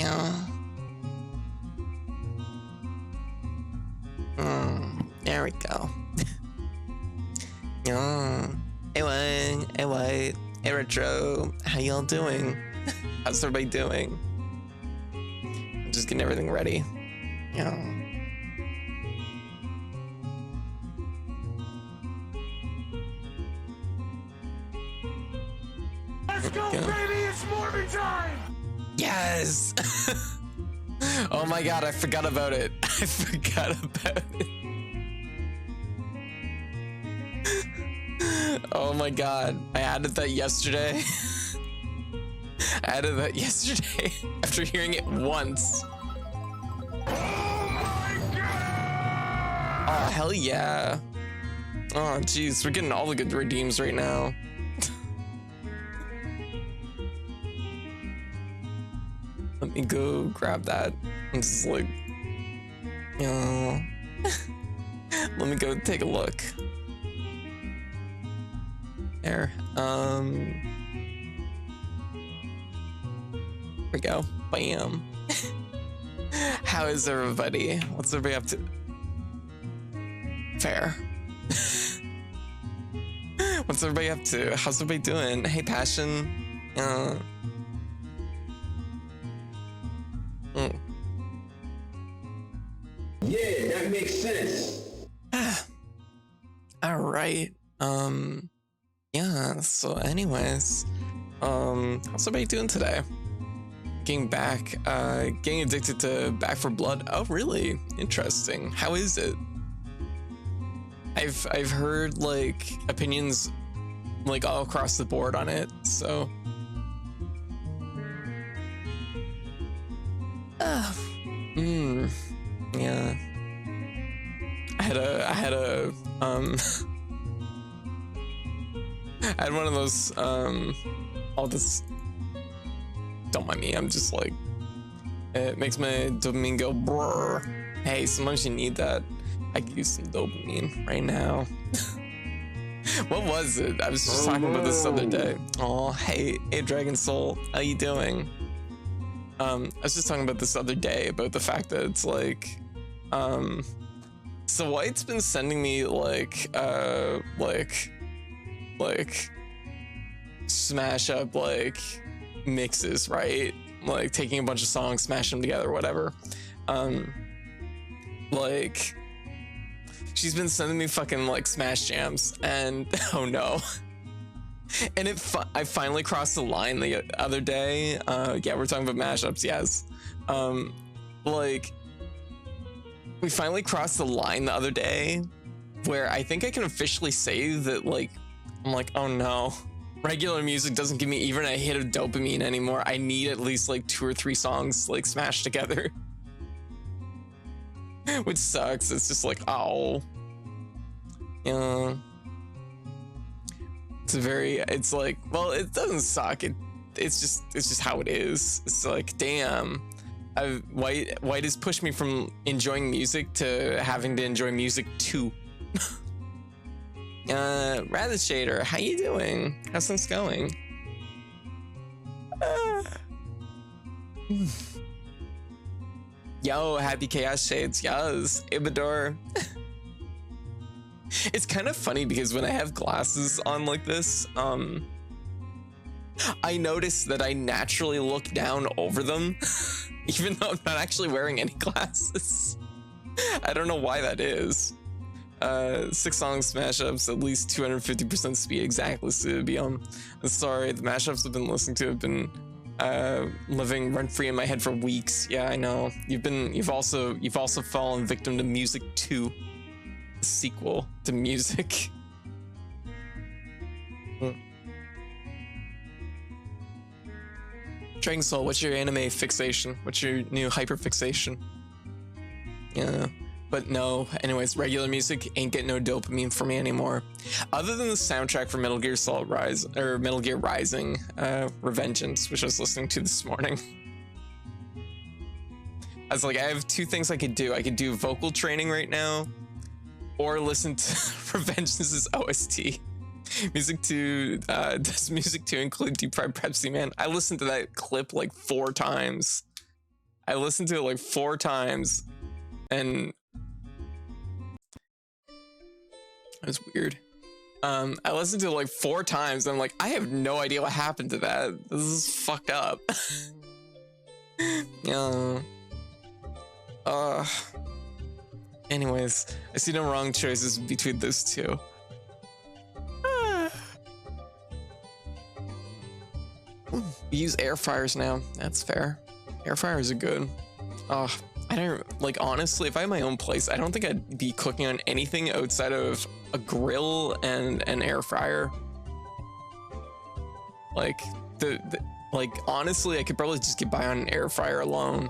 Yeah. There we go. Yeah. Hey, Wang. Hey, White. Hey, Retro. How y'all doing? How's everybody doing? I'm just getting everything ready. Yeah. Let's go, baby! It's Morbid time! Yes! Oh my god, I forgot about it. I forgot about it. Oh my god, I added that yesterday. I added that yesterday after hearing it once. Oh my god! Oh, hell yeah. Oh, jeez, we're getting all the good redeems right now. Let me go grab that. I'm just like, you know, let me go take a look. There. Here we go. Bam. How is everybody? What's everybody up to? Fair. What's everybody up to? How's everybody doing? Hey, Passion. Yeah, that makes sense. All right. Yeah, so anyways, how's everybody doing today? Getting back, getting addicted to Back for Blood. Oh, really? Interesting. How is it? I've heard like opinions like all across the board on it, so yeah. I had a I had one of those all this, don't mind me, I'm just like, it makes my dopamine go brrr. Hey, sometimes you need that. I could use some dopamine right now. What was it? I was just talking about this the other day. Oh, hey Dragon Soul, how you doing? I was just talking about this other day about the fact that it's like, so White's been sending me like smash up like mixes, right? Like taking a bunch of songs, smashing them together, whatever. Like she's been sending me fucking like smash jams, and oh no. And I finally crossed the line the other day. Yeah, we're talking about mashups, yes. Like we finally crossed the line the other day where I think I can officially say that, like, I'm like, oh no, regular music doesn't give me even a hit of dopamine anymore. I need at least like 2 or 3 songs like smashed together. Which sucks. It's just like, oh, yeah. It's like, well, it doesn't suck. It's just how it is. It's like, damn, White has pushed me from enjoying music to having to enjoy music too. Rather Shader, how you doing? How's things going? Yo, happy Chaos Shades, yes, Ibador. It's kind of funny because when I have glasses on like this, I notice that I naturally look down over them, even though I'm not actually wearing any glasses. I don't know why that is. 6 songs mashups, at least 250% speed, exactly. So I'm sorry, the mashups I've been listening to have been living rent free in my head for weeks. Yeah, I know. You've also fallen victim to Music 2, the sequel to Music. Dragon Soul, what's your anime fixation? What's your new hyperfixation? Yeah, but no. Anyways, regular music ain't getting no dopamine for me anymore. Other than the soundtrack for Metal Gear Solid Metal Gear Rising, Revengeance, which I was listening to this morning. I was like, I have 2 things I could do. I could do vocal training right now, or listen to Revengeance's OST. Music 2, does Music 2 include Deep Fried Pepsi Man? I listened to that clip like 4 times. I listened to it like 4 times, and it was weird. I listened to it like 4 times, and I'm like, I have no idea what happened to that. This is fucked up. Yeah. Anyways, I see no wrong choices between those two. We use air fryers now. That's fair. Air fryers are good. I don't like, honestly, if I had my own place, I don't think I'd be cooking on anything outside of a grill and an air fryer. Like like honestly, I could probably just get by on an air fryer alone.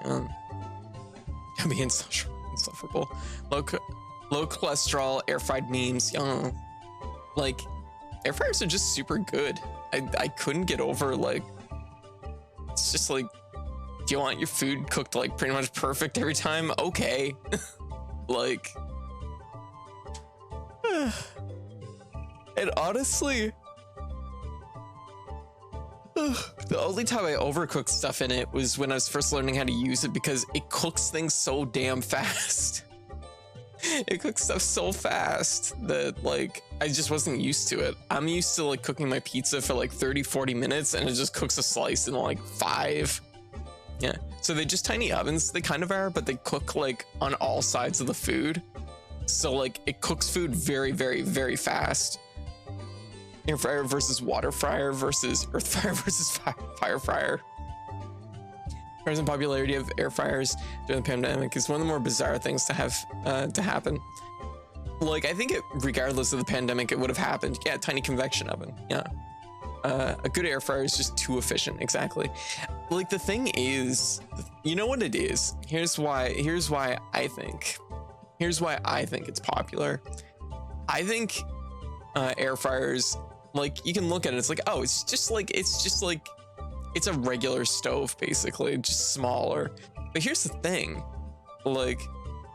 It'd be insufferable. Low cholesterol air fried memes. Like, air fryers are just super good. I couldn't get over, like, it's just like, do you want your food cooked like pretty much perfect every time? Okay. Like, and honestly, the only time I overcooked stuff in it was when I was first learning how to use it, because it cooks things so damn fast. It cooks stuff so fast that, like, I just wasn't used to it. I'm used to like cooking my pizza for like 30-40 minutes, and it just cooks a slice in like 5. Yeah, so they're just tiny ovens. They kind of are, but they cook like on all sides of the food, so like it cooks food very, very, very fast. Air fryer versus water fryer versus earth fryer versus fire fryer. Present popularity of air fryers during the pandemic is one of the more bizarre things to have to happen. Like, I think regardless of the pandemic, it would have happened. Yeah, tiny convection oven. Yeah. A good air fryer is just too efficient. Exactly. Like, the thing is, you know what it is? Here's why I think it's popular. I think air fryers, like, you can look at it, it's like, oh, it's just like it's a regular stove, basically, just smaller. But here's the thing, like,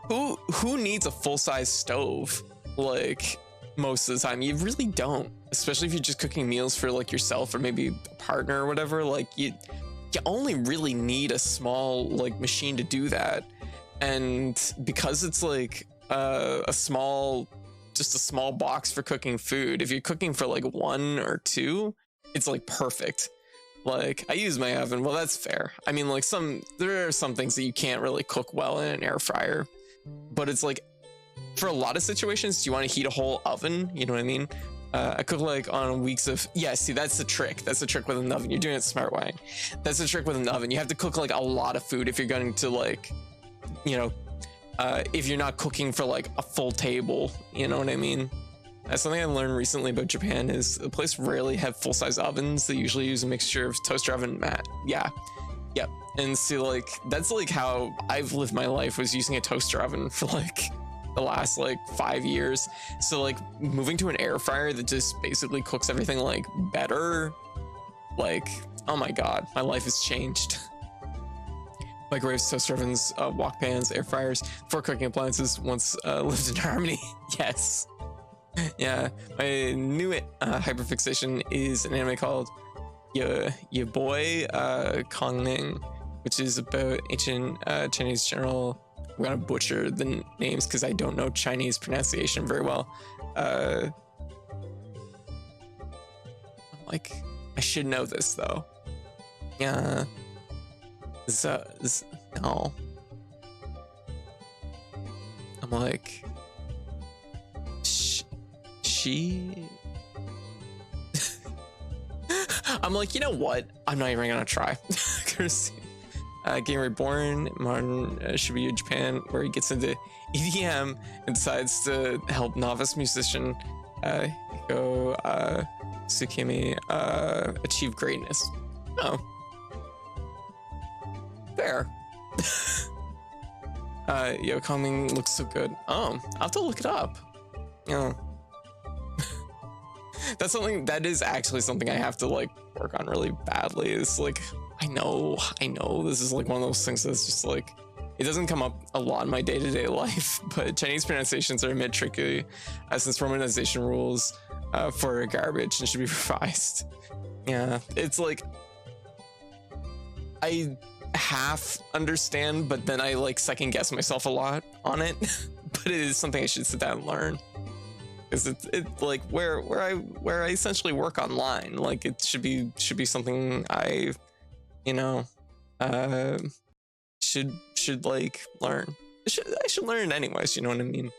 who needs a full-size stove? Like, most of the time, you really don't. Especially if you're just cooking meals for like yourself or maybe a partner or whatever. Like, you only really need a small like machine to do that. And because it's like a small box for cooking food, if you're cooking for like 1 or 2, it's like perfect. Like, I use my oven. Well, that's fair. I mean, like, there are some things that you can't really cook well in an air fryer, but it's like, for a lot of situations, do you want to heat a whole oven? You know what I mean? I cook like on weeks of, yeah, see, that's the trick. That's the trick with an oven. You're doing it the smart way. That's the trick with an oven. You have to cook like a lot of food if you're going to, like, you know, if you're not cooking for like a full table, you know what I mean? That's something I learned recently about Japan, is the place rarely have full-size ovens. They usually use a mixture of toaster oven and mat. Yeah. Yep. And so, like, that's like how I've lived my life, was using a toaster oven for like the last like 5 years. So like, moving to an air fryer that just basically cooks everything like better, like, oh my god, my life has changed. Microwaves, toaster ovens, wok pans, air fryers, 4 cooking appliances once lived in harmony. Yes. Yeah, my new hyperfixation is an anime called Your Boy Kongning, which is about ancient Chinese general. I'm gonna butcher the names because I don't know Chinese pronunciation very well. I'm like, I should know this though. Yeah. No. I'm like, I'm like, you know what? I'm not even gonna try. Game Reborn, Martin Shibuya, Japan, where he gets into EDM and decides to help novice musician Hiko Tsukimi achieve greatness. Oh. Fair. Yo, Coming looks so good. Oh, I'll have to look it up. Yeah. That is actually something I have to like work on really badly. It's like, I know this is like one of those things that's just like, it doesn't come up a lot in my day-to-day life, but Chinese pronunciations are a bit tricky, since romanization rules for garbage and should be revised. Yeah, it's like, I half understand, but then I like second guess myself a lot on it. But it is something I should sit down and learn, because it's like where I essentially work online. Like it should be something I, you know, should like learn. I should learn it anyways. You know what I mean?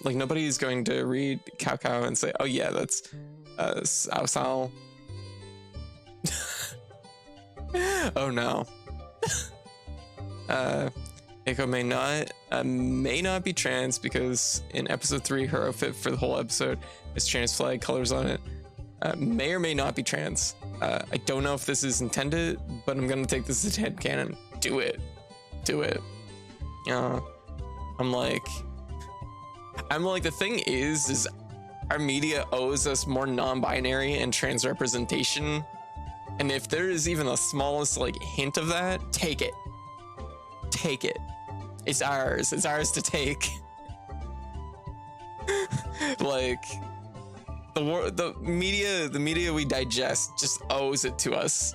Like nobody's going to read Cow Cow and say, oh yeah, that's Sao Sao. Oh no. Eiko may not be trans, because in episode 3 her outfit for the whole episode is trans flag colors on it. May or may not be trans. I don't know if this is intended, but I'm gonna take this as headcanon. Do it. I'm like the thing is our media owes us more non-binary and trans representation, and if there is even the smallest like hint of that, take it. It's ours to take. Like the media we digest just owes it to us.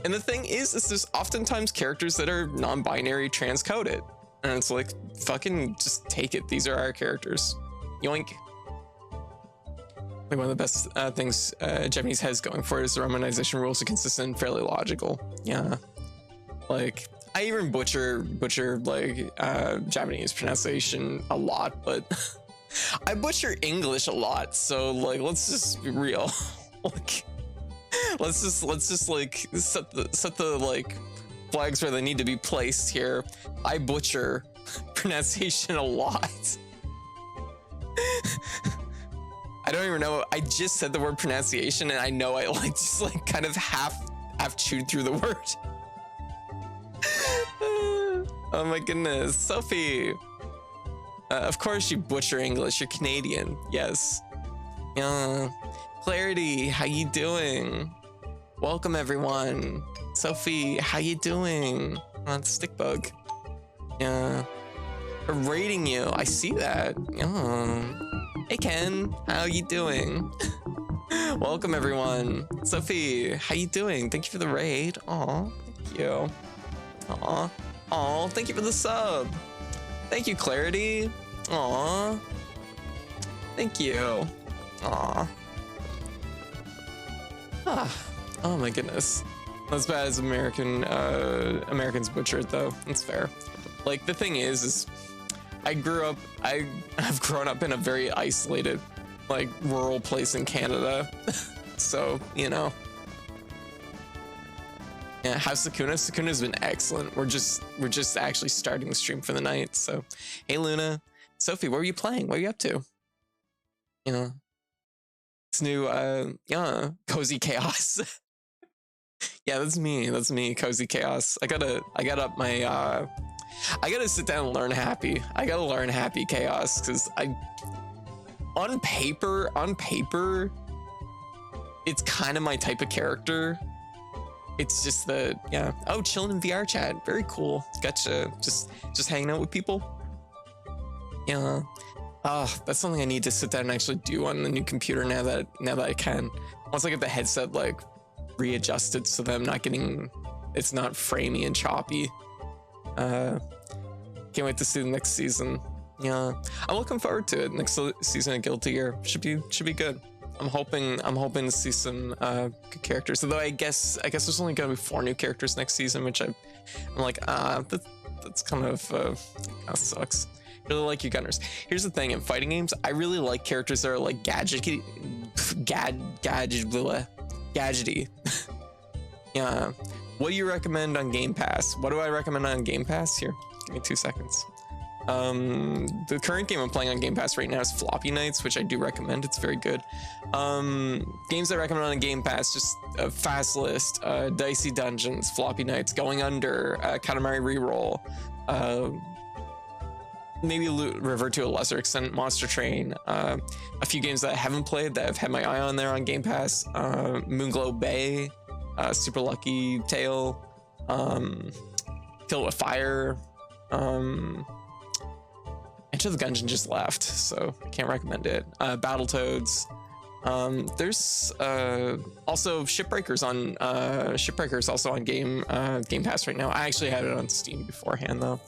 And the thing is there's oftentimes characters that are non-binary transcoded, and it's like, fucking just take it. These are our characters. Yoink. Like one of the best things Japanese has going for it is the romanization rules are consistent and fairly logical. Yeah. Like I even butcher like Japanese pronunciation a lot, but I butcher English a lot. So like, let's just be real. Like, let's just like set the like flags where they need to be placed here. I butcher pronunciation a lot. I don't even know. I just said the word pronunciation, and I know I like just like kind of half chewed through the word. Oh my goodness, Sophie. Of course you butcher English. You're Canadian. Yes. Clarity, how you doing? Welcome everyone. Sophie, how you doing? On Stickbug. Yeah. I'm rating you. I see that. Hey Ken, how you doing? Welcome everyone. Sophie, how you doing? Thank you for the raid. Aw, thank you. Aw, thank you for the sub. Thank you, Clarity. Aw. Thank you. Aw. Oh my goodness. Not as bad as Americans butcher it though. It's fair. Like the thing is I've grown up in a very isolated, like rural place in Canada. So, you know. Yeah, how's Sakuna? Sakuna's been excellent. We're just actually starting the stream for the night. So, hey Luna. Sophie, what were you playing? What are you up to? You know. It's new Cozy Chaos. Yeah, that's me, Cozy Chaos. I gotta sit down and learn Happy. I gotta learn Happy Chaos, because on paper, it's kind of my type of character. It's just that, yeah. Oh, chilling in VR chat. Very cool. Gotcha. Just hanging out with people. Yeah. That's something I need to sit down and actually do on the new computer now that I can. Once I get the headset like readjusted so that it's not framey and choppy. Can't wait to see the next season. Yeah, I'm looking forward to it. Next season of Guilty Gear should be good. I'm hoping to see some good characters. Although I guess there's only gonna be 4 new characters next season, which I'm like, that's kind of that sucks. Really like you Gunners. Here's the thing, in fighting games, I really like characters that are like gadgety. Yeah. What do you recommend on Game Pass? What do I recommend on Game Pass? Here, give me 2 seconds. The current game I'm playing on Game Pass right now is Floppy Nights, which I do recommend. It's very good. Games I recommend on Game Pass, just a fast list: Dicey Dungeons, Floppy Nights, Going Under, Katamari Reroll, maybe revert to a lesser extent Monster Train, a few games that I haven't played that I've had my eye on there on Game Pass: Moonglow Bay, Super Lucky Tale, Kill It With Fire. Enter the Gungeon just left, so I can't recommend it. Battletoads, There's also Shipbreakers on Shipbreakers also on Game Pass right now. I actually had it on Steam beforehand though.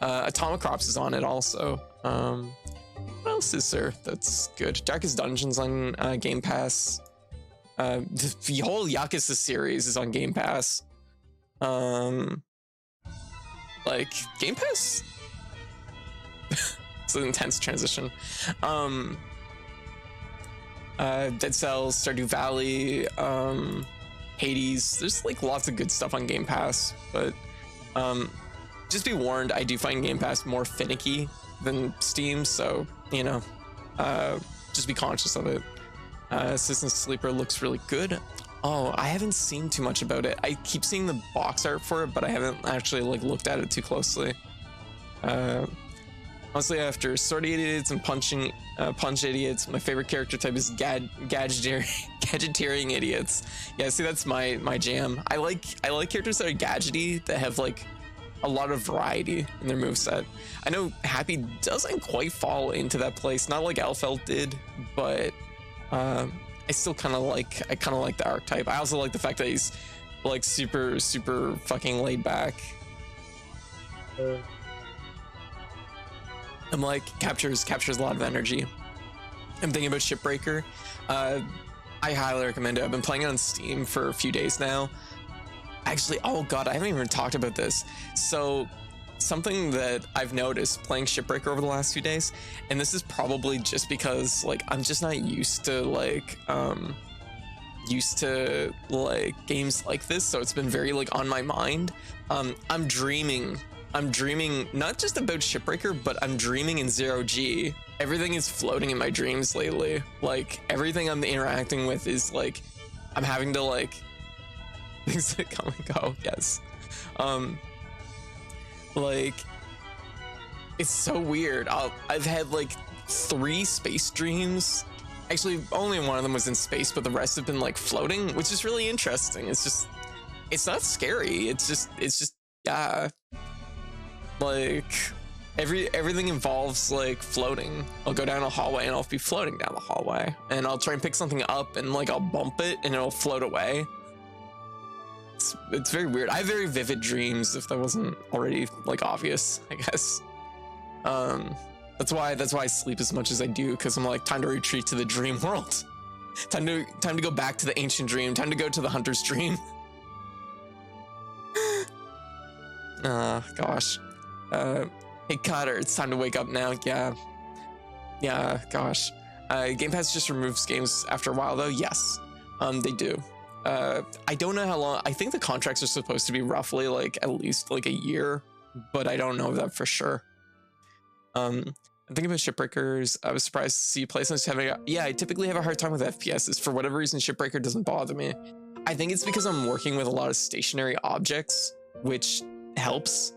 Atomic Crops is on it also. What else is there that's good? Darkest Dungeons on Game Pass. The whole Yakuza series is on Game Pass. Like Game Pass. It's an intense transition. Dead Cells, Stardew Valley, Hades. There's like lots of good stuff on Game Pass, but just be warned, I do find Game Pass more finicky than Steam, so you know, just be conscious of it. Citizen Sleeper looks really good. Oh, I haven't seen too much about it. I keep seeing the box art for it, but I haven't actually like looked at it too closely. Honestly, after Sword Idiots and Punch Idiots, my favorite character type is gadgeteering idiots. Yeah, see, that's my jam. I like characters that are gadgety, that have like a lot of variety in their moveset. I know Happy doesn't quite fall into that place, not like Elfeld did, but I still kind of like the archetype. I also like the fact that he's like super fucking laid back. I'm like captures a lot of energy. I'm thinking about Shipbreaker. I highly recommend it. I've been playing it on Steam for a few days now. Actually, oh god, I haven't even talked about this. So something that I've noticed playing Shipbreaker over the last few days, and this is probably just because like I'm just not used to games like this, so it's been very like on my mind. I'm dreaming not just about Shipbreaker, but I'm dreaming in 0G. Everything is floating in my dreams lately. Like everything I'm interacting with is like I'm having to like things that come and go. Yes. Like it's so weird. I've had like 3 space dreams. Actually, only one of them was in space, but the rest have been like floating, which is really interesting. It's not scary. It's just yeah. Like everything involves like floating. I'll go down a hallway and I'll be floating down the hallway, and I'll try and pick something up and like I'll bump it and it'll float away. It's very weird. I have very vivid dreams, if that wasn't already like obvious, I guess. That's why I sleep as much as I do, because I'm like, time to retreat to the dream world. Time to go back to the ancient dream. Time to go to the hunter's dream. Gosh. Hey Cutter, it's time to wake up now. Yeah, gosh. Game Pass just removes games after a while though. Yes, they do. I don't know how long. I think the contracts are supposed to be roughly like at least like a year, but I don't know that for sure. I'm thinking about Shipbreakers. I was surprised to see PlayStation having. Yeah, I typically have a hard time with FPSs. For whatever reason, Shipbreaker doesn't bother me. I think it's because I'm working with a lot of stationary objects, which helps.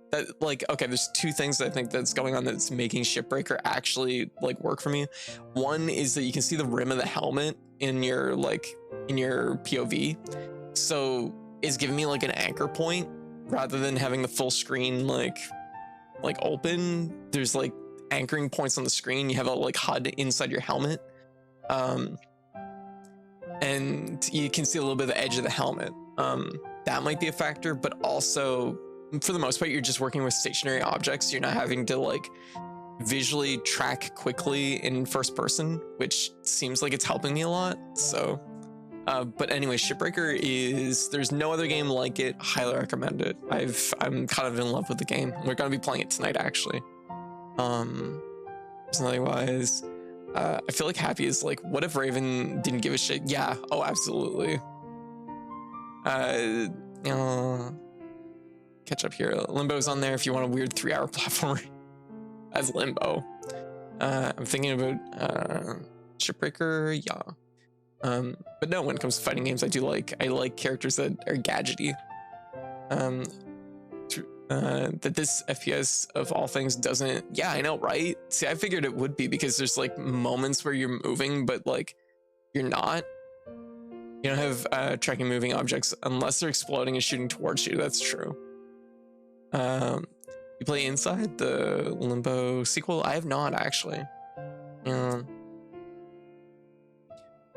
That like, okay, there's 2 things that I think that's going on that's making Shipbreaker actually like work for me. One is that you can see the rim of the helmet in your POV, so it's giving me like an anchor point rather than having the full screen like open. There's like anchoring points on the screen. You have a like HUD inside your helmet, and you can see a little bit of the edge of the helmet. That might be a factor, but also for the most part, you're just working with stationary objects. You're not having to like visually track quickly in first person, which seems like it's helping me a lot. So, but anyway, Shipbreaker there's no other game like it. Highly recommend it. I'm kind of in love with the game. We're gonna be playing it tonight, actually. Personality wise, I feel like Happy is like, what if Raven didn't give a shit? Yeah. Oh, absolutely. Catch up here. Limbo's on there if you want a weird 3-hour platformer as Limbo. I'm thinking about Shipbreaker, yeah. But no, when it comes to fighting games, I like characters that are gadgety. That this FPS of all things doesn't. Yeah, I know, right? See, I figured it would be, because there's like moments where you're moving, but like you're not. You don't have tracking moving objects unless they're exploding and shooting towards you. That's true. You play Inside, the Limbo sequel? I have not, actually.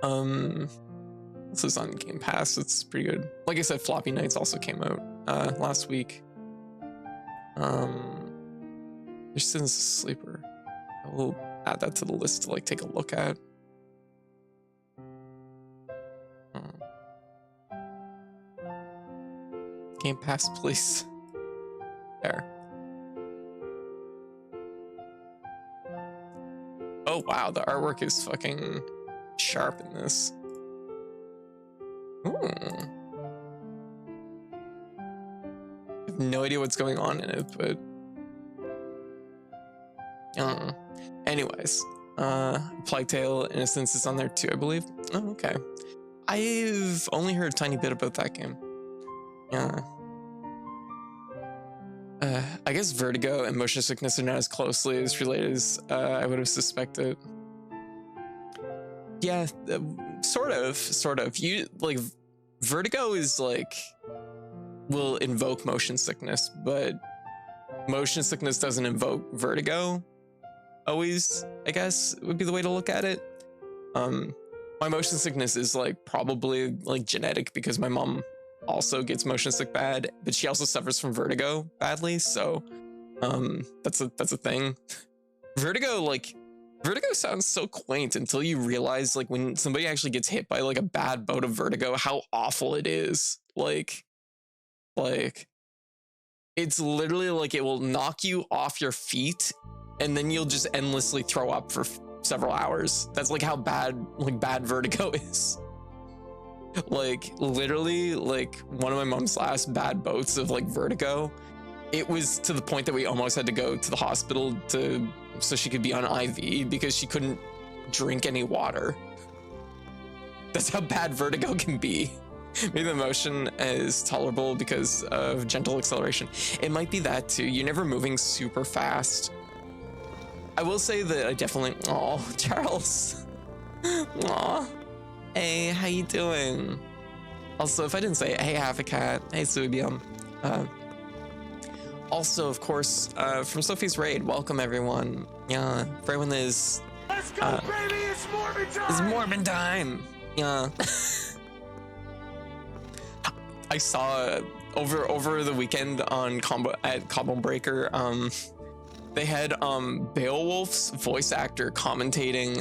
This is on Game Pass. It's pretty good. Like I said, Floppy Nights also came out last week. There's Citizen Sleeper. I will add that to the list to like take a look at. Game Pass, please. There. Oh wow, the artwork is fucking sharp in this. Ooh. I have no idea what's going on in it, but anyways, Plague Tale Innocence is on there too, I believe. Oh, okay. I've only heard a tiny bit about that game. Yeah. I guess vertigo and motion sickness are not as closely as related as I would have suspected. Yeah, sort of. You like vertigo is like will invoke motion sickness, but motion sickness doesn't invoke vertigo. Always, I guess, would be the way to look at it. My motion sickness is like probably like genetic because my mom also gets motion sick bad, but she also suffers from vertigo badly, so that's a thing. Vertigo sounds so quaint until you realize like when somebody actually gets hit by like a bad bout of vertigo, how awful it is. Like it's literally like it will knock you off your feet and then you'll just endlessly throw up for several hours. That's like how bad vertigo is. Like literally like one of my mom's last bad bouts of like vertigo, it was to the point that we almost had to go to the hospital so she could be on IV because she couldn't drink any water. That's how bad vertigo can be. Maybe the motion is tolerable because of gentle acceleration. It might be that too. You're never moving super fast. I will say that I definitely, oh, Charles. Aw. Hey, how you doing? Also, if I didn't say, hey, half a cat. Hey, Subium. Also, of course, from Sophie's Raid, welcome everyone. Yeah, for everyone that is... Let's go, baby! It's Mormon time! It's Mormon time! Yeah. I saw over the weekend on Combo Breaker, they had Beowulf's voice actor commentating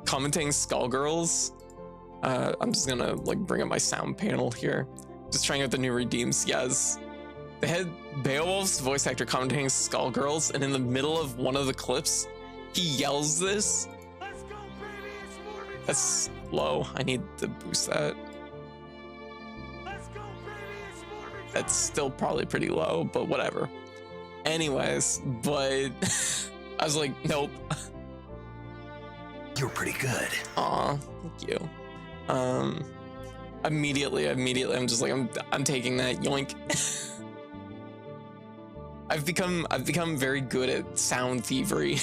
Skullgirls. I'm just gonna like bring up my sound panel here. Just trying out the new redeems. Yes. They had Beowulf's voice actor commentating Skullgirls, and in the middle of one of the clips, he yells this. Let's go, baby! It's Mormon time! That's low. I need to boost that. Let's go, baby! It's Mormon time! That's still probably pretty low, but whatever. Anyways, but I was like, nope. You're pretty good. Aw, thank you. Immediately, I'm just like, I'm taking that, yoink. I've become very good at sound thievery.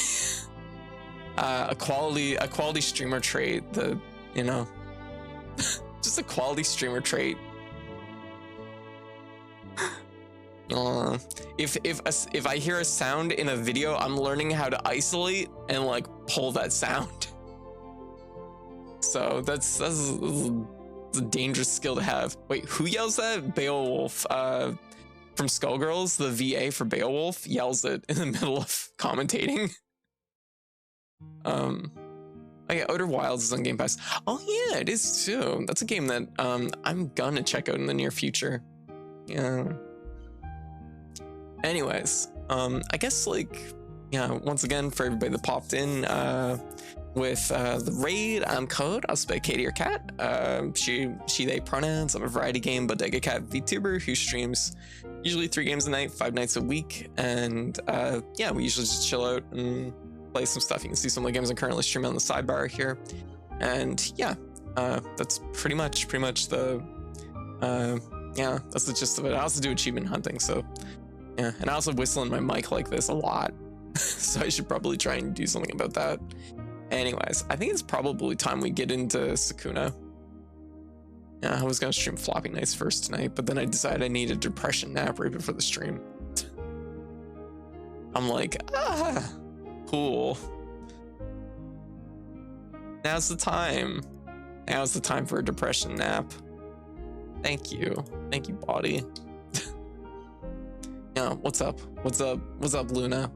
A quality streamer trait. Just a quality streamer trait. If I hear a sound in a video, I'm learning how to isolate and like pull that sound. So that's a dangerous skill to have. Wait, who yells that? Beowulf. From Skullgirls, the VA for Beowulf yells it in the middle of commentating. Okay, Outer Wilds is on Game Pass. Oh yeah, it is too. That's a game that I'm gonna check out in the near future. Yeah. Anyways, I guess like, yeah, once again for everybody that popped in with the raid, I'm Code. I'll spell Katie or Cat. She, they pronouns. I'm a variety game bodega cat VTuber who streams usually 3 games a night, 5 nights a week, and yeah, we usually just chill out and play some stuff. You can see some of the games I'm currently streaming on the sidebar here, and yeah, that's pretty much the yeah, that's the gist of it. I also do achievement hunting, so yeah, and I also whistle in my mic like this a lot, so I should probably try and do something about that. Anyways, I think it's probably time we get into Sakuna. Yeah, I was gonna stream Floppy Nights first tonight, but then I decided I needed a depression nap right before the stream. I'm like, cool. Now's the time. Now's the time for a depression nap. Thank you, body. Yeah, what's up? What's up, Luna?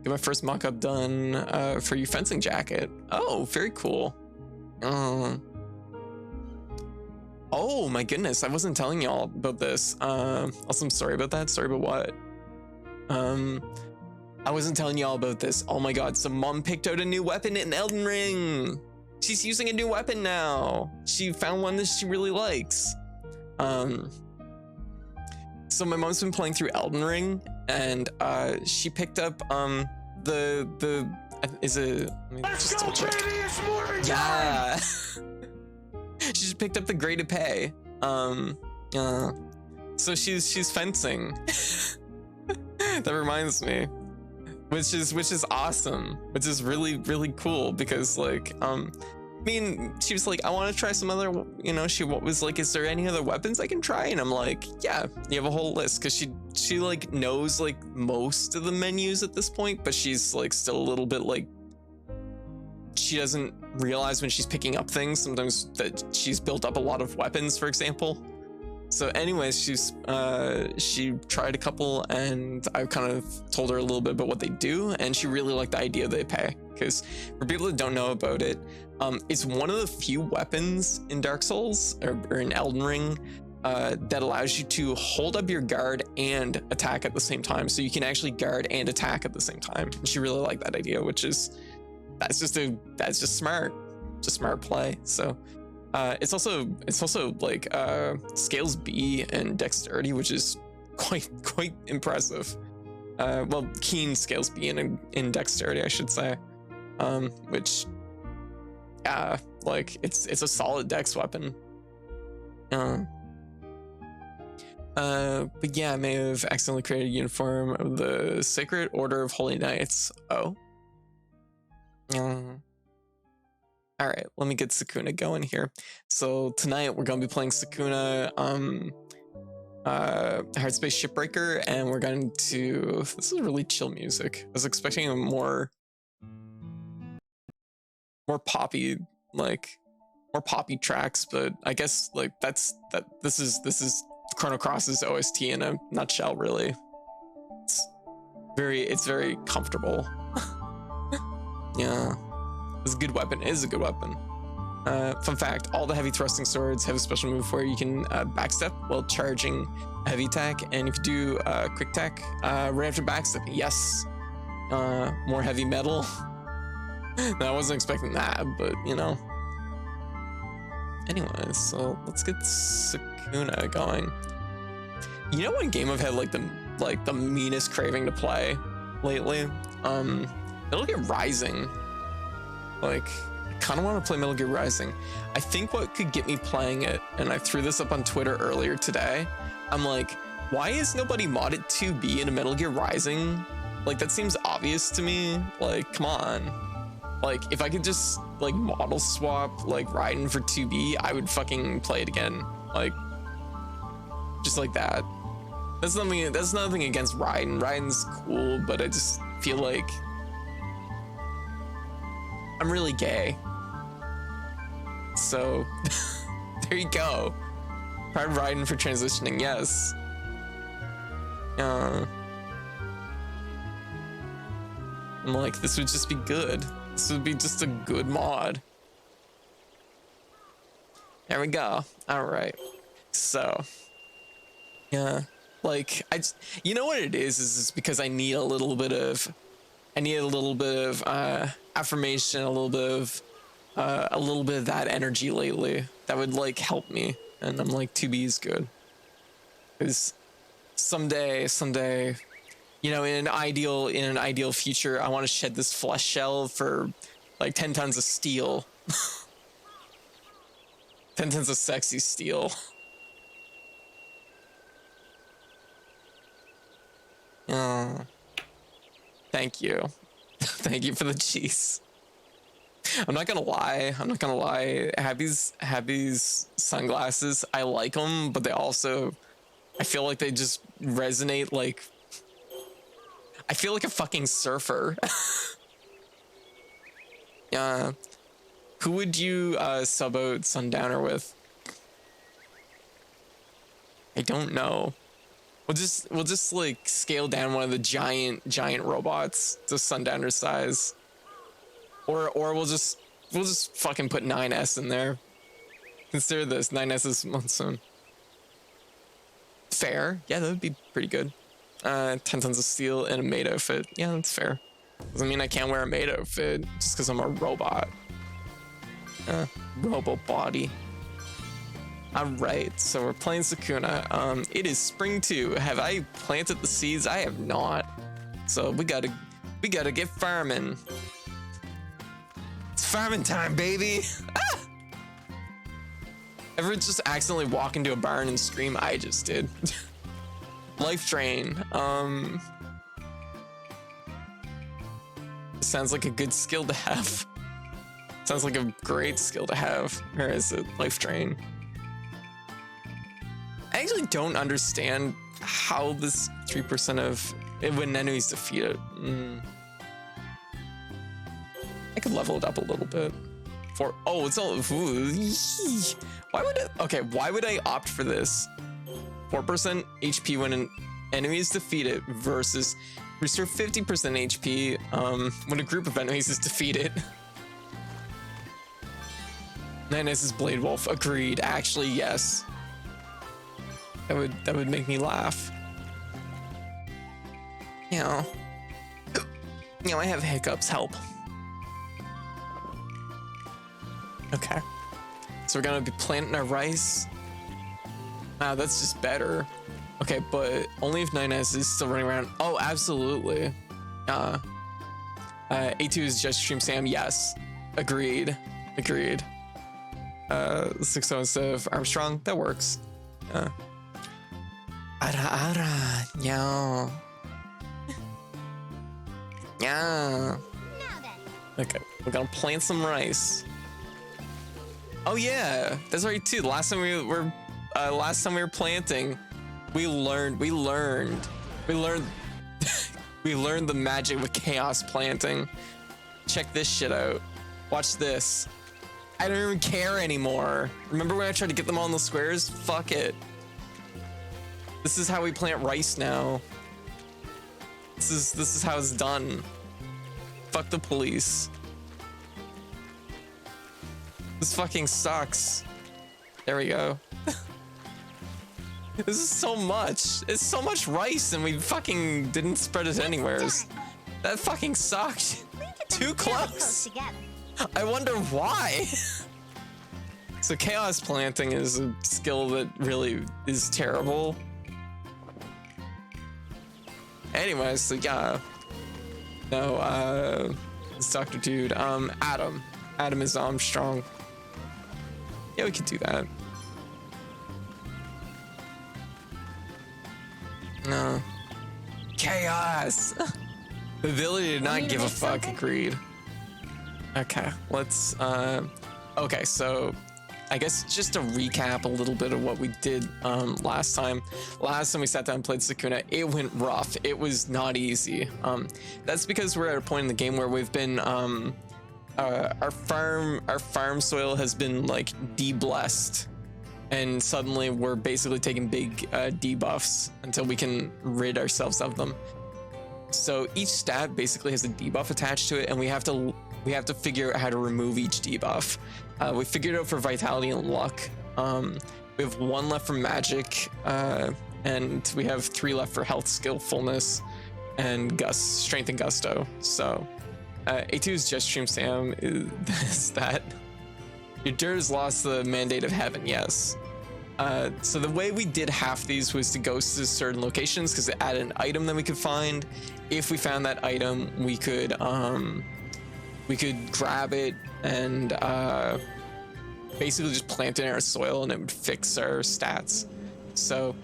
Get my first mock-up done for your fencing jacket. Oh, very cool. Oh my goodness, I wasn't telling y'all about this. Also, I'm sorry about that. Sorry about what? I wasn't telling y'all about this. Oh my god, so mom picked out a new weapon in Elden Ring. She's using a new weapon now. She found one that she really likes. So my mom's been playing through Elden Ring, and she picked up is it? Let me Let's just go, double check. baby! It's morning Yeah. She just picked up the Great Epee. So she's fencing. That reminds me, which is awesome, which is really cool, because like I mean, she was like, I want to try some other, you know, she was like, is there any other weapons I can try? And I'm like, yeah, you have a whole list, because she like knows like most of the menus at this point, but she's like still a little bit like, she doesn't realize when she's picking up things sometimes that she's built up a lot of weapons, for example. So anyways, she tried a couple, and I kind of told her a little bit about what they do, and she really liked the idea they pay, because for people that don't know about it, it's one of the few weapons in Dark Souls or in Elden Ring that allows you to hold up your guard and attack at the same time. So you can actually guard and attack at the same time. And she really liked that idea, that's just smart. Just smart play. So it's also like scales B and dexterity, which is quite impressive. Well, keen scales B in dexterity, I should say. Which like it's a solid dex weapon. But yeah, I may have accidentally created a uniform of the Sacred Order of Holy Knights. Oh. All right, let me get Sakuna going here. So tonight we're gonna be playing Sakuna, Heartspace Shipbreaker, and we're going to. This is really chill music. I was expecting a more poppy, more poppy tracks, but I guess like this is Chrono Cross's OST in a nutshell. Really, it's very comfortable. Yeah. It's a good weapon. It is a good weapon. Fun fact, all the heavy thrusting swords have a special move where you can backstep while charging a heavy attack, and if you do quick attack right after backstepping, yes, more heavy metal. No, I wasn't expecting that, but you know. Anyways, so let's get Sakuna going. You know what game I've had like the meanest craving to play lately? Metal Gear Rising. Like, I kind of want to play Metal Gear Rising. I think what could get me playing it, and I threw this up on Twitter earlier today, I'm like, why is nobody modded 2B in a Metal Gear Rising? Like, that seems obvious to me. Like, come on. Like, if I could just, like, model swap, like, Raiden for 2B, I would fucking play it again. Like, just like that. That's nothing against Raiden. Raiden's cool, but I just feel like I'm really gay. So there you go. Proud Raiden for transitioning, yes. I'm like, this would just be good. This would be just a good mod. There we go. All right. So, yeah, like you know what it is because I need a little bit of affirmation, a little bit of that energy lately. That would like help me, and I'm like, 2B is good. Because someday, you know, in an ideal future, I want to shed this flesh shell for like 10 tons of steel. 10 tons of sexy steel. Oh, thank you. Thank you for the cheese. I'm not gonna lie. Happy's sunglasses, I like them, but they also I feel like they just resonate like, I feel like a fucking surfer. Who would you sub out Sundowner with? I don't know. We'll just like scale down one of the giant robots to Sundowner size. Or we'll just fucking put 9S in there. Consider this, 9S is Monsoon. Fair. Yeah, that would be pretty good. 10 tons of steel and a maid outfit. Yeah, that's fair. Doesn't mean I can't wear a maid outfit just because I'm a robot. Robo body. Alright, so we're playing Sakuna. It is spring 2. Have I planted the seeds? I have not. So we gotta get farming. It's farming time, baby! Ah! Ever just accidentally walk into a barn and scream? I just did. Life drain. Sounds like a good skill to have. Sounds like a great skill to have. Where is it? Life drain. I actually don't understand how this 3% of it when enemies defeat it. I could level it up a little bit. It's all. Why would it? Okay, why would I opt for this? 4% HP when an enemy is defeated versus restore 50% HP when a group of enemies is defeated. 9S is Blade Wolf. Agreed. Actually, yes. That would make me laugh. You know, I have hiccups. Help. Okay. So we're gonna be planting our rice. Wow, that's just better. Okay, but only if 9S is still running around. Oh, absolutely. A2 is just Stream Sam. Yes. Agreed. 6 instead of Armstrong. That works. Yeah. Yeah. Okay, we're gonna plant some rice. Oh yeah, that's right too. Last time we were planting, we learned we learned the magic with chaos planting. Check this shit out. Watch this. I don't even care anymore. Remember when I tried to get them all in the squares? Fuck it. This is how we plant rice now. This is how it's done. Fuck the police. This fucking sucks. There we go. This is so much. It's so much rice and we fucking didn't spread it anywheres. That fucking sucked. Too close. I wonder why. So chaos planting is a skill that really is terrible. Anyways, so yeah. No, it's Dr. Dude. Adam. Adam is Armstrong. Yeah, we could do that. No. Chaos! The ability to not give a fuck, agreed. Okay, let's, okay, so I guess just to recap a little bit of what we did last time. Last time we sat down and played Sakuna, it went rough. It was not easy. That's because we're at a point in the game where we've been our farm soil has been like de-blessed, and suddenly we're basically taking big debuffs until we can rid ourselves of them. So each stat basically has a debuff attached to it, and we have to figure out how to remove each debuff. We figured it out for vitality and luck. We have 1 left for magic, and we have 3 left for health, skillfulness, and strength and gusto. So A2 is just Stream Sam. Is that your dirt has lost the mandate of heaven? Yes. So the way we did half these was to go to certain locations because it added an item that we could find. If we found that item, we could grab it and basically just plant it in our soil, and it would fix our stats. So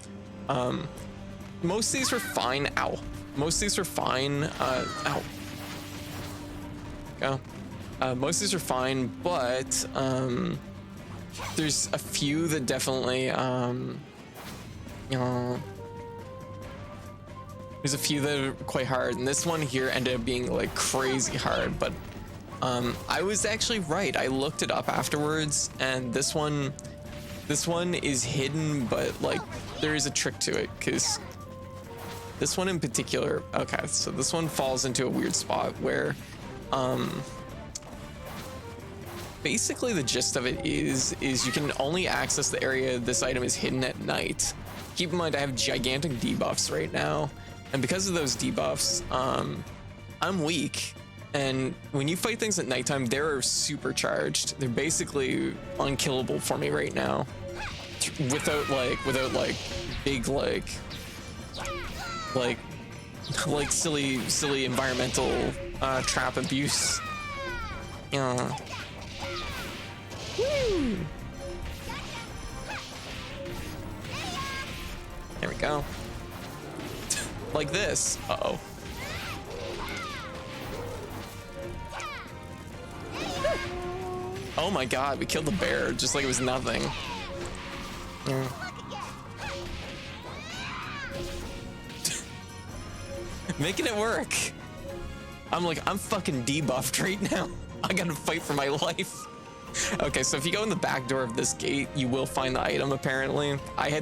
most of these were fine. Ow. Most of these were fine. Ow. Go. Most of these are fine, but there's a few that definitely There's a few that are quite hard, and this one here ended up being like crazy hard, but I was actually right. I looked it up afterwards, and this one is hidden, but like there is a trick to it, because this one in particular, okay, so this one falls into a weird spot where basically the gist of it is you can only access the area this item is hidden at night. Keep in mind I have gigantic debuffs right now, and because of those debuffs, I'm weak, and when you fight things at nighttime, they're supercharged. They're basically unkillable for me right now, without big like silly environmental trap abuse. Yeah. Woo! There we go. Like this. Uh-oh. Oh my god, we killed the bear just like it was nothing. Yeah. Making it work. I'm fucking debuffed right now. I gotta fight for my life. Okay, so if you go in the back door of this gate, you will find the item apparently. I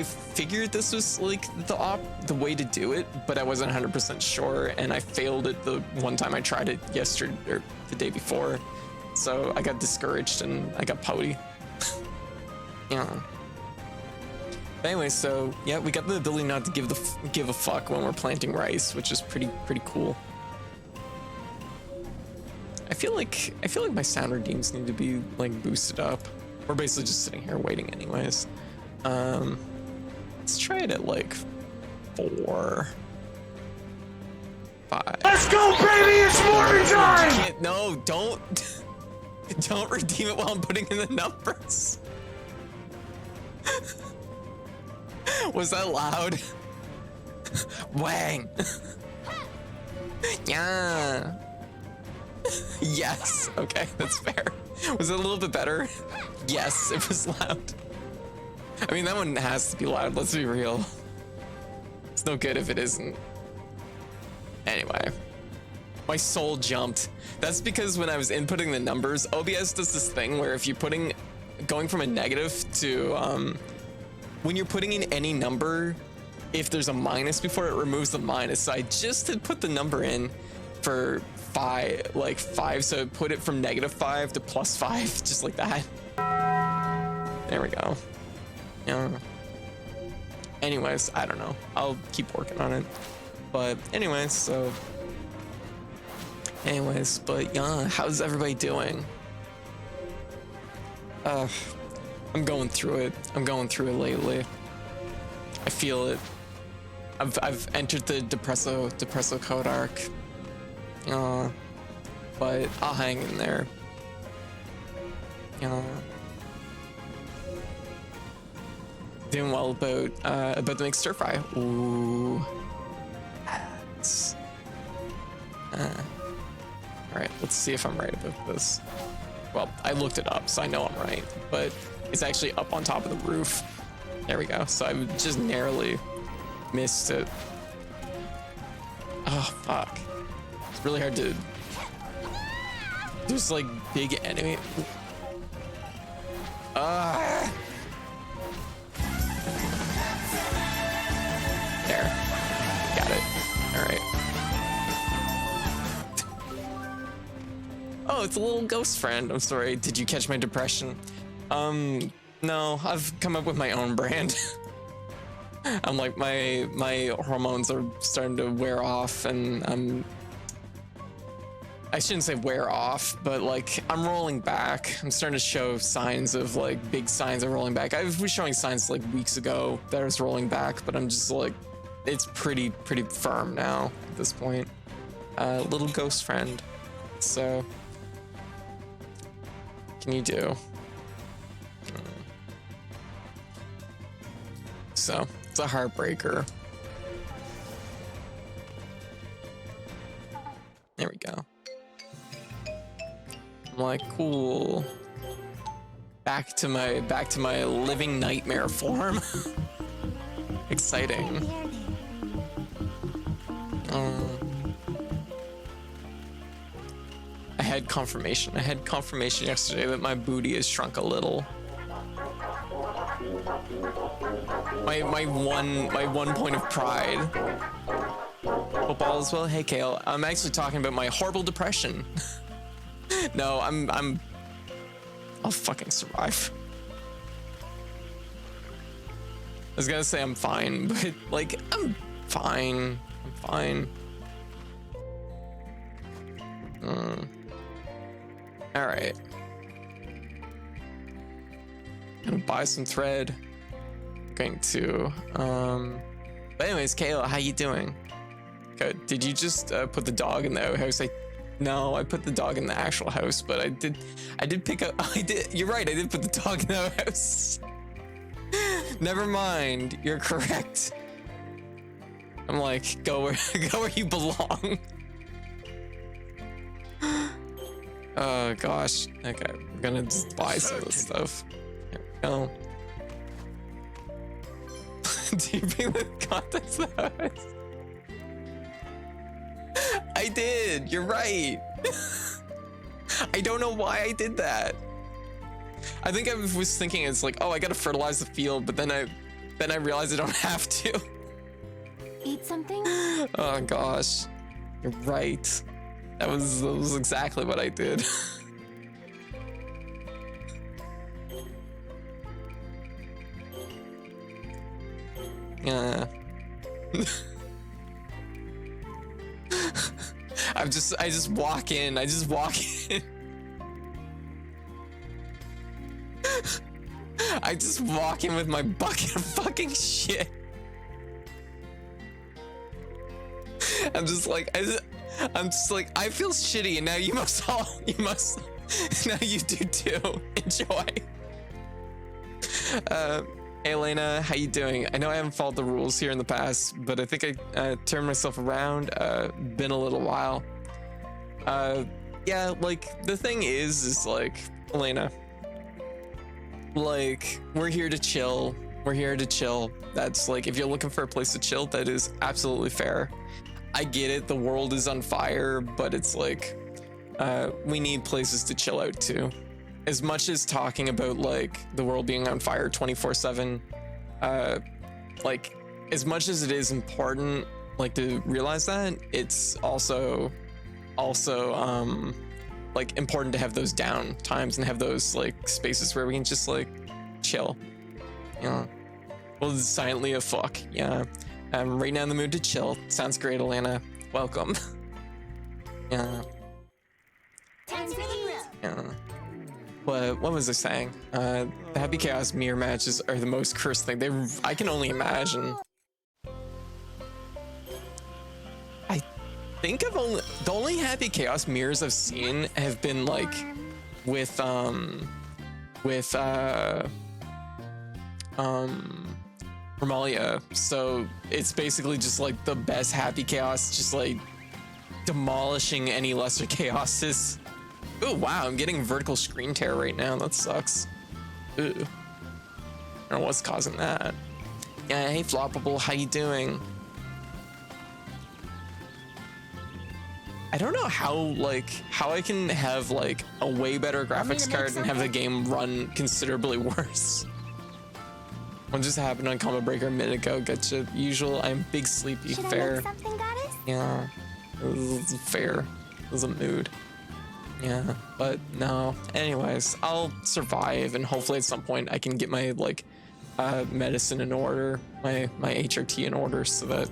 figured this was like the way to do it, but I wasn't 100% sure, and I failed it the one time I tried it yesterday or the day before. So I got discouraged and I got pouty. Yeah. But anyway, so yeah, we got the ability not to give a fuck when we're planting rice, which is pretty cool. I feel like my sound redeems need to be like boosted up. We're basically just sitting here waiting anyways. Let's try it at like 4, 5. Let's go, baby! It's morning time! No, don't redeem it while I'm putting in the numbers. Was that loud? Wang. Yeah. Yes. Okay, that's fair. Was it a little bit better? Yes, it was loud. I mean, that one has to be loud. Let's be real. It's no good if it isn't. Anyway, my soul jumped. That's because when I was inputting the numbers, OBS does this thing where if you're going from a negative to, when you're putting in any number, if there's a minus before it removes the minus. So I just had put the number in for 5, so put it from -5 to +5, just like that. There we go. Yeah. Anyways, I don't know. I'll keep working on it. But anyways, but yeah, how's everybody doing? I'm going through it. Lately. I feel it. I've entered the depresso code arc. But I'll hang in there. Doing well about the mixed stir fry. Ooh. All right, let's see if I'm right about this. Well, I looked it up, so I know I'm right, but it's actually up on top of the roof. There we go. So I just narrowly missed it. Oh, fuck. It's really hard to... There's like big enemy. There. Got it. All right. Oh, it's a little ghost friend. I'm sorry. Did you catch my depression? No, I've come up with my own brand. I'm like, my hormones are starting to wear off, and I shouldn't say wear off, but like I'm rolling back. I'm starting to show signs of like big signs of rolling back. I was showing signs like weeks ago that I was rolling back, but I'm just like, it's pretty firm now at this point. Little ghost friend. So, what can you do? So it's a heartbreaker. There we go. I'm like, cool. Back to my living nightmare form. Exciting. I had confirmation yesterday that my booty has shrunk a little. My one point of pride. Hope all is well. Hey Kale, I'm actually talking about my horrible depression. No, I'll fucking survive. I was gonna say I'm fine, but like I'm fine. All right. Gonna buy some thread. Going to but anyways, Kayla, how you doing? Good. Did you just put the dog in the outhouse? No, I put the dog in the actual house, but I did pick up. You're right, I did put the dog in the outhouse. Never mind, you're correct. I'm like, go where you belong. Oh gosh. Okay, I'm gonna just buy some of this stuff. Here we go. Do you bring the contents of the house? I did. You're right. I don't know why I did that. I think I was thinking it's like, oh, I gotta fertilize the field, but then I realized I don't have to. Eat something? Oh gosh, you're right. That was exactly what I did. Yeah. I just walk in. I just walk in with my bucket of fucking shit. I'm just like, I feel shitty, and now you must, now you do too. Enjoy. Hey Elena, how you doing? I know I haven't followed the rules here in the past, but I think I turned myself around. Been a little while. Yeah, like the thing is like, Elena, like we're here to chill. That's like, if you're looking for a place to chill, that is absolutely fair. I get it, the world is on fire, but it's like, we need places to chill out too. As much as talking about like the world being on fire 24/7, like as much as it is important like to realize that, it's also like important to have those down times and have those like spaces where we can just like chill, you know. Well, silently a fuck, yeah. I'm right now in the mood to chill. Sounds great, Alana. Welcome. Yeah. Yeah. What was I saying? The Happy Chaos mirror matches are the most cursed thing. I can only imagine. I think the only Happy Chaos mirrors I've seen have been like with Romalia. So it's basically just like the best Happy Chaos, just like demolishing any lesser chaoses. Oh wow, I'm getting vertical screen tear right now. That sucks. Ooh. I don't know what's causing that. Yeah, hey Floppable, how you doing? I don't know how I can have like a way better graphics card and have the game run considerably worse. What just happened on Combo Breaker a minute ago? Gotcha. Usual. I'm big sleepy. Should Fair. I make something, goddess? Yeah. It was fair. It was a mood. Yeah, but no. Anyways, I'll survive, and hopefully at some point I can get my like medicine in order, my HRT in order, so that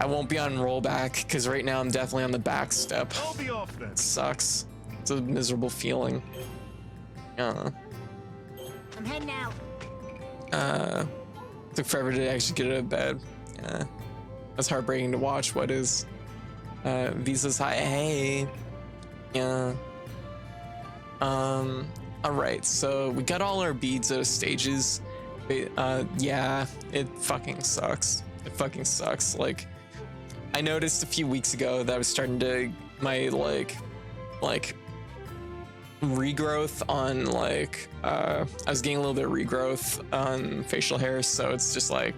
I won't be on rollback, because right now I'm definitely on the back step. I'll be off then. It sucks. It's a miserable feeling. Yeah. I'm heading out. Took forever to actually get out of bed. Yeah. That's heartbreaking to watch. What is Visa's hi, hey. Yeah. All right, so we got all our beads out of stages. Yeah, it fucking sucks. Like, I noticed a few weeks ago that I was starting to my like regrowth on like I was getting a little bit of regrowth on facial hair, so it's just like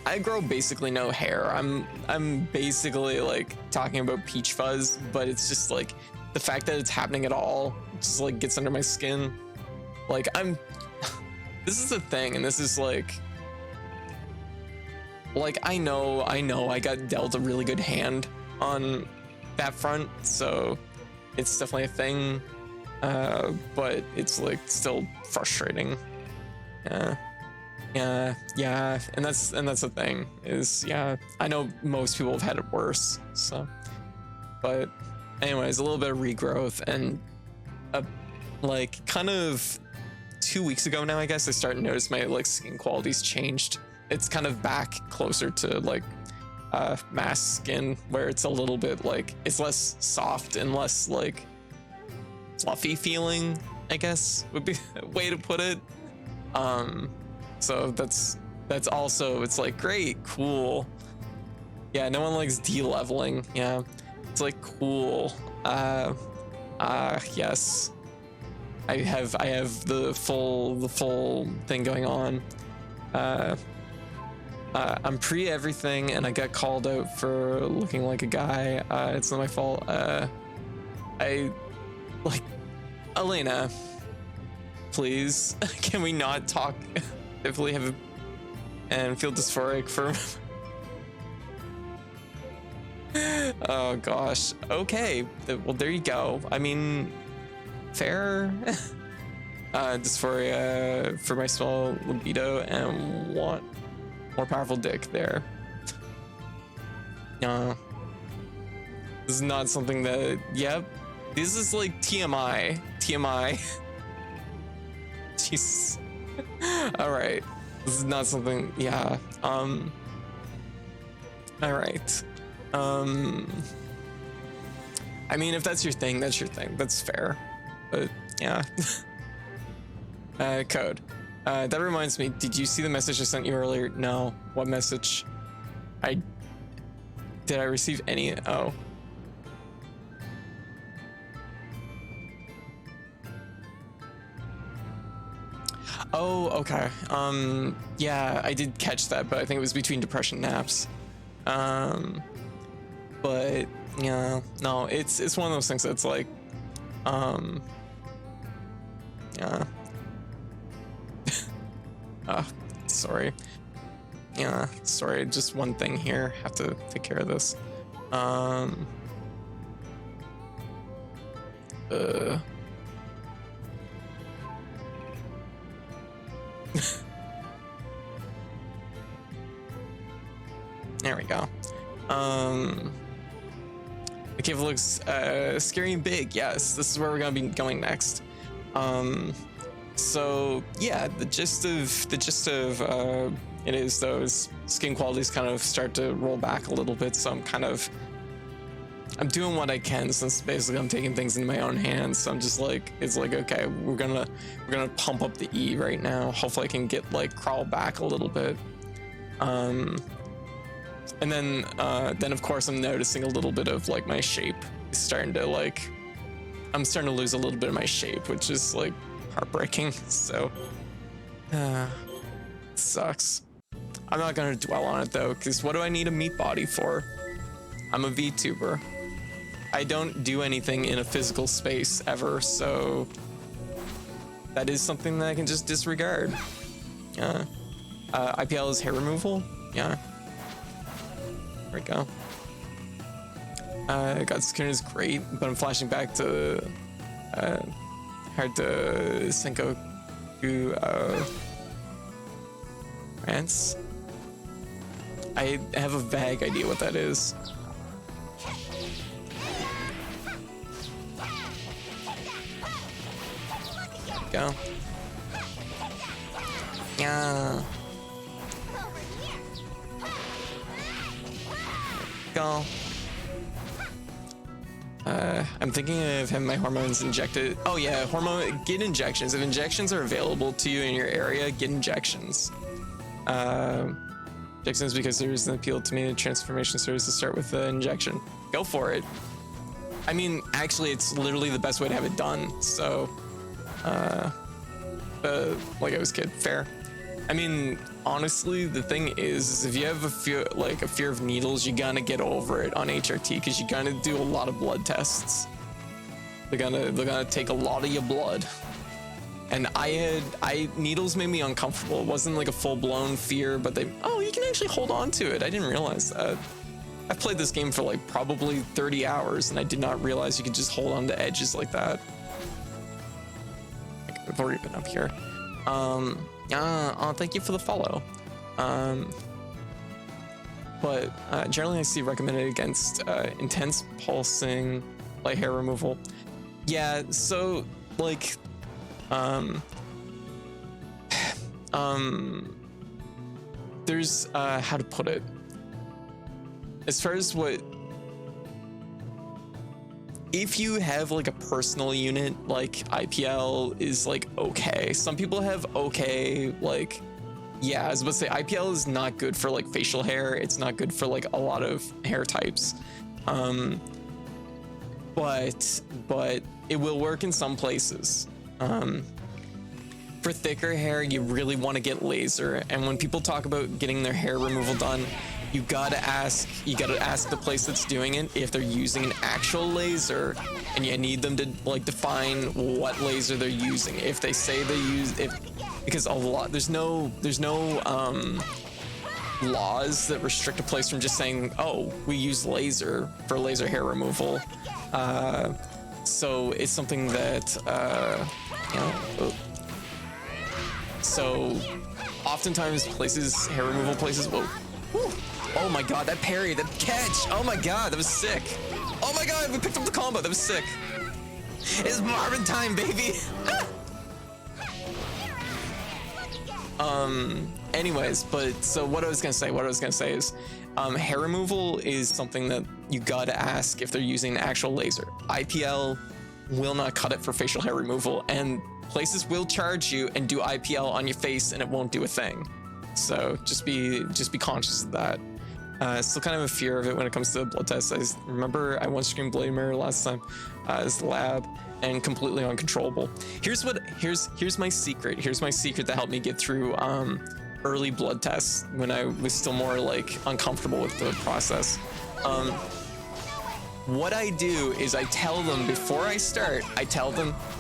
I grow basically no hair. I'm basically like talking about peach fuzz, but it's just like the fact that it's happening at all just like gets under my skin. Like this is a thing, and this is like I know I got dealt a really good hand on that front, so it's definitely a thing, but it's like still frustrating. Yeah, and that's the thing is, yeah, I know most people have had it worse, so, but anyways, a little bit of regrowth, and like kind of 2 weeks ago now, I guess, I started to notice my like skin quality's changed. It's kind of back closer to like mask skin, where it's a little bit like it's less soft and less like fluffy feeling, I guess would be a way to put it. So that's also, it's like great, cool. Yeah, no one likes de-leveling. Yeah, it's like cool. Yes, I have the full thing going on. I'm pre everything, and I got called out for looking like a guy. It's not my fault. I like Elena, please, can we not talk if we have and feel dysphoric for oh gosh, okay, well there you go. I mean, fair. Dysphoria for my small libido and want more powerful dick there. This is not something that, yep, this is like TMI. Jesus. All right, this is not something, yeah. All right. I mean, if that's your thing, that's your thing. That's fair. But yeah. Code. That reminds me, did you see the message I sent you earlier? No. What message? Did I receive any? Oh. Oh, okay. Yeah, I did catch that, but I think it was between depression naps. But yeah, no, it's one of those things that's like, yeah. Sorry. Yeah, sorry, just one thing here. Have to take care of this. There we go. The cave looks scary and big. Yes, this is where we're gonna be going next. So yeah, the gist of it is those skin qualities kind of start to roll back a little bit. So I'm doing what I can, since basically I'm taking things into my own hands. So I'm just like, it's like, okay, we're gonna pump up the E right now. Hopefully I can get like crawl back a little bit. And then of course I'm noticing a little bit of like my shape is starting to like, I'm starting to lose a little bit of my shape, which is like heartbreaking. So sucks. I'm not gonna dwell on it though, because what do I need a meat body for? I'm a VTuber. I don't do anything in a physical space ever, so that is something that I can just disregard. Yeah. IPL is hair removal. Yeah. There we go. God, Sakuna is great, but I'm flashing back to hard to Senko rants. I have a vague idea what that is. Go. Yeah. Go. I'm thinking of having my hormones injected. Oh yeah, get injections. If injections are available to you in your area, get injections. Injections, because there is an appeal to me. The transformation service to start with the injection. Go for it. I mean, actually, it's literally the best way to have it done. So, like I was kid, fair. I mean, honestly, the thing is if you have a fear of needles, you gotta get over it on HRT because you gotta do a lot of blood tests. They're gonna take a lot of your blood. And needles made me uncomfortable. It wasn't like a full-blown fear, but you can actually hold on to it. I didn't realize that. I've played this game for like probably 30 hours and I did not realize you could just hold on to edges like that. I've already been up here. Thank you for the follow. But generally I see recommended against intense pulsing, light hair removal. Yeah, so like there's how to put it, as far as if you have like a personal unit, like IPL is like okay. Some people have okay, like, yeah, I was about to say IPL is not good for like facial hair. It's not good for like a lot of hair types. But it will work in some places. For thicker hair, you really want to get laser. And when people talk about getting their hair removal done, you gotta ask the place that's doing it if they're using an actual laser, and you need them to like define what laser they're using. If they say they use because there's no laws that restrict a place from just saying, oh, we use laser for laser hair removal. So it's something that so oftentimes hair removal places, whoa. Oh my god, that parry, that catch! Oh my god, that was sick! Oh my god, we picked up the combo, that was sick! It's Marvin time, baby! Anyways, so what I was gonna say is, hair removal is something that you gotta ask if they're using an actual laser. IPL will not cut it for facial hair removal, and places will charge you and do IPL on your face and it won't do a thing. So just be conscious of that. Still kind of a fear of it when it comes to blood tests. I remember I once screamed Blade Mirror last time as the lab, and completely uncontrollable. Here's my secret. Here's my secret that helped me get through early blood tests when I was still more like uncomfortable with the process. What I do is I tell them before I start,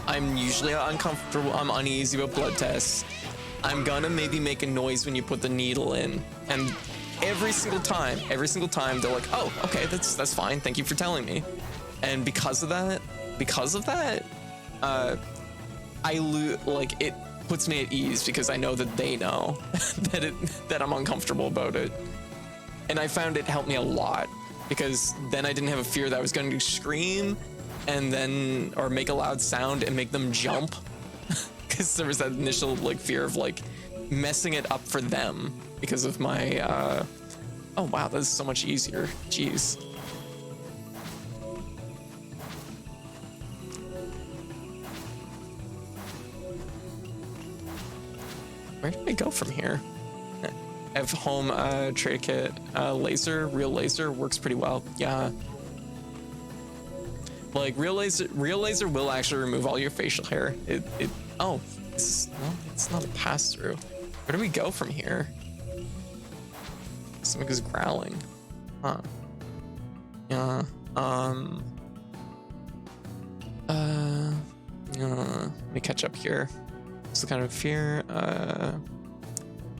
I'm usually uncomfortable, I'm uneasy about blood tests. I'm gonna maybe make a noise when you put the needle in. And every single time, they're like, oh, okay, that's fine. Thank you for telling me. And because of that, it puts me at ease because I know that they know that I'm uncomfortable about it. And I found it helped me a lot because then I didn't have a fear that I was going to scream or make a loud sound and make them jump. Because there was that initial like fear of like messing it up for them because of my oh wow, that is so much easier. Jeez. Where do I go from here? I have home trade kit, real laser works pretty well. Yeah. Like real laser will actually remove all your facial hair. It's not a pass through. Where do we go from here? Something is growling. Huh. Yeah. Let me catch up here. So kind of fear.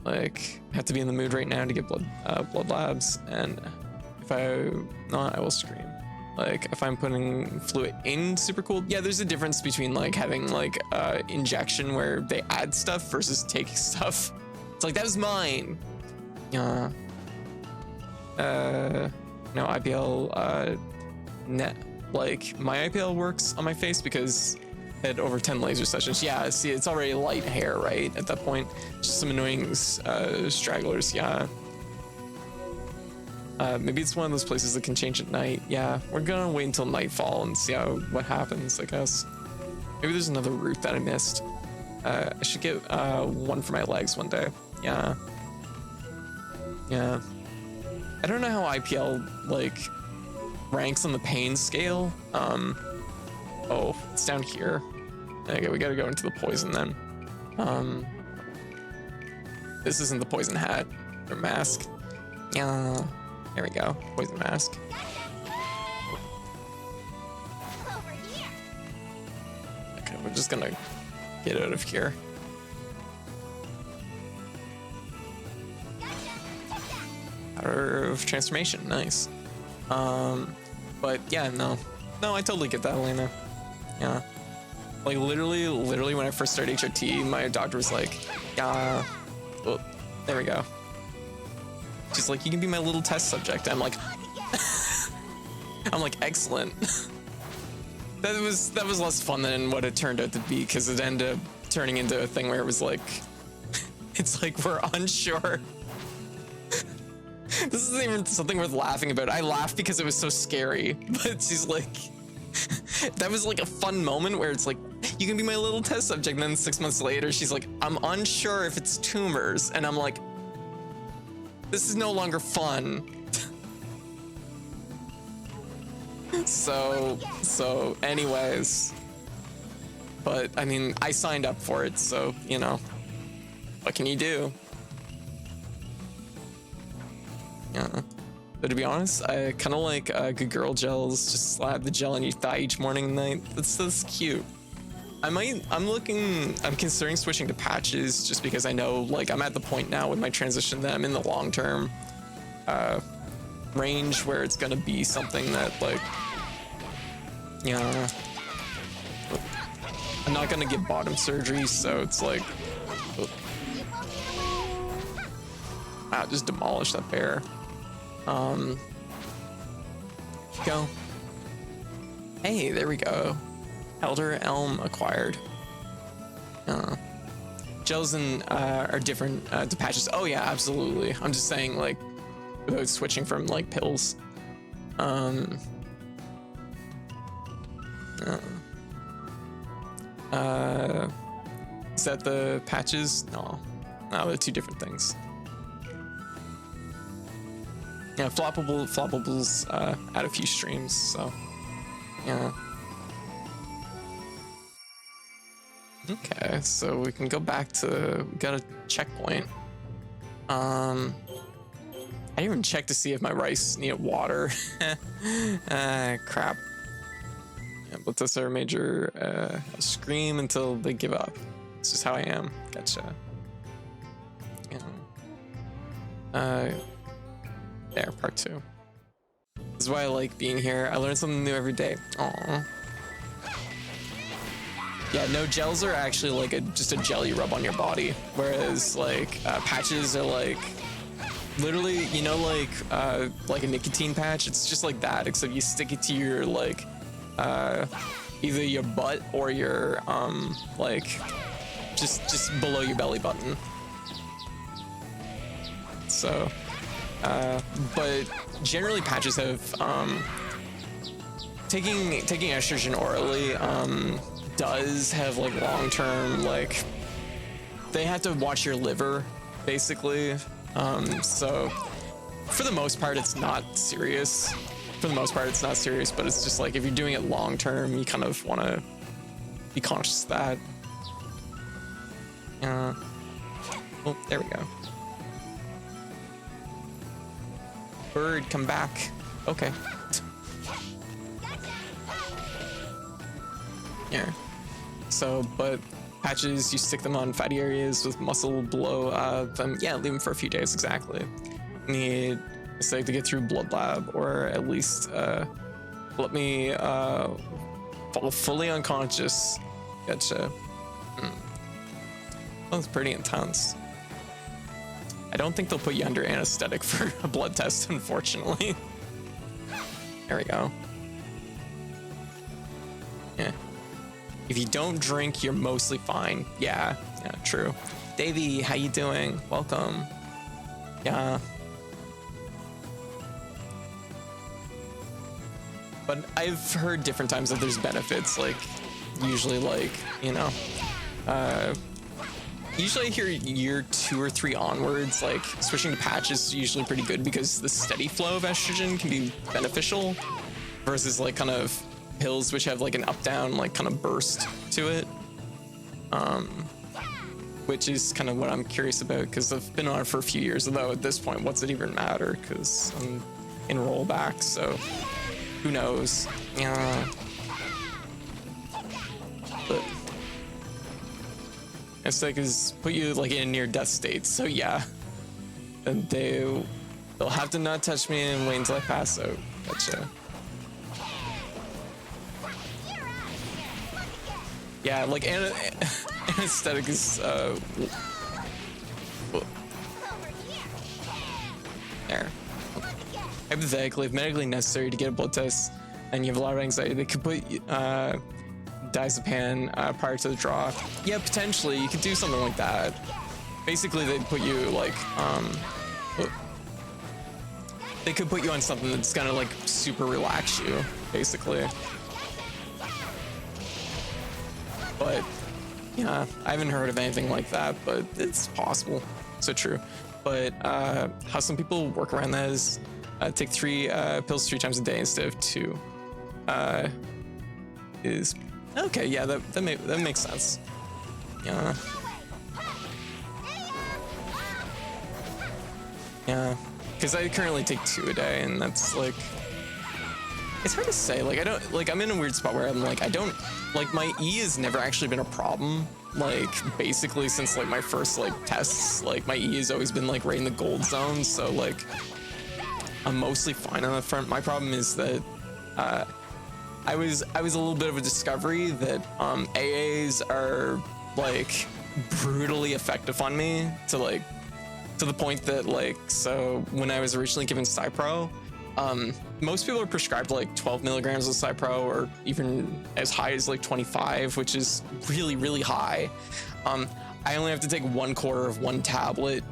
Like have to be in the mood right now to get blood labs, and if I will scream. Like if I'm putting fluid in super cool. Yeah, there's a difference between like having like injection where they add stuff versus taking stuff. It's like that was mine. No IPL net, like my IPL works on my face because I had over 10 laser sessions. Yeah, see, it's already light hair, right? At that point, just some annoying stragglers. Yeah. Maybe it's one of those places that can change at night. Yeah, we're gonna wait until nightfall and see what happens, I guess. Maybe there's another route that I missed. I should get one for my legs one day. Yeah. Yeah. I don't know how IPL, like, ranks on the pain scale. Oh, it's down here. Okay, we gotta go into the poison then. This isn't the poison hat or mask. Yeah, there we go. Poison mask. Over here. Okay, we're just gonna get out of here. Orb of Transformation, nice. But yeah, no, I totally get that, Elena. Yeah, like literally when I first started HRT, my doctor was like, yeah, well, there we go. She's like, you can be my little test subject. I'm like, excellent. That was less fun than what it turned out to be, because it ended up turning into a thing where it was like, it's like we're unsure. This isn't even something worth laughing about. I laughed because it was so scary, but she's like, that was like a fun moment where it's like, you can be my little test subject. And then 6 months later, she's like, I'm unsure if it's tumors. And I'm like, this is no longer fun. So anyways, but I mean, I signed up for it. So, you know, what can you do? Yeah, but to be honest, I kind of like good girl gels. Just slap the gel on your thigh each morning and night. That's cute. I'm considering switching to patches just because I know, like, I'm at the point now with my transition that I'm in the long-term range where it's gonna be something that, like, yeah, I'm not gonna get bottom surgery, so it's like, wow, just demolish that bear. Go. Hey, there we go. Elder Elm acquired. Gels and are different to patches. Oh yeah, absolutely. I'm just saying, like, without switching from like pills. Is that the patches? No, they're two different things. Yeah, floppables add a few streams, so yeah. Okay, so we can go back to, we got a checkpoint. I didn't even check to see if my rice needed water. Crap. Yeah, but this are major, I'll scream until they give up. It's just how I am. Gotcha. Yeah. There, part 2. This is why I like being here. I learn something new every day. Aww. Yeah, no, gels are actually like just a gel you rub on your body, whereas like patches are like literally, you know, like a nicotine patch. It's just like that, except you stick it to your like either your butt or your like just below your belly button. So. But generally patches have taking estrogen orally does have like long-term, like, they have to watch your liver basically, so for the most part it's not serious. But it's just like if you're doing it long-term, you kind of want to be conscious of that. Oh, there we go. Bird, come back. Okay. Yeah. So, but patches, you stick them on fatty areas with muscle below them. Yeah, leave them for a few days, exactly. Need a sec to get through blood lab, or at least let me fall fully unconscious. Gotcha. That's pretty intense. I don't think they'll put you under anesthetic for a blood test, unfortunately. There we go. Yeah. If you don't drink, you're mostly fine. Yeah, true. Davey, how you doing? Welcome. Yeah. But I've heard different times that there's benefits, like, usually, like, you know, usually I hear year 2 or 3 onwards, like, switching to patches is usually pretty good because the steady flow of estrogen can be beneficial. versus like kind of pills which have like an up down like kind of burst to it, which is kind of what I'm curious about, because I've been on it for a few years, although at this point what's it even matter, because I'm in rollback, so who knows. Yeah, but it's like is put you like in a near death state, so yeah, and they'll have to not touch me and wait until I pass out. Gotcha. Yeah, like anesthetic is there. Hypothetically, if medically necessary to get a blood test and you have a lot of anxiety, they could put diazepam prior to the draw. Yeah, potentially you could do something like that. Basically, they'd put you like they could put you on something that's gonna like super relax you, basically. But yeah, I haven't heard of anything like that, but it's possible. So true. But how some people work around that is take 3 pills 3 times a day instead of 2. Is okay. Yeah, that makes sense. Yeah. Yeah, because I currently take 2 a day, and that's like, it's hard to say. Like, I don't, like, I'm in a weird spot where I'm like, I don't, like, my E has never actually been a problem. Like, basically since like my first like tests, like my E has always been like right in the gold zone. So like, I'm mostly fine on the front. My problem is that I was a little bit of a discovery that AAs are like brutally effective on me to the point that like, so when I was originally given Cypro, most people are prescribed like 12 milligrams of Cypro, or even as high as like 25, which is really, really high. I only have to take 1/4 of 1 tablet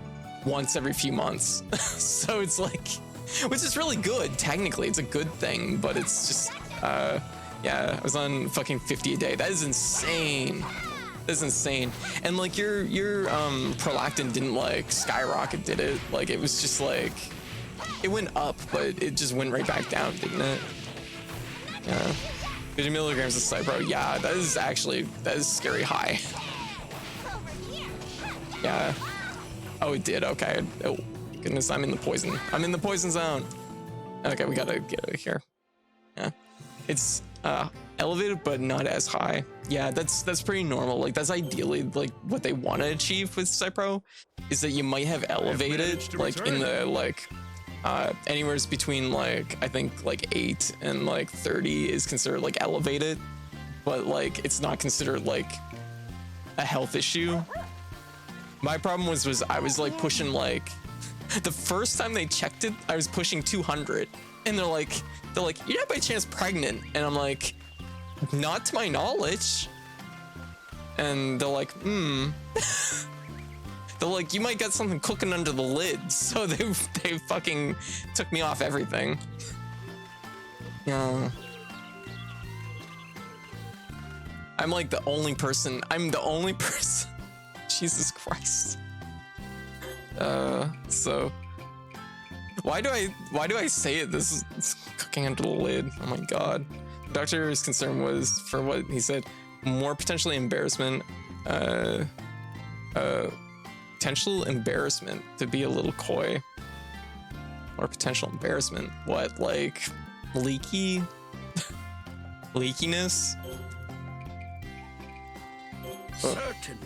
once every few months. So it's like, which is really good. Technically, it's a good thing, but it's just, yeah, I was on fucking 50 a day. That is insane. That's insane. And like your prolactin didn't like skyrocket, did it? Like it was just like, it went up, but it just went right back down, didn't it? Yeah. 50 milligrams of Cypro. Yeah, that is scary high. Yeah. Oh, it did. Okay. Oh goodness, I'm in the poison. I'm in the poison zone. Okay, we gotta get out of here. Yeah. It's elevated, but not as high. Yeah, that's pretty normal. Like that's ideally like what they want to achieve with Cypro, is that you might have elevated like in the like anywhere between like, I think like 8 and like 30 is considered like elevated, but like it's not considered like a health issue. My problem was I was like pushing like, the first time they checked it, I was pushing 200, and they're like, you're not by chance pregnant? And I'm like, not to my knowledge. And they're like, they're like, you might get something cooking under the lid. So they fucking took me off everything. Yeah. I'm like the only person. Jesus Christ. So why do I say it? This is cooking under the lid. Oh my god. The doctor's concern was, for what he said, more potentially embarrassment, potential embarrassment, to be a little coy. Or potential embarrassment. What, like leakiness? Certain.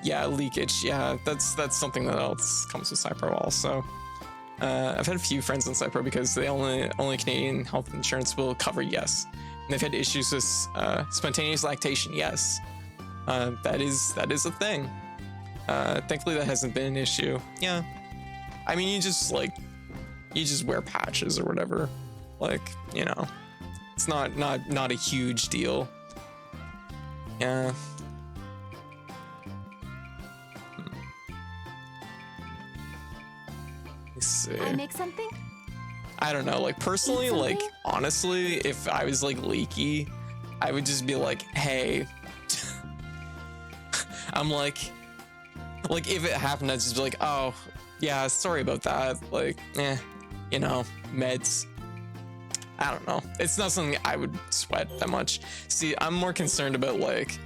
Yeah, leakage. Yeah, that's something that else comes with Cypro also. I've had a few friends on Cypro because they only Canadian health insurance will cover, yes. And they've had issues with spontaneous lactation, yes. That is a thing. Thankfully that hasn't been an issue. Yeah. I mean, you just wear patches or whatever. Like, you know, it's not a huge deal. Yeah. Let's see. I make something? I don't know, like personally, Eat like something? honestly, if I was like leaky, I would just be like, hey, I'm like if it happened, I'd just be like, oh yeah, sorry about that, like, you know, meds. I don't know. It's not something I would sweat that much. See, I'm more concerned about like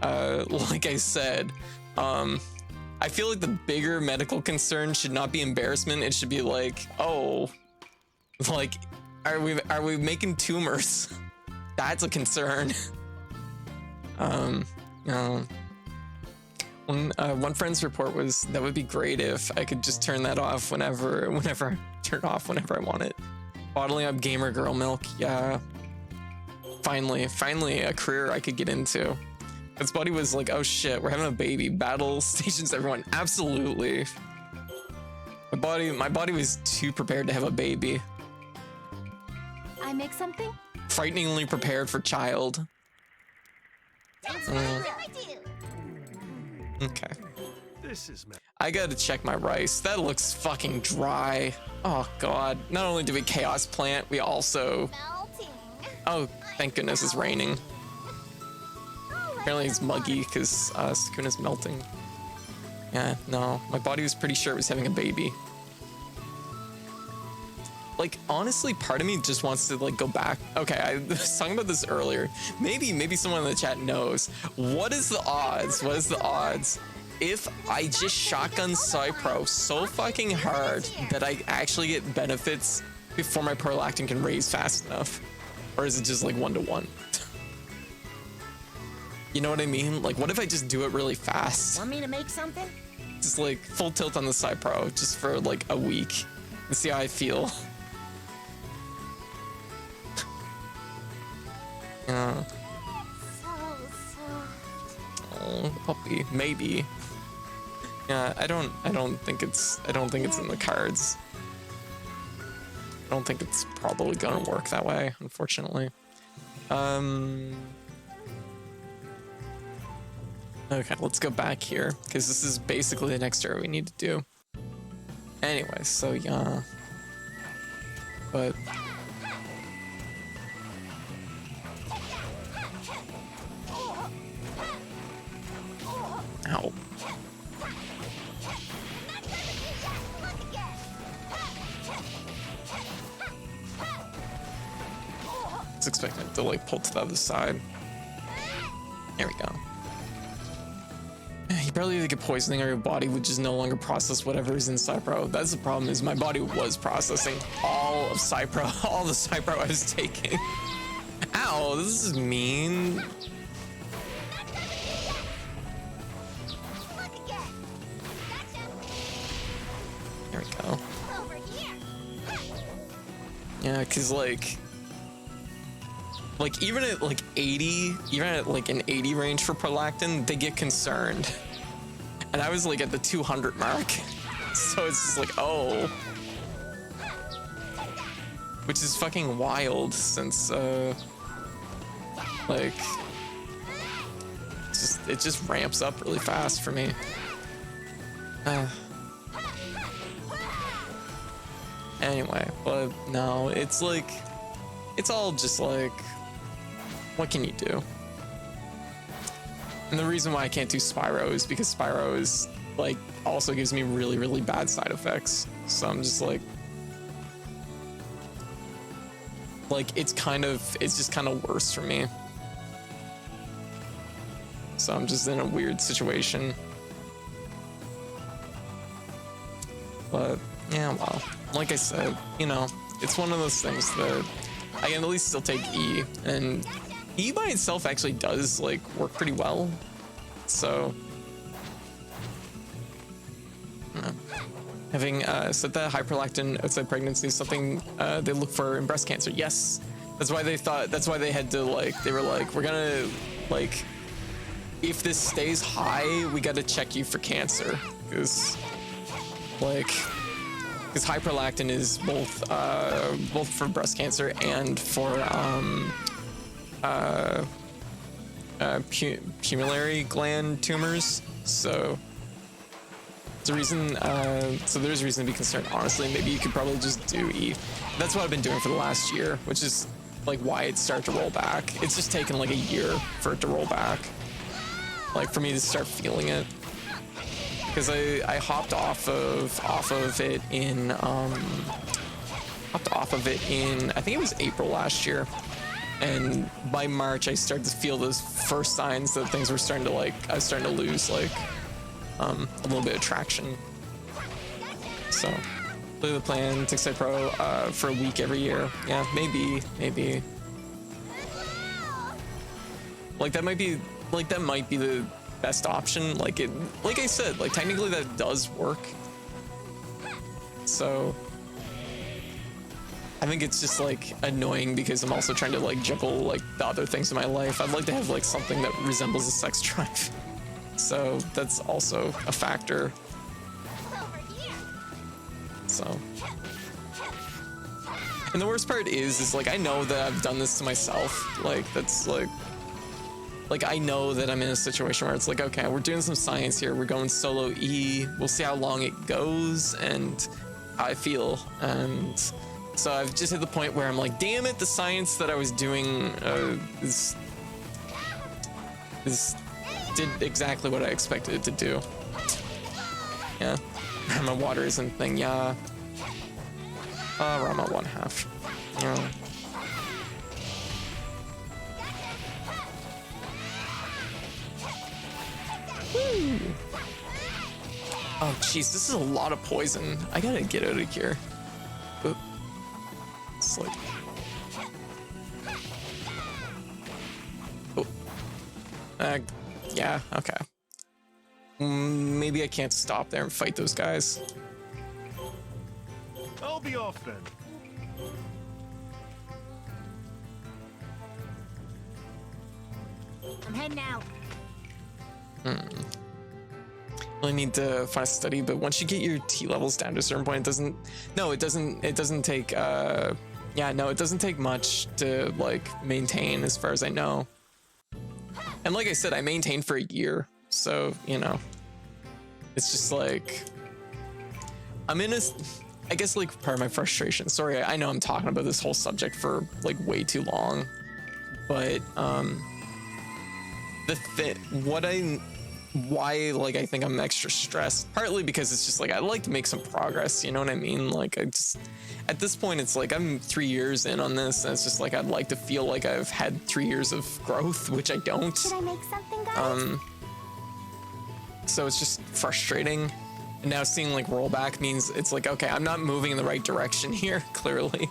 I said, I feel like the bigger medical concern should not be embarrassment. It should be like, oh, like, are we making tumors? That's a concern. One friend's report was that would be great if I could just turn that off whenever I want it. Bottling up gamer girl milk, yeah. Finally a career I could get into. Its buddy was like, oh shit, we're having a baby. Battle stations everyone. Absolutely. My body was too prepared to have a baby. I make something? Frighteningly prepared for child. That's what I do. Okay. This is I gotta check my rice. That looks fucking dry. Oh god. Not only did we chaos plant, we also... Melting. Oh, thank goodness it's raining. Apparently it's muggy because Sakuna's melting. Yeah, no. My body was pretty sure it was having a baby. Like, honestly, part of me just wants to, like, go back. Okay, I was talking about this earlier. Maybe someone in the chat knows. What is the odds? What is the odds if I just shotgun Cypro so fucking hard that I actually get benefits before my prolactin can raise fast enough? Or is it just, like, 1-to-1? You know what I mean? Like, what if I just do it really fast? Want me to make something? Just, like, full tilt on the Cypro just for, like, a week and see how I feel. Yeah. So soft. Oh, puppy. Maybe. Yeah, I don't think it's in the cards. I don't think it's probably gonna work that way, unfortunately. Okay, let's go back here, because this is basically the next area we need to do. Anyway, so yeah. But ow. I was expecting it to like pull to the other side. There we go. You probably either get poisoning or your body would just no longer process whatever is in Cypro. That's the problem, is my body was processing all of Cypro, all the Cypro I was taking. Ow, this is mean. Look again. Gotcha. There we go. Over here. Yeah, cause like even at like 80, even at like an 80 range for prolactin, they get concerned. And I was like at the 200 mark. So it's just like, oh. Which is fucking wild since like it just ramps up really fast for me. Anyway, but no, it's like it's all just like, what can you do? And the reason why I can't do Spyro is because Spyro is like also gives me really, really bad side effects. So I'm just like it's just kind of worse for me. So I'm just in a weird situation. But yeah, well, like I said, you know, it's one of those things that I can at least still take E, and E by itself actually does like work pretty well. So having said that, hyperlactin outside pregnancy is something they look for in breast cancer. Yes, that's why they had to like, they were like, we're gonna like, if this stays high, we gotta check you for cancer, because hyperlactin is both for breast cancer and for pulmonary gland tumors. So it's a reason. So there's reason to be concerned. Honestly, maybe you could probably just do E. That's what I've been doing for the last year, which is like why it started to roll back. It's just taken like a year for it to roll back, like for me to start feeling it. Because I hopped off of it in hopped off of it in, I think it was April last year. And by March, I started to feel those first signs that things were starting to I was starting to lose a little bit of traction. So, play the plan, take Side Pro for a week every year. Yeah, maybe. Like that might be the best option. Like I said, like technically that does work. So I think it's just like annoying because I'm also trying to like juggle like the other things in my life. I'd like to have like something that resembles a sex drive. So that's also a factor. So, and the worst part is like I know that I've done this to myself. Like that's like I know that I'm in a situation where it's like, okay, we're doing some science here. We're going solo E. We'll see how long it goes and how I feel. And so I've just hit the point where I'm like, damn it, the science that I was doing is did exactly what I expected it to do. Yeah, my water isn't thing. Yeah, we're on at 1/2. Yeah. Woo. Oh jeez, this is a lot of poison. I gotta get out of here. Oop. Slip. Oh. Yeah, okay. Maybe I can't stop there and fight those guys. I'll be off then. I'm heading out. Really need to find a study, but once you get your T levels down to a certain point, it doesn't take it doesn't take much to like maintain as far as I know. And like I said, I maintained for a year, so you know, it's just like I'm in I guess like part of my frustration. Sorry, I know I'm talking about this whole subject for like way too long, but why like I think I'm extra stressed, partly because it's just like I'd like to make some progress, you know what I mean? Like I just at this point it's like I'm 3 years in on this and it's just like I'd like to feel like I've had 3 years of growth, which I don't. Should I make something, guys? So it's just frustrating. And now seeing like rollback means it's like, okay, I'm not moving in the right direction here, clearly.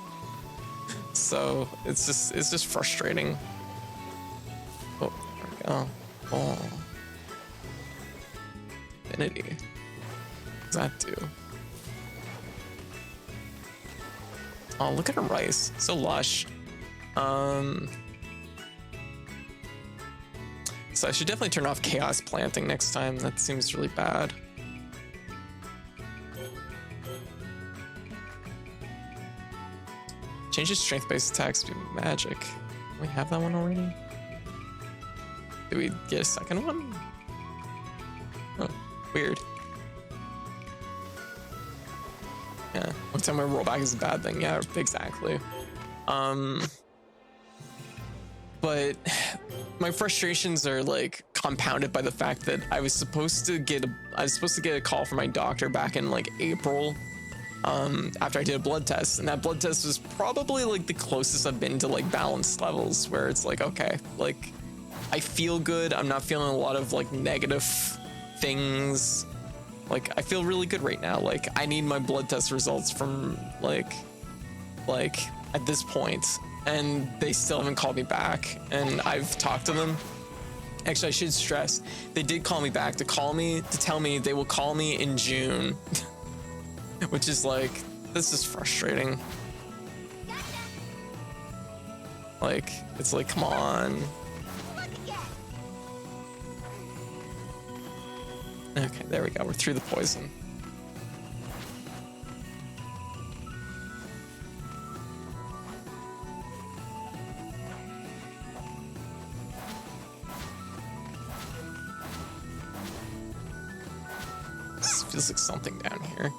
So it's just frustrating. Oh, there we go. Oh. Infinity. What does that do? Oh, look at her rice. So lush. So I should definitely turn off chaos planting next time. That seems really bad. Changes strength-based attacks to magic. Do we have that one already? Do we get a second one? Oh, weird. Yeah, one time my rollback is a bad thing. Yeah, exactly. But my frustrations are like compounded by the fact that I was supposed to get a call from my doctor back in like April, after I did a blood test, and that blood test was probably like the closest I've been to like balanced levels, where it's like, okay, like I feel good. I'm not feeling a lot of like negative things. Like I feel really good right now. Like I need my blood test results from like at this point, and they still haven't called me back, and I've talked to them. Actually, I should stress, they did call me back to tell me they will call me in June. Which is like, this is frustrating. Like, it's like, come on. Okay, there we go. We're through the poison. This feels like something down here.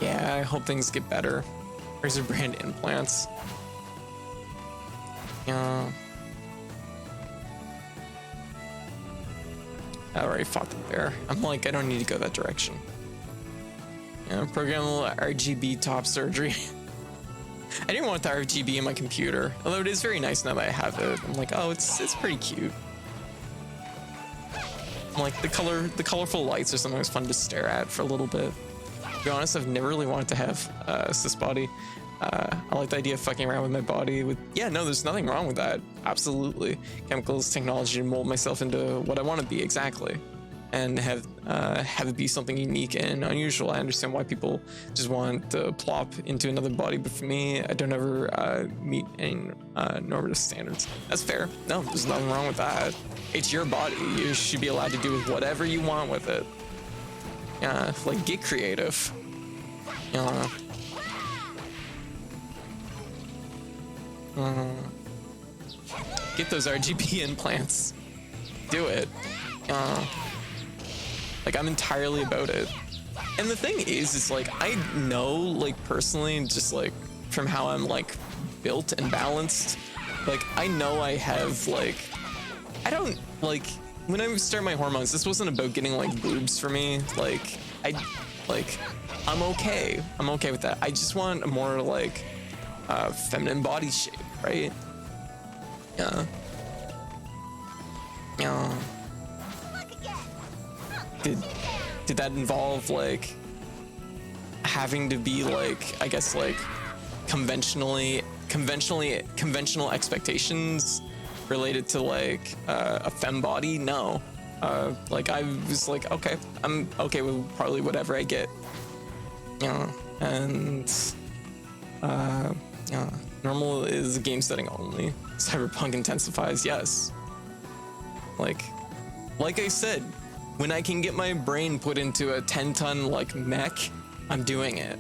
Yeah, I hope things get better. Razor brand implants. Yeah. I already fought the bear. I'm like, I don't need to go that direction. Yeah, programmable RGB top surgery. I didn't want the RGB in my computer, although it is very nice now that I have it. I'm like, oh, it's pretty cute. I'm like, the colorful lights are sometimes fun to stare at for a little bit. To be honest, I've never really wanted to have a cis body. I like the idea of fucking around with my body. No, there's nothing wrong with that. Absolutely, chemicals, technology to mold myself into what I want to be exactly, and have it be something unique and unusual. I understand why people just want to plop into another body, but for me, I don't ever meet any normative standards. That's fair. No, there's nothing wrong with that. It's your body. You should be allowed to do whatever you want with it. Yeah, like get creative. Get those RGB implants. Do it. Like, I'm entirely about it. And the thing is like, I know, like, personally, just like from how I'm like built and balanced, like, I know I have like, I don't like, when I start my hormones, this wasn't about getting like boobs for me. Like, I'm okay. I'm okay with that. I just want a more like feminine body shape, right? Yeah. Did that involve like having to be like, I guess, like conventional expectations related to like a femme body? No. Like I was like, okay, I'm okay with probably whatever I get. And normal is a game setting only. Cyberpunk intensifies, yes. Like I said, when I can get my brain put into a 10-ton like mech, I'm doing it.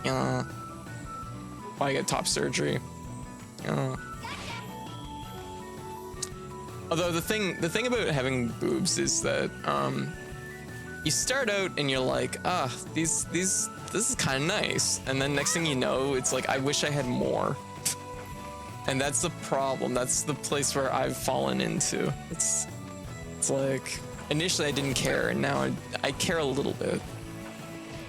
I get top surgery. Although the thing about having boobs is that you start out and you're like, this is kind of nice, and then next thing you know, it's like, I wish I had more. And that's the problem. That's the place where I've fallen into. It's like, initially I didn't care, and now I care a little bit.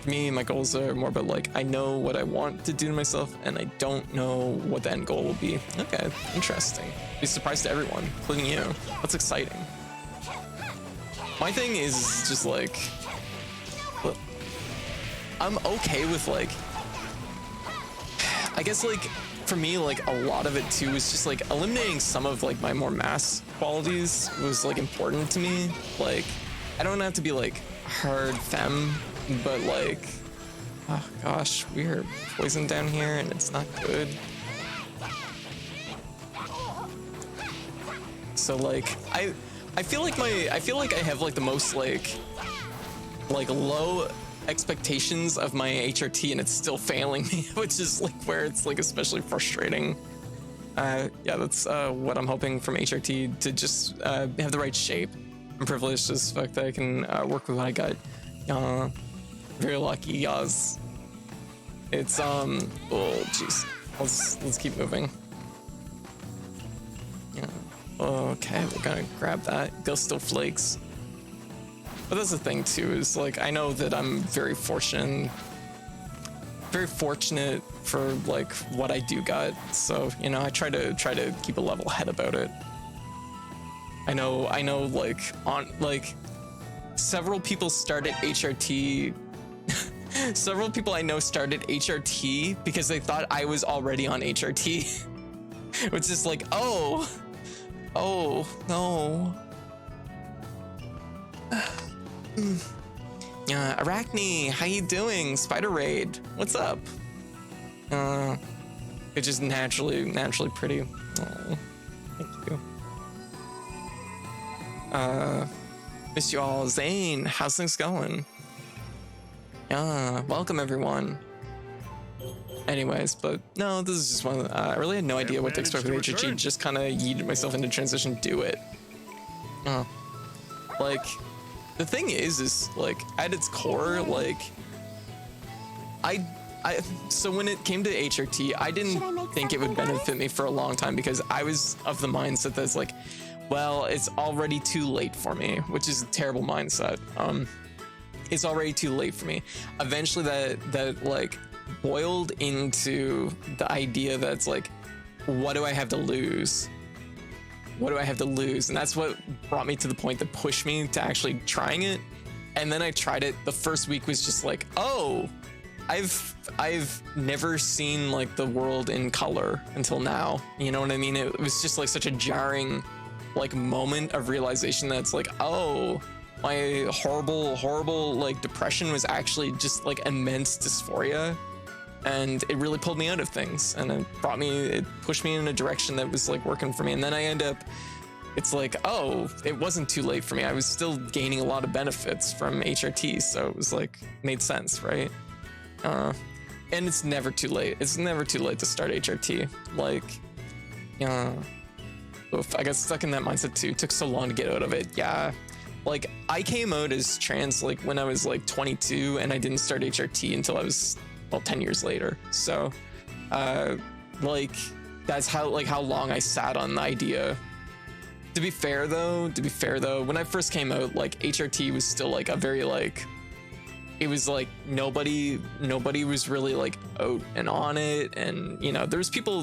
For me, my goals are more about like, I know what I want to do to myself, and I don't know what the end goal will be. Okay, interesting. Be surprised to everyone, including you. That's exciting. My thing is just like, look, I'm okay with like, I guess like, for me, like a lot of it too is just like eliminating some of like my more mass qualities was like important to me. Like, I don't have to be like hard femme, but like, oh gosh, we heard poison down here and it's not good. So like, I feel like I have like the most like low expectations of my HRT, and it's still failing me, which is like where it's like especially frustrating. Yeah, that's what I'm hoping from HRT, to just have the right shape. I'm privileged as fuck that I can work with what I got. Very lucky, guys. It's oh jeez. Let's keep moving. Yeah. Okay, we're gonna grab that. Gusto flakes. But that's the thing too, is like, I know that I'm very fortunate for like what I do got. So, you know, I try to keep a level head about it. I know like several people started HRT. Several people I know started HRT because they thought I was already on HRT. Which is like, oh no. Arachne, how you doing? Spider Raid, what's up? It's just naturally pretty. Oh, thank you. Miss you all. Zane, how's things going? Welcome everyone. Anyways, but no, this is just one. I really had no idea what to expect with HRT. Just kind of yeeted myself into transition. Do it. Like. The thing is like at its core, like so when it came to HRT, I didn't think it would benefit me for a long time, because I was of the mindset that's like, well, it's already too late for me, which is a terrible mindset. It's already too late for me. Eventually that like boiled into the idea that's like, what do I have to lose? What do I have to lose? And that's what brought me to the point that pushed me to actually trying it. And then I tried it. The first week was just like, oh, I've never seen like the world in color until now. You know what I mean? It was just like such a jarring like moment of realization that's like, oh, my horrible like depression was actually just like immense dysphoria, and it really pulled me out of things, and it pushed me in a direction that was like working for me. And then I end up, it's like, oh, it wasn't too late for me. I was still gaining a lot of benefits from HRT, so it was like made sense, right? And it's never too late. It's never too late to start HRT. Like, I got stuck in that mindset too. It took so long to get out of it. Yeah. Like, I came out as trans like when I was like 22, and I didn't start HRT until I was, well, 10 years later. So like that's how long I sat on the idea. To be fair though, when I first came out, like HRT was still like a very like, it was like nobody was really like out and on it, and you know, there was people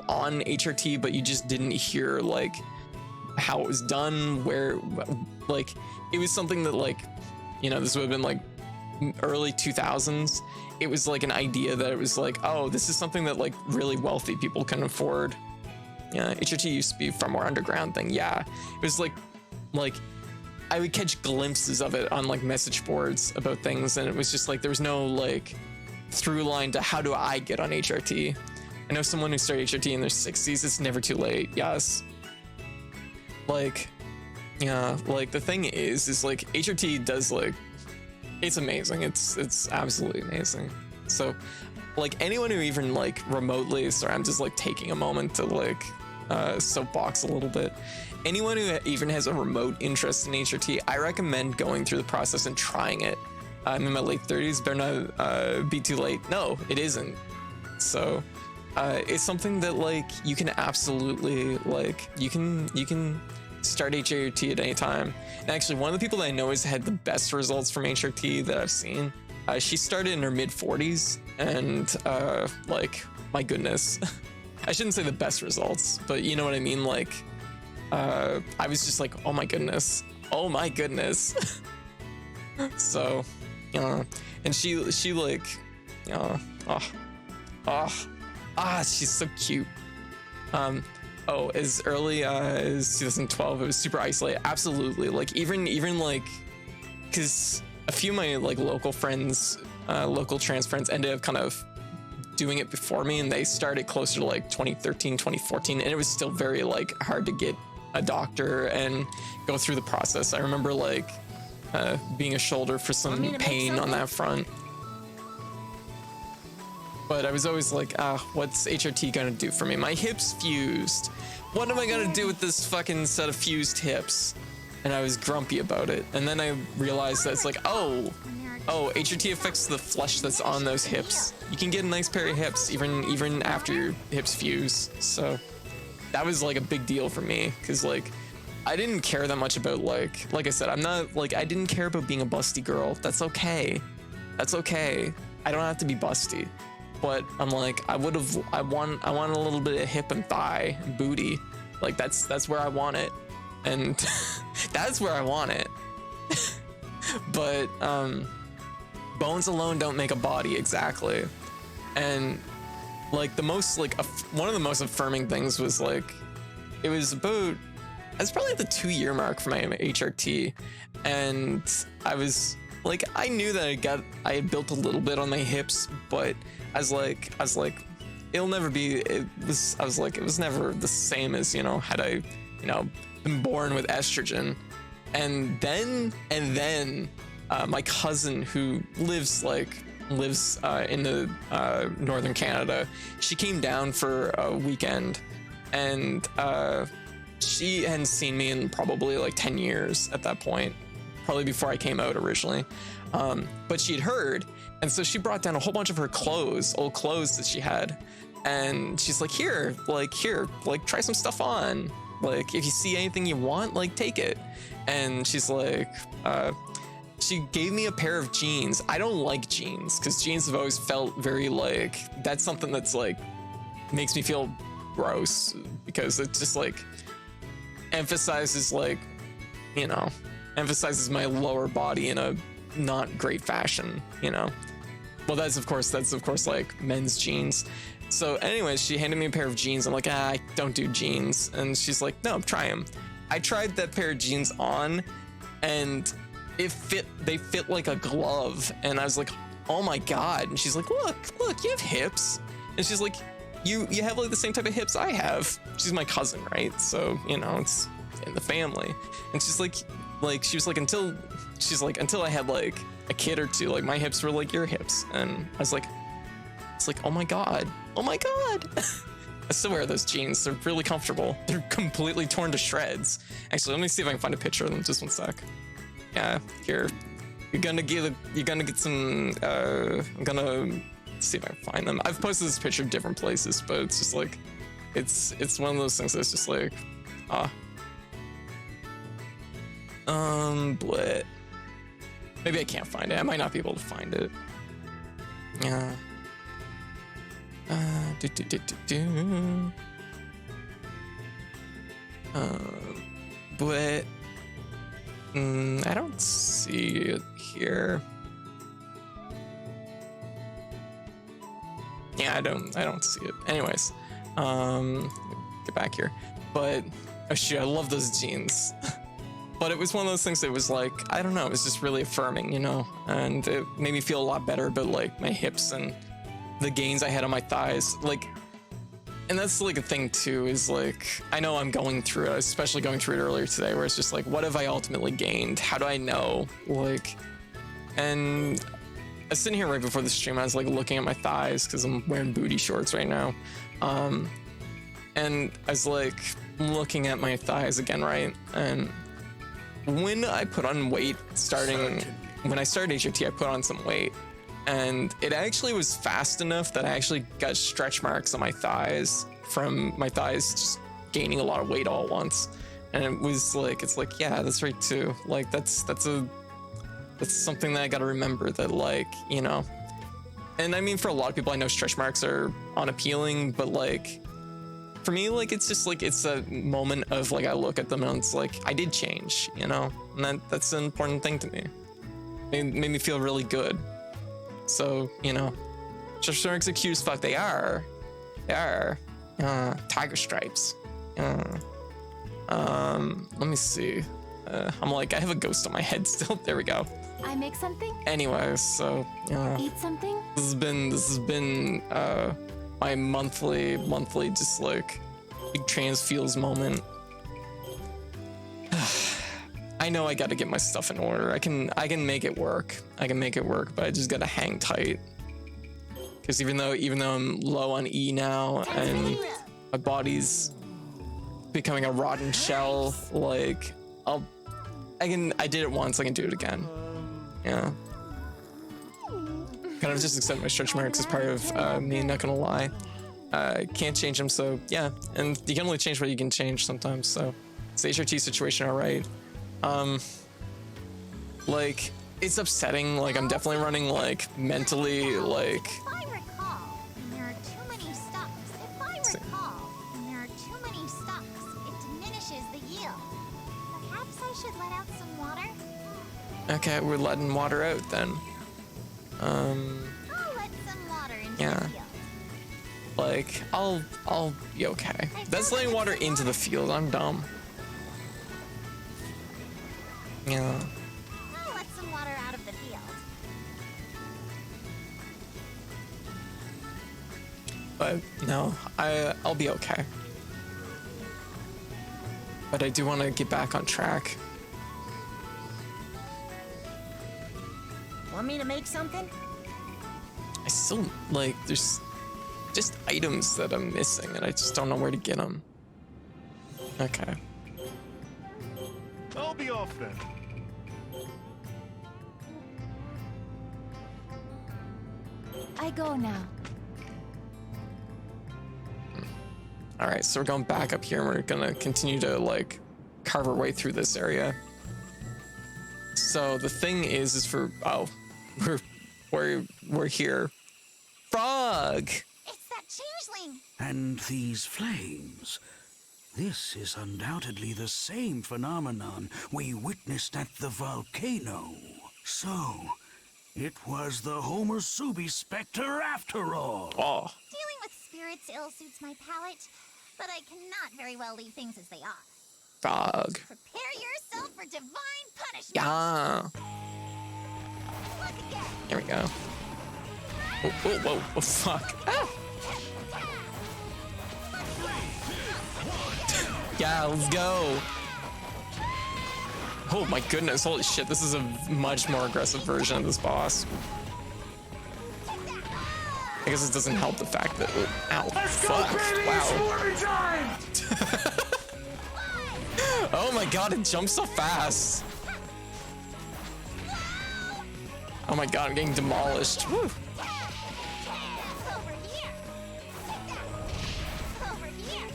on HRT, but you just didn't hear like how it was done, where like it was something that like, you know, this would have been like early 2000s. It was like an idea that it was like, oh, this is something that like really wealthy people can afford. Yeah, HRT used to be a far more underground thing. Yeah, it was like I would catch glimpses of it on like message boards about things, and it was just like there was no like through line to how do I get on HRT. I know someone who started HRT in their 60s. It's never too late. Yes. Like, yeah, like the thing is like HRT does like, it's amazing. It's absolutely amazing. So like anyone who even like remotely, sorry, I'm just like taking a moment to like soapbox a little bit. Anyone who even has a remote interest in HRT, I recommend going through the process and trying it. I'm in my late 30s, better not be too late. No, it isn't. So it's something that like you can absolutely like, you can start HRT at any time. And actually, one of the people that I know has had the best results from HRT that I've seen, she started in her mid 40s, and like, my goodness, I shouldn't say the best results, but you know what I mean. Like, I was just like, oh my goodness. So, and she like, she's so cute. As early as 2012, it was super isolated. Absolutely. Like even like, because a few of my like local friends, local trans friends ended up kind of doing it before me, and they started closer to like 2013, 2014, and it was still very like hard to get a doctor and go through the process. I remember like being a shoulder for some pain on that front. But I was always like, what's HRT gonna do for me? My hips fused. What am I gonna do with this fucking set of fused hips? And I was grumpy about it. And then I realized that it's like, oh, HRT affects the flesh that's on those hips. You can get a nice pair of hips even after your hips fuse. So that was like a big deal for me, because like I didn't care that much about like I said, I'm not like, I didn't care about being a busty girl. That's okay. I don't have to be busty. But I'm like, I want a little bit of hip and thigh and booty. Like that's where I want it. And that's where I want it. But bones alone don't make a body, exactly. And like the most like one of the most affirming things was like, it was probably at the 2-year mark for my HRT, and I was like, I knew that I had built a little bit on my hips, but I was like, it'll never be. It was never the same as, you know, had I, you know, been born with estrogen. And then my cousin, who lives in the northern Canada, she came down for a weekend, and she hadn't seen me in probably like 10 years at that point, probably before I came out originally. But she'd heard, and so she brought down a whole bunch of her old clothes that she had, and she's like, here, try some stuff on. Like, if you see anything you want, like, take it. And she's like, she gave me a pair of jeans. I don't like jeans because jeans have always felt very like, that's something that's like, makes me feel gross because it just like emphasizes like, you know, emphasizes my lower body in a not great fashion, you know. Well, that's of course like men's jeans. So anyways, she handed me a pair of jeans. I'm like, I don't do jeans. And she's like, no, try them. I tried that pair of jeans on and they fit like a glove. And I was like, oh my God. And she's like, look, you have hips. And she's like, you have like the same type of hips I have. She's my cousin, right? So, you know, it's in the family. And she's like she was like, until I had like a kid or two, like my hips were like your hips. And I was like, it's like, oh my God. I still wear those jeans. They're really comfortable. They're completely torn to shreds. Actually, let me see if I can find a picture of them. Just one sec. Yeah, here. You're gonna get some. I'm gonna see if I can find them. I've posted this picture different places, but it's just like, it's one of those things that's just like, Blit. Maybe I can't find it. I might not be able to find it. Yeah. But I don't see it here. Yeah, I don't see it. Anyways, get back here. But oh shit, I love those jeans. But it was one of those things that was like, I don't know, it was just really affirming, you know, and it made me feel a lot better about like my hips and the gains I had on my thighs. Like, and that's like a thing too, is like, I know I'm going through it, especially going through it earlier today, where it's just like, what have I ultimately gained? How do I know? Like, and I was sitting here right before the stream, I was like looking at my thighs because I'm wearing booty shorts right now. And I was like looking at my thighs again, right? And when I put on weight when I started HOT, I put on some weight, and it actually was fast enough that I actually got stretch marks on my thighs from my thighs just gaining a lot of weight all at once. And it was like, it's like, yeah, that's right too. Like that's something that I got to remember, that like, you know, and I mean, for a lot of people, I know stretch marks are unappealing, but like, for me, like, it's just like, it's a moment of like, I look at them and it's like, I did change, you know, and that's an important thing to me. It made me feel really good. So, you know, stretch marks are cute as fuck. They are tiger stripes. Let me see. I'm like, I have a ghost on my head still. There we go. I make something? Anyway, so Eat something? this has been my monthly just like big trans feels moment. I know I gotta get my stuff in order. I can make it work. But I just gotta hang tight. Because even though I'm low on E now and my body's becoming a rotten shell, like I did it once, I can do it again. Yeah. Kind of just accept my stretch marks as part of me, not gonna lie. I can't change them, so yeah. And you can only change what you can change sometimes, so it's the HRT situation, alright. Like, it's upsetting, like I'm definitely running like mentally, like, If I recall, when there are too many stocks, it diminishes the yield. Perhaps I should let out some water? okay, we're letting water out then. I'll let some water into Yeah. the field. Like, I'll be okay. That's letting water into the field, I'm dumb. Yeah. I'll let some water out of the field. But no, I'll be okay. But I do want to get back on track. Want me to make something? I still, like, there's just items that I'm missing and I just don't know where to get them. Okay. I'll be off then. I go now. All right, so we're going back up here and we're gonna continue to like carve our way through this area. So the thing is for, oh, we're here. Frog! It's that changeling! And these flames. This is undoubtedly the same phenomenon we witnessed at the volcano. So, it was the Homosubi Spectre after all. Oh, Dealing with spirits ill suits my palate, but I cannot very well leave things as they are. frog. Prepare yourself for divine punishment! Yeah. Look again! Here we go. Oh, whoa, whoa, oh, fuck. Ah. Yeah, let's go. Oh my goodness, holy shit, this is a much more aggressive version of this boss. I guess it doesn't help the fact that, ow, fuck, wow. Oh my god, it jumps so fast. Oh my god, I'm getting demolished. Woo. Over here! Over here!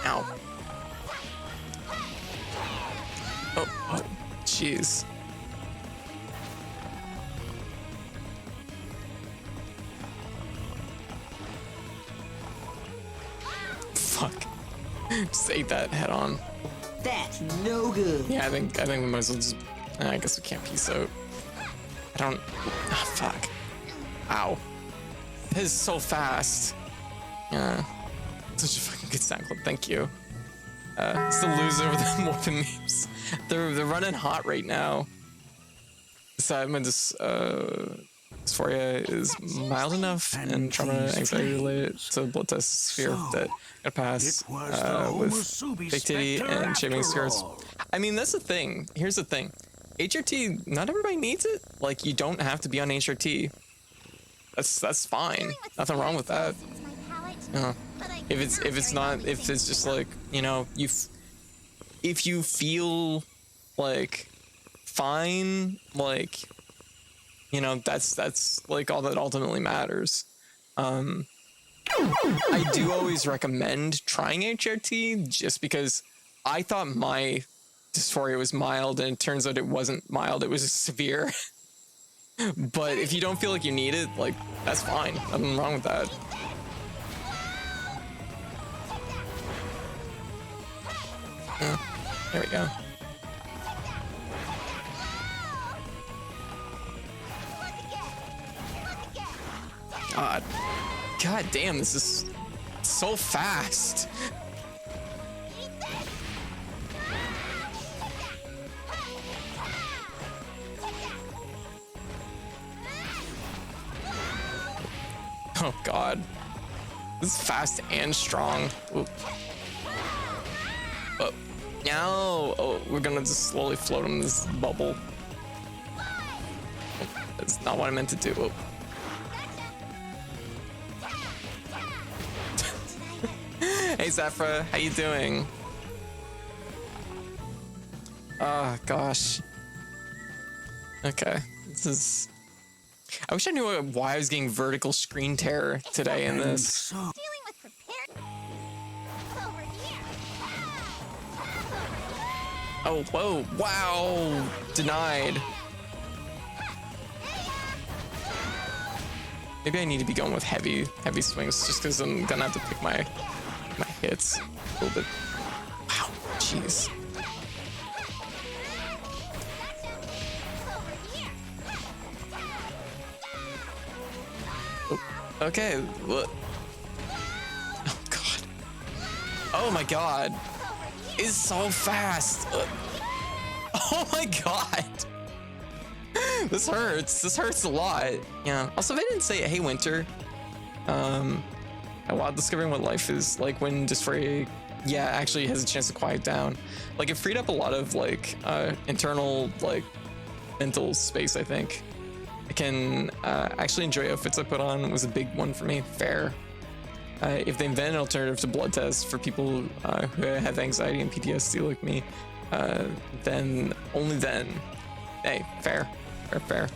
Ow. Oh, jeez. Fuck. Just ate that head on. That's no good. Yeah, I think we might as well just. I guess we can't peace out. I don't. Ah, fuck. Ow. That is so fast. Yeah. Such a fucking good sound clip. Thank you. It's the loser with the Morphin memes. They're running hot right now. Sadman dysphoria is mild enough and trauma anxiety related to blood test sphere that gonna pass with fake titty and shaving skirts. I mean, that's the thing. Here's the thing. HRT, not everybody needs it. Like, you don't have to be on HRT. That's fine. Nothing wrong with that. No. If it's just like, you know, if you feel like fine, like, you know, that's like all that ultimately matters. I do always recommend trying HRT just because I thought my dysphoria was mild and it turns out it wasn't mild, it was severe. But if you don't feel like you need it, like, that's fine. Nothing wrong with that. There we go. God damn, this is so fast. Oh god. This is fast and strong. Oop. Oh. No. Oh, we're gonna just slowly float in this bubble. That's not what I meant to do. Oh. Hey Zafra, how you doing? Oh gosh. Okay, this is. I wish I knew why I was getting vertical screen tear today in this. Dealing with prepared. Over here. Oh, whoa, wow, denied. Maybe I need to be going with heavy swings just because I'm gonna have to pick my hits a little bit. Wow, jeez. Oh, okay, what? Oh god. Oh my god. It's so fast. Oh my god. This hurts. This hurts a lot. Yeah. Also, if I didn't say it, hey Winter. While discovering what life is like when dysphoria, yeah, actually has a chance to quiet down. Like, it freed up a lot of like internal like mental space. I think I can actually enjoy outfits I put on. It was a big one for me. Fair. If they invent an alternative to blood tests for people who have anxiety and PTSD like me, then only then. Hey, fair. Fair.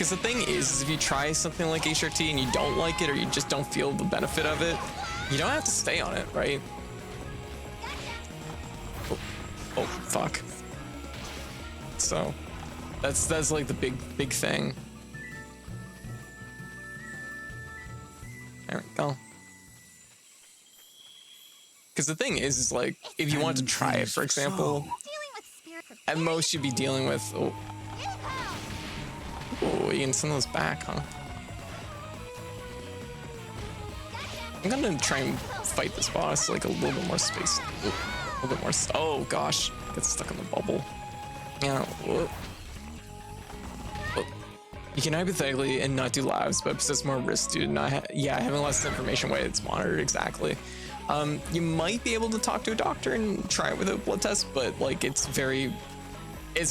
Because the thing is if you try something like HRT and you don't like it, or you just don't feel the benefit of it, you don't have to stay on it, right? Oh fuck. So that's like the big thing. There we go. Because the thing is like, if you want to try it, for example, Dealing with spirit at most you'd be dealing with, oh, you can send those back, huh? I'm gonna try and fight this boss like a little bit more space. Ooh, a little bit more. Oh gosh, get stuck in the bubble. Yeah. Whoa. Whoa. You can hypothetically and not do labs, but possess more risk due to not having less information way it's monitored exactly. You might be able to talk to a doctor and try it with a blood test, but like it's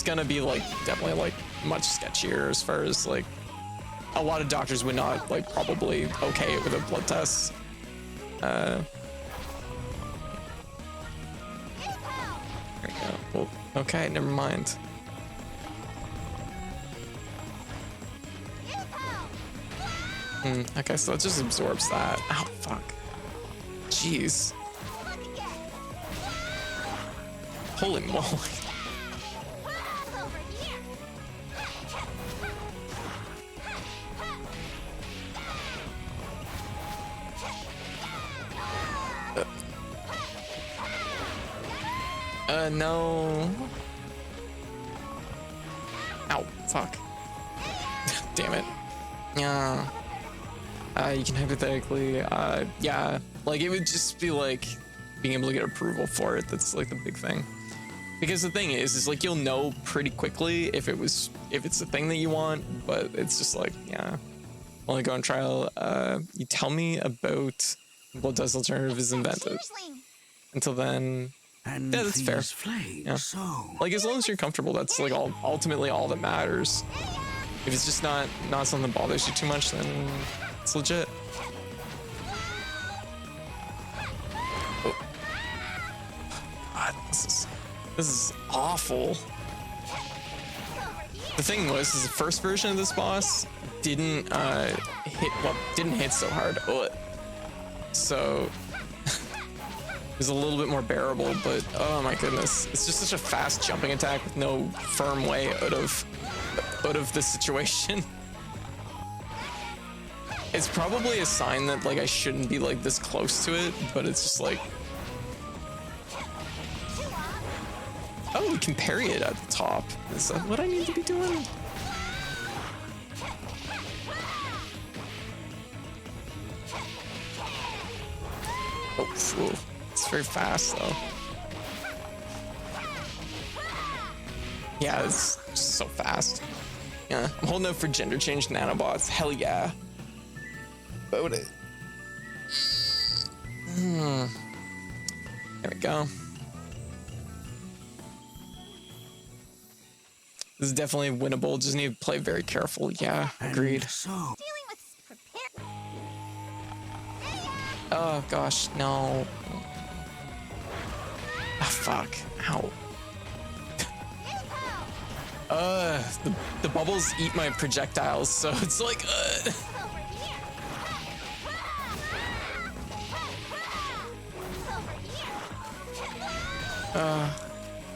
gonna be like definitely like much sketchier as far as like a lot of doctors would not like probably okay it with a blood test. There we go. Well, okay, never mind. Okay, so it just absorbs that. Oh fuck. Jeez. Holy moly. No. Ow, fuck. Damn it. Yeah. You can hypothetically, yeah, like it would just be like being able to get approval for it. That's like the big thing. Because the thing is like you'll know pretty quickly if it's the thing that you want, but it's just like, yeah. Only go on trial. You tell me about blood test alternative is invented. Until then, And yeah, that's fair. Flames, Yeah. so Like as long as you're comfortable, that's like ultimately all that matters. If it's just not something that bothers you too much, then it's legit. Oh. God, this is awful. The thing was, is the first version of this boss didn't hit so hard. Ugh. So it was a little bit more bearable, but oh my goodness, it's just such a fast jumping attack with no firm way out of the situation. It's probably a sign that like I shouldn't be like this close to it, but it's just like, oh, we can parry it at the top. Is that what I need to be doing? Oh, phew. It's very fast though. Yeah, it's just so fast. Yeah, I'm holding out for gender change nanobots. Hell yeah. About it. There we go. This is definitely winnable. Just need to play very careful. Yeah, agreed. so Oh gosh, no. Ah, fuck. Ow. The bubbles eat my projectiles, so it's like,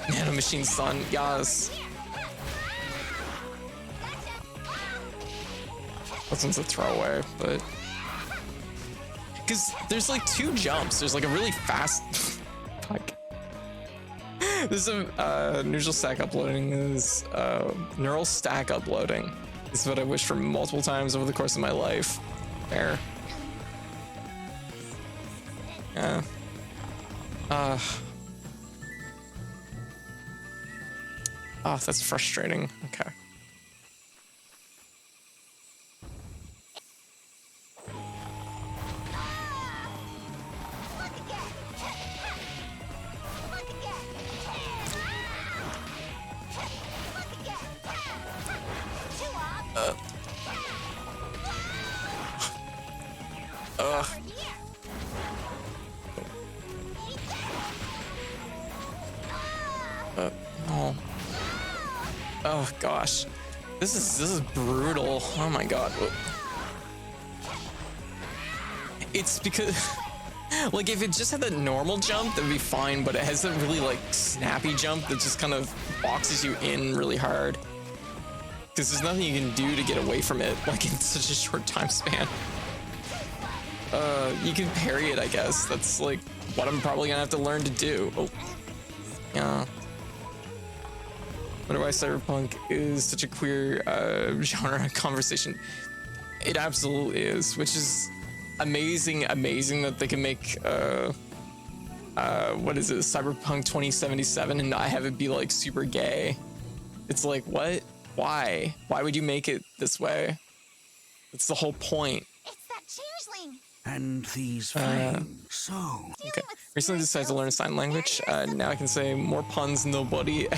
Nano Machine Sun, yes. This one's a throwaway, but because there's like two jumps. There's like a really fast fuck. There's a neural stack uploading. There's neural stack uploading. This is what I wished for multiple times over the course of my life. There. Yeah. Oh, that's frustrating. Okay. No. Oh gosh. This is brutal. Oh my god. It's because like if it just had that normal jump, that'd be fine, but it has that really like snappy jump that just kind of boxes you in really hard. Because there's nothing you can do to get away from it, like in such a short time span. You can parry it, I guess. That's like what I'm probably gonna have to learn to do. Oh, yeah. Wonder why cyberpunk is such a queer genre conversation. It absolutely is, which is amazing that they can make what is it, Cyberpunk 2077 and not have it be like super gay. It's like, what? Why would you make it this way? That's the whole point. It's that changeling. And these flames. So. Okay. Recently decided to learn sign language. Now I can say more puns nobody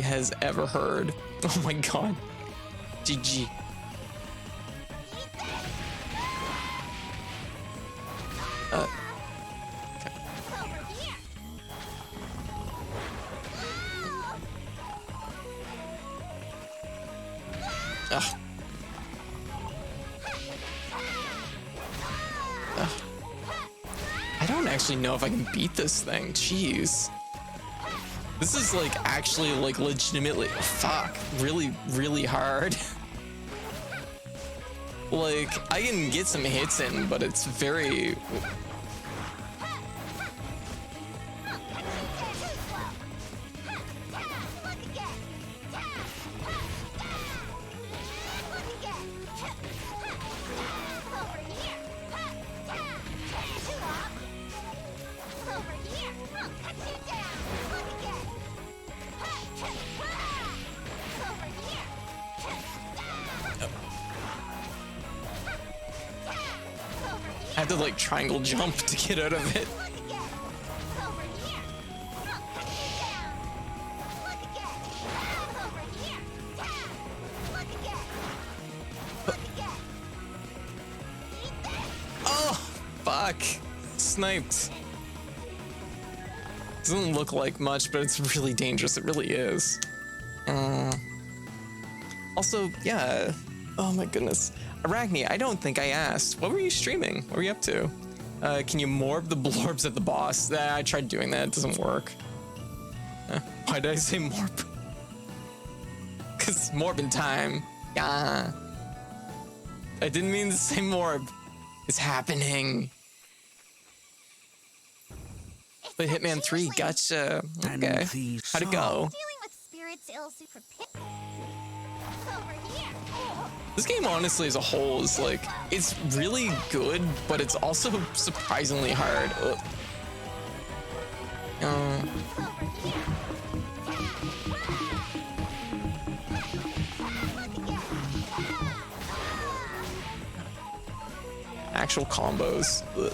has ever heard. Oh my god. GG. Okay. Ugh. Ugh. I don't actually know if I can beat this thing. Jeez. This is like actually like legitimately really hard. Like I can get some hits in, but it's very I have to like triangle jump to get out of it. Oh, fuck. Sniped. Doesn't look like much, but it's really dangerous. It really is. Also, yeah. Oh my goodness. Arachne, I don't think I asked. What were you streaming? What were you up to? Can you morb the blorbs at the boss? I tried doing that. It doesn't work. Why did I say morb? Because morbin time. Yeah. I didn't mean to say morb. It's happening. But Hitman 3, gotcha. Okay. How'd it go? Dealing with spirits ill super pit. Over here. This game, honestly, as a whole, is like, it's really good, but it's also surprisingly hard. Actual combos. Ugh.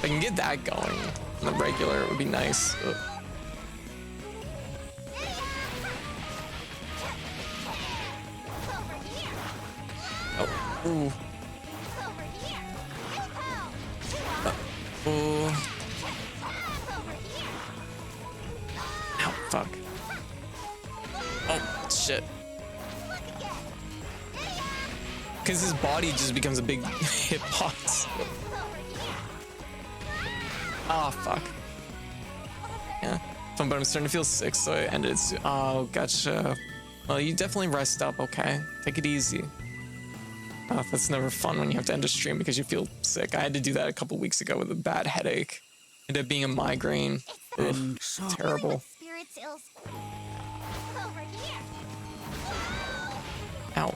If I can get that going on the regular, it would be nice. Ugh. Oh, ooh. Ooh. Ow, fuck. Oh, shit. Because his body just becomes a big hitbox. Oh, fuck. Yeah. Fun, but I'm starting to feel sick, so I ended it soon. Oh, gotcha. Well, you definitely rest up, okay? Take it easy. Oh, that's never fun when you have to end a stream because you feel sick. I had to do that a couple weeks ago with a bad headache. It ended up being a migraine. Ugh, terrible. Ow.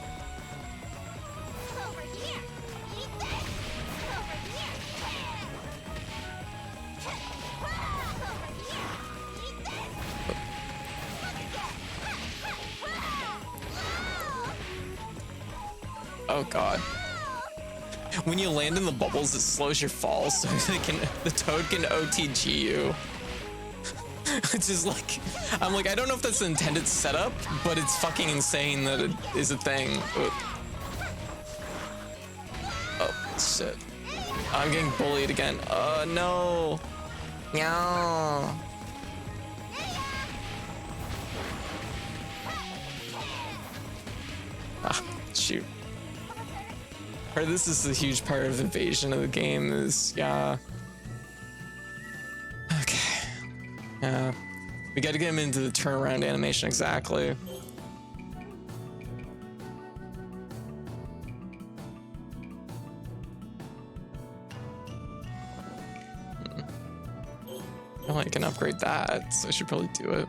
Oh god. When you land in the bubbles, it slows your fall so the toad can OTG you. It's just like, I'm like, I don't know if that's the intended setup, but it's fucking insane that it is a thing. Ugh. Shit. I'm getting bullied again. No. No. Ah, shoot. Or this is a huge part of evasion of the game is, yeah. Okay. Yeah. We gotta get him into the turnaround animation exactly. Oh, I can upgrade that, so I should probably do it.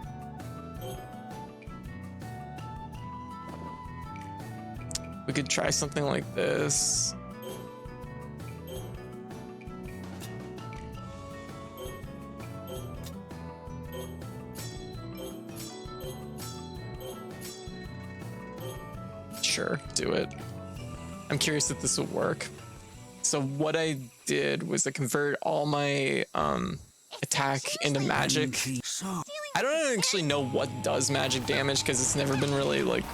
We could try something like this. Sure, do it. I'm curious if this will work. So what I did was I convert all my attack into magic. I don't actually know what does magic damage because it's never been really like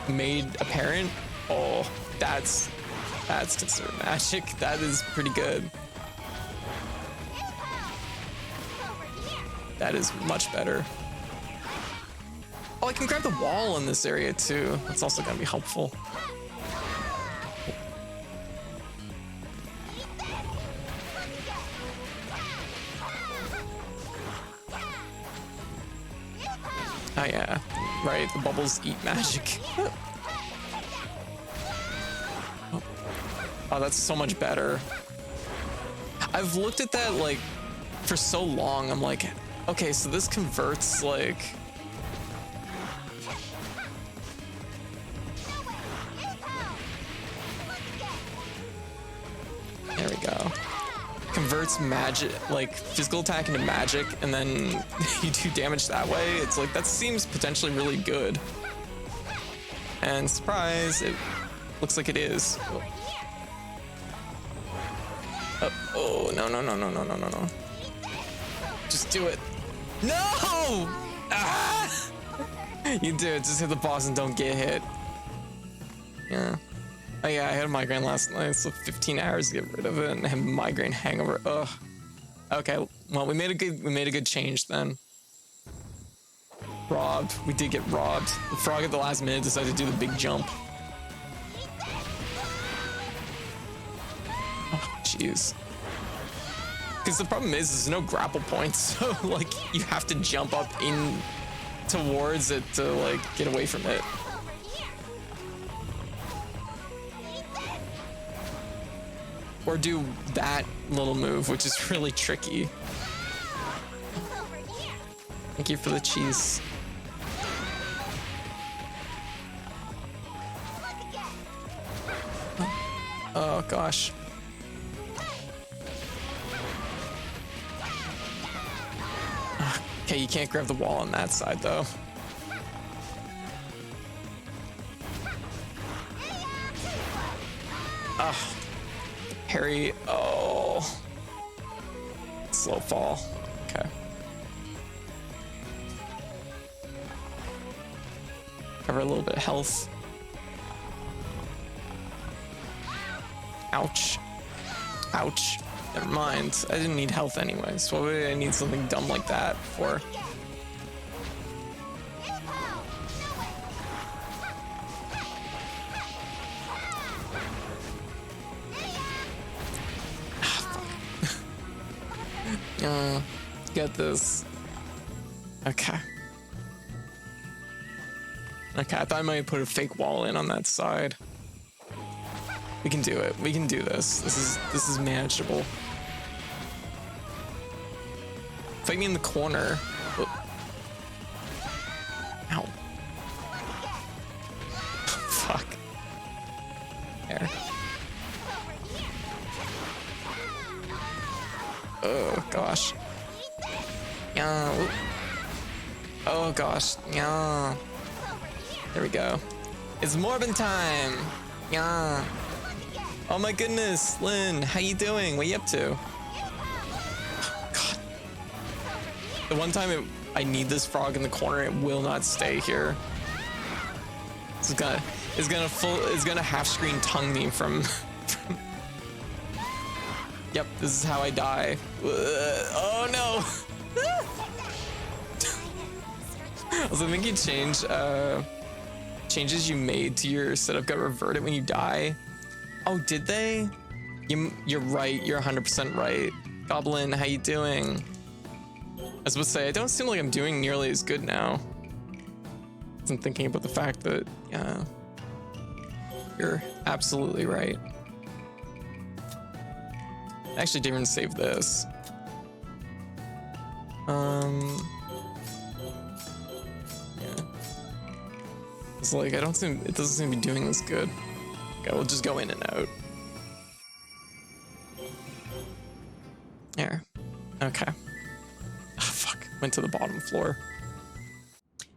made apparent. Oh, that's considered magic. That is pretty good. That is much better. Oh, I can grab the wall in this area too. That's also gonna be helpful. Oh yeah, right, the bubbles eat magic. Oh, that's so much better. I've looked at that like for so long. I'm like, okay, so this converts like there we go. Converts magic, like physical attack into magic, and then you do damage that way. It's like, that seems potentially really good. And surprise, it looks like it is. Oh, no. Just do it. No! Ah! You do it, just hit the boss and don't get hit. Yeah. Oh yeah, I had a migraine last night, so 15 hours to get rid of it, and I have a migraine hangover. Ugh. Okay, well we made a good change then. Robbed. We did get robbed. The frog at the last minute decided to do the big jump. Oh, jeez. Because the problem is there's no grapple points, so like you have to jump up in towards it to like get away from it. Or do that little move, which is really tricky. Thank you for the cheese. Oh gosh. Okay, you can't grab the wall on that side though. Ugh. Harry, oh. Slow fall. Okay. Cover a little bit of health. Ouch. Ouch. Never mind. I didn't need health anyways. So why would I need something dumb like that for? Get this. Okay. Okay, I thought I might put a fake wall in on that side. We can do it. We can do this. This is manageable. Fight me in the corner. Oh. Ow. Fuck. There. Oh gosh. Yeah. Oh gosh. Yeah. There we go. It's Morbin time. Yeah. Oh my goodness, Lynn, how you doing? What you up to? God. The one time I need this frog in the corner, it will not stay here. It's gonna half screen tongue me from Yep, this is how I die. Oh no! Also, I think you changes you made to your setup got reverted when you die. Oh, did they? You're right. You're 100% right. Goblin, how you doing? I was about to say, I don't seem like I'm doing nearly as good now. I'm thinking about the fact that, yeah, you're absolutely right. I actually didn't even save this. Yeah. It's like, it doesn't seem to be doing this good. Okay, we'll just go in and out. There. Okay. Oh, fuck. Went to the bottom floor.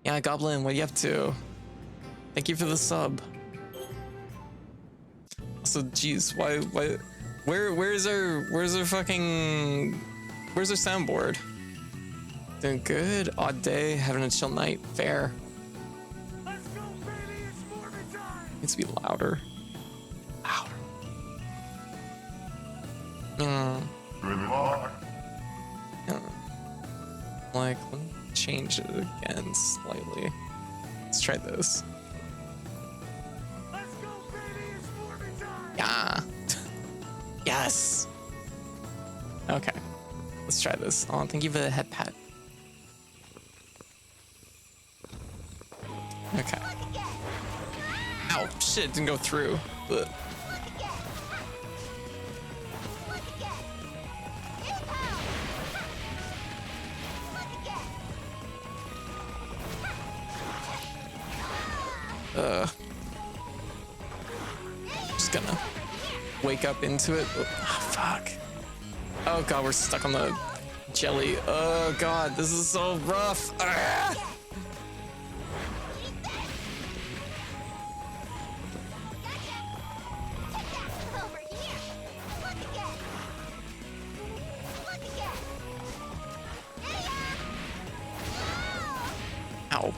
Yeah, Goblin, what are you up to? Thank you for the sub. Also, geez, why, where's our soundboard? Doing good? Odd day, having a chill night. Fair. Let's go, baby! It's Mormon time! Needs to be louder. Louder. Yeah. Like, let me change it again slightly. Let's try this. Let's go, baby! It's Mormon time! Yeah. Yes. Okay. Let's try this. Oh, thank you for the head pat. Okay. Ow, shit, didn't go through. Ugh. Just gonna wake up into it. Oh, fuck. Oh god, we're stuck on the jelly. Oh god, this is so rough. Ah! Ow.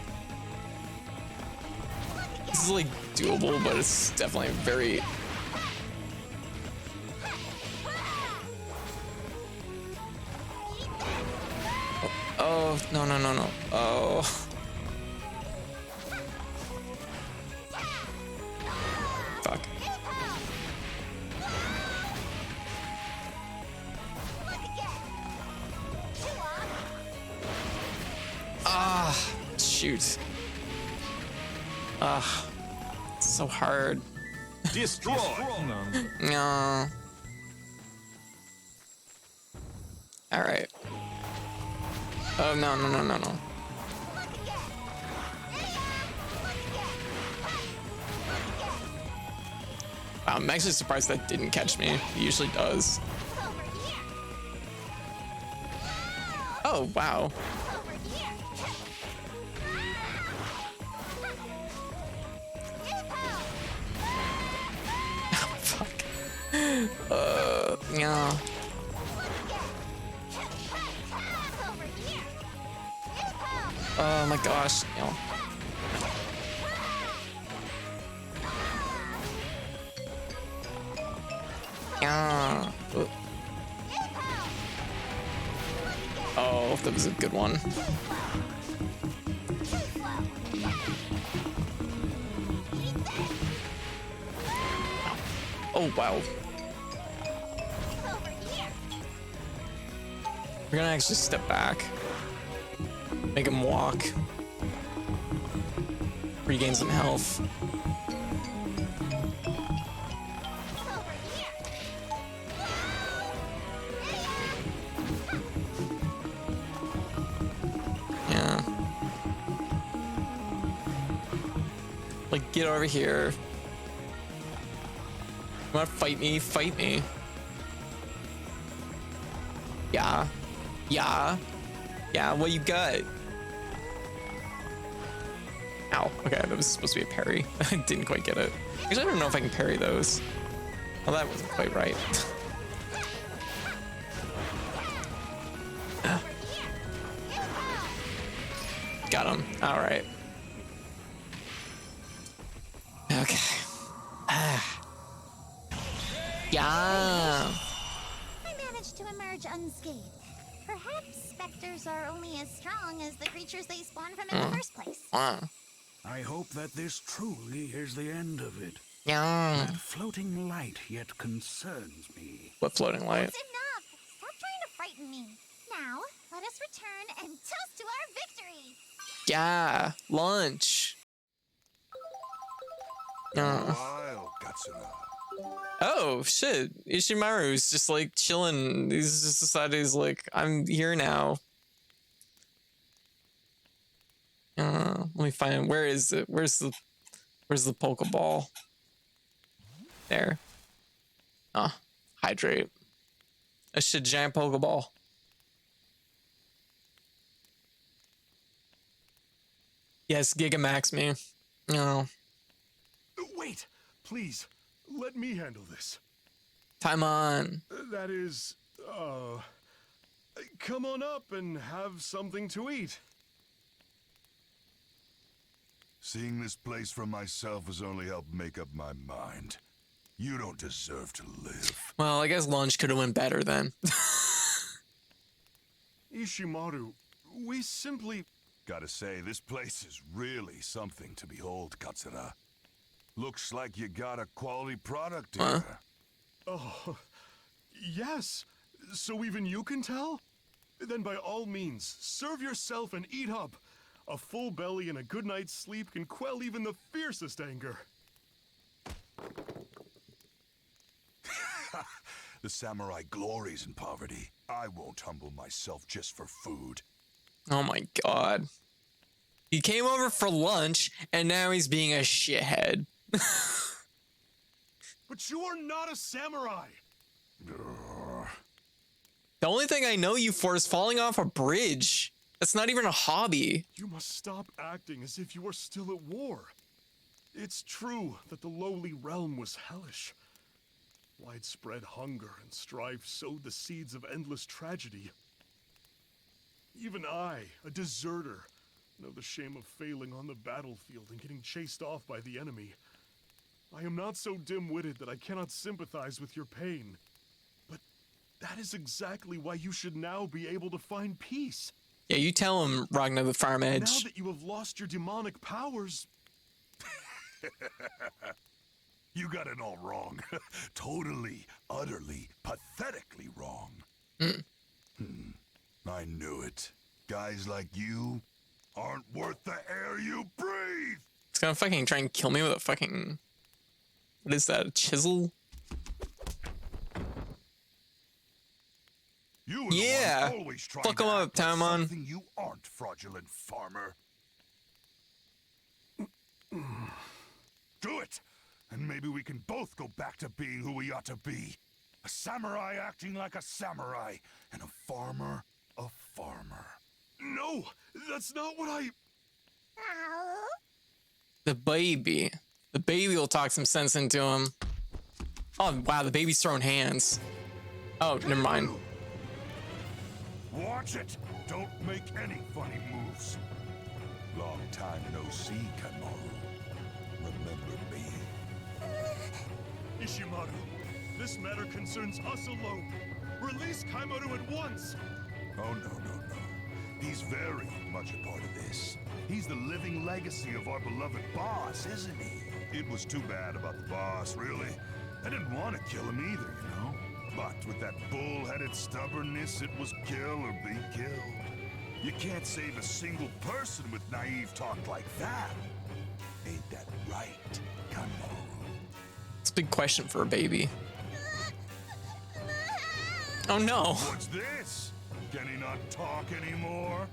This is like doable, but it's definitely very. Oh, no, no, no, no. Oh. Fuck. Ah, shoot. Ah, it's so hard. Destroy! No. All right. Oh, no, no, no, no, no. Wow, I'm actually surprised that didn't catch me. It usually does. Oh, wow. Fuck. Yeah. Oh my gosh. No. Yeah. Oh, that was a good one. Oh, wow. We're gonna actually step back. Make him walk. Regain some health. Yeah. Like, get over here. You wanna fight me? Fight me. Yeah. Yeah. Yeah, what you got? Ow. Okay, that was supposed to be a parry. I didn't quite get it. Actually, I don't know if I can parry those. Well, that wasn't quite right. Got him. All right. Okay. Yeah. I'm unscathed. Perhaps specters are only as strong as the creatures they spawn from in the first place. I hope that this truly is the end of it. Yeah. That floating light yet concerns me. What floating light? That's enough! Stop trying to frighten me. Now, let us return and toast to our victory! Yeah, lunch. Wild, Katsura. Oh shit, Ishimaru's just like chilling. He's just decided he's like, I'm here now. Let me find, where is it? Where's the Pokeball? There. Hydrate. A shit giant Pokeball. Yes, Gigamax me. No. Wait, please, let me handle this. Time on. That is, come on up and have something to eat. Seeing this place for myself has only helped make up my mind. You don't deserve to live. Well, I guess lunch could have went better then. Ishimaru, we simply... Gotta say, this place is really something to behold, Katsura. Looks like you got a quality product here. Oh, yes. So even you can tell? Then by all means, serve yourself and eat up. A full belly and a good night's sleep can quell even the fiercest anger. The samurai glories in poverty. I won't humble myself just for food. Oh my god. He came over for lunch and now he's being a shithead. But you are not a samurai! The only thing I know you for is falling off a bridge. That's not even a hobby. You must stop acting as if you are still at war. It's true that the lowly realm was hellish. Widespread hunger and strife sowed the seeds of endless tragedy. Even I, a deserter, know the shame of failing on the battlefield and getting chased off by the enemy. I am not so dim-witted that I cannot sympathize with your pain. But that is exactly why you should now be able to find peace. Yeah, you tell him, Ragnar the Farm Now Edge. that you have lost your demonic powers, You got it all wrong. Totally, utterly, pathetically wrong. I knew it. Guys like you aren't worth the air you breathe. He's gonna fucking try and kill me with a fucking... What is that, a chisel? You were the Yeah. one always trying Fuck to 'em up, act like Tamon. something you aren't, fraudulent farmer. Do it, and maybe we can both go back to being who we ought to be. A samurai acting like a samurai, and a farmer a farmer. no, that's not what I... Ow. The baby. The baby will talk some sense into him. Oh, wow, the baby's throwing hands. Oh, never mind. Watch it! Don't make any funny moves. Long time no see, Kamaru. Remember me? Ishimaru, this matter concerns us alone. Release Kaimaru at once! Oh, no. He's very much a part of this. He's the living legacy of our beloved boss, isn't he? It was too bad about the boss, really. I didn't want to kill him either, you know? But with that bull-headed stubbornness, it was kill or be killed. You can't save a single person with naive talk like that. Ain't that right, Kamaru? It's a big question for a baby. Oh no. What's this? Can he not talk anymore?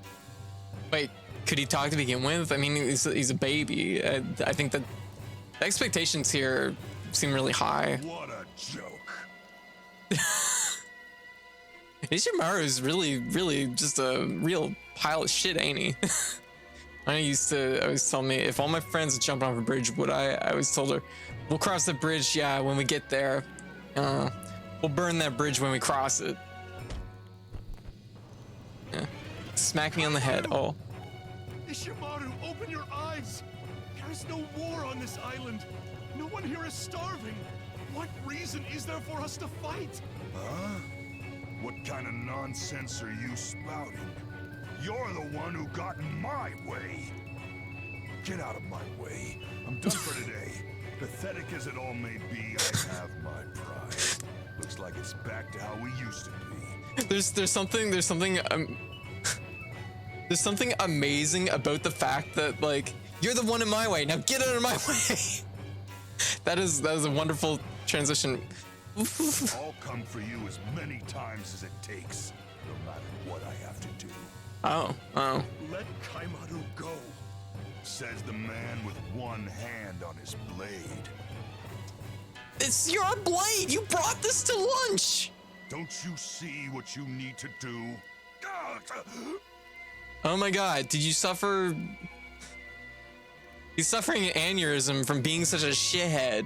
Wait, could he talk to begin with? I mean, he's a baby. I think that the expectations here seem really high. What a joke. Ishimaru is really just a real pile of shit, ain't he? I always told me, if all my friends jumped off a bridge, would I? I always told her, we'll cross the bridge, yeah, when we get there. We'll burn that bridge when we cross it. Yeah. Smack me on the head. Oh. Ishimaru, open your eyes! There is no war on this island. No one here is starving. What reason is there for us to fight? Huh? What kind of nonsense are you spouting? You're the one who got in my way. Get out of my way. I'm done for today. Pathetic as it all may be, I have my pride. Looks like it's back to how we used to be. There's something there's something amazing about the fact that like you're the one in my way. Now get out of my way. That is a wonderful transition. I'll come for you as many times as it takes, no matter what I have to do. Oh. Let Kaimaru go. Says the man with one hand on his blade. It's your blade. You brought this to lunch. Don't you see what you need to do? Oh my god, did you suffer? He's suffering an aneurysm from being such a shithead.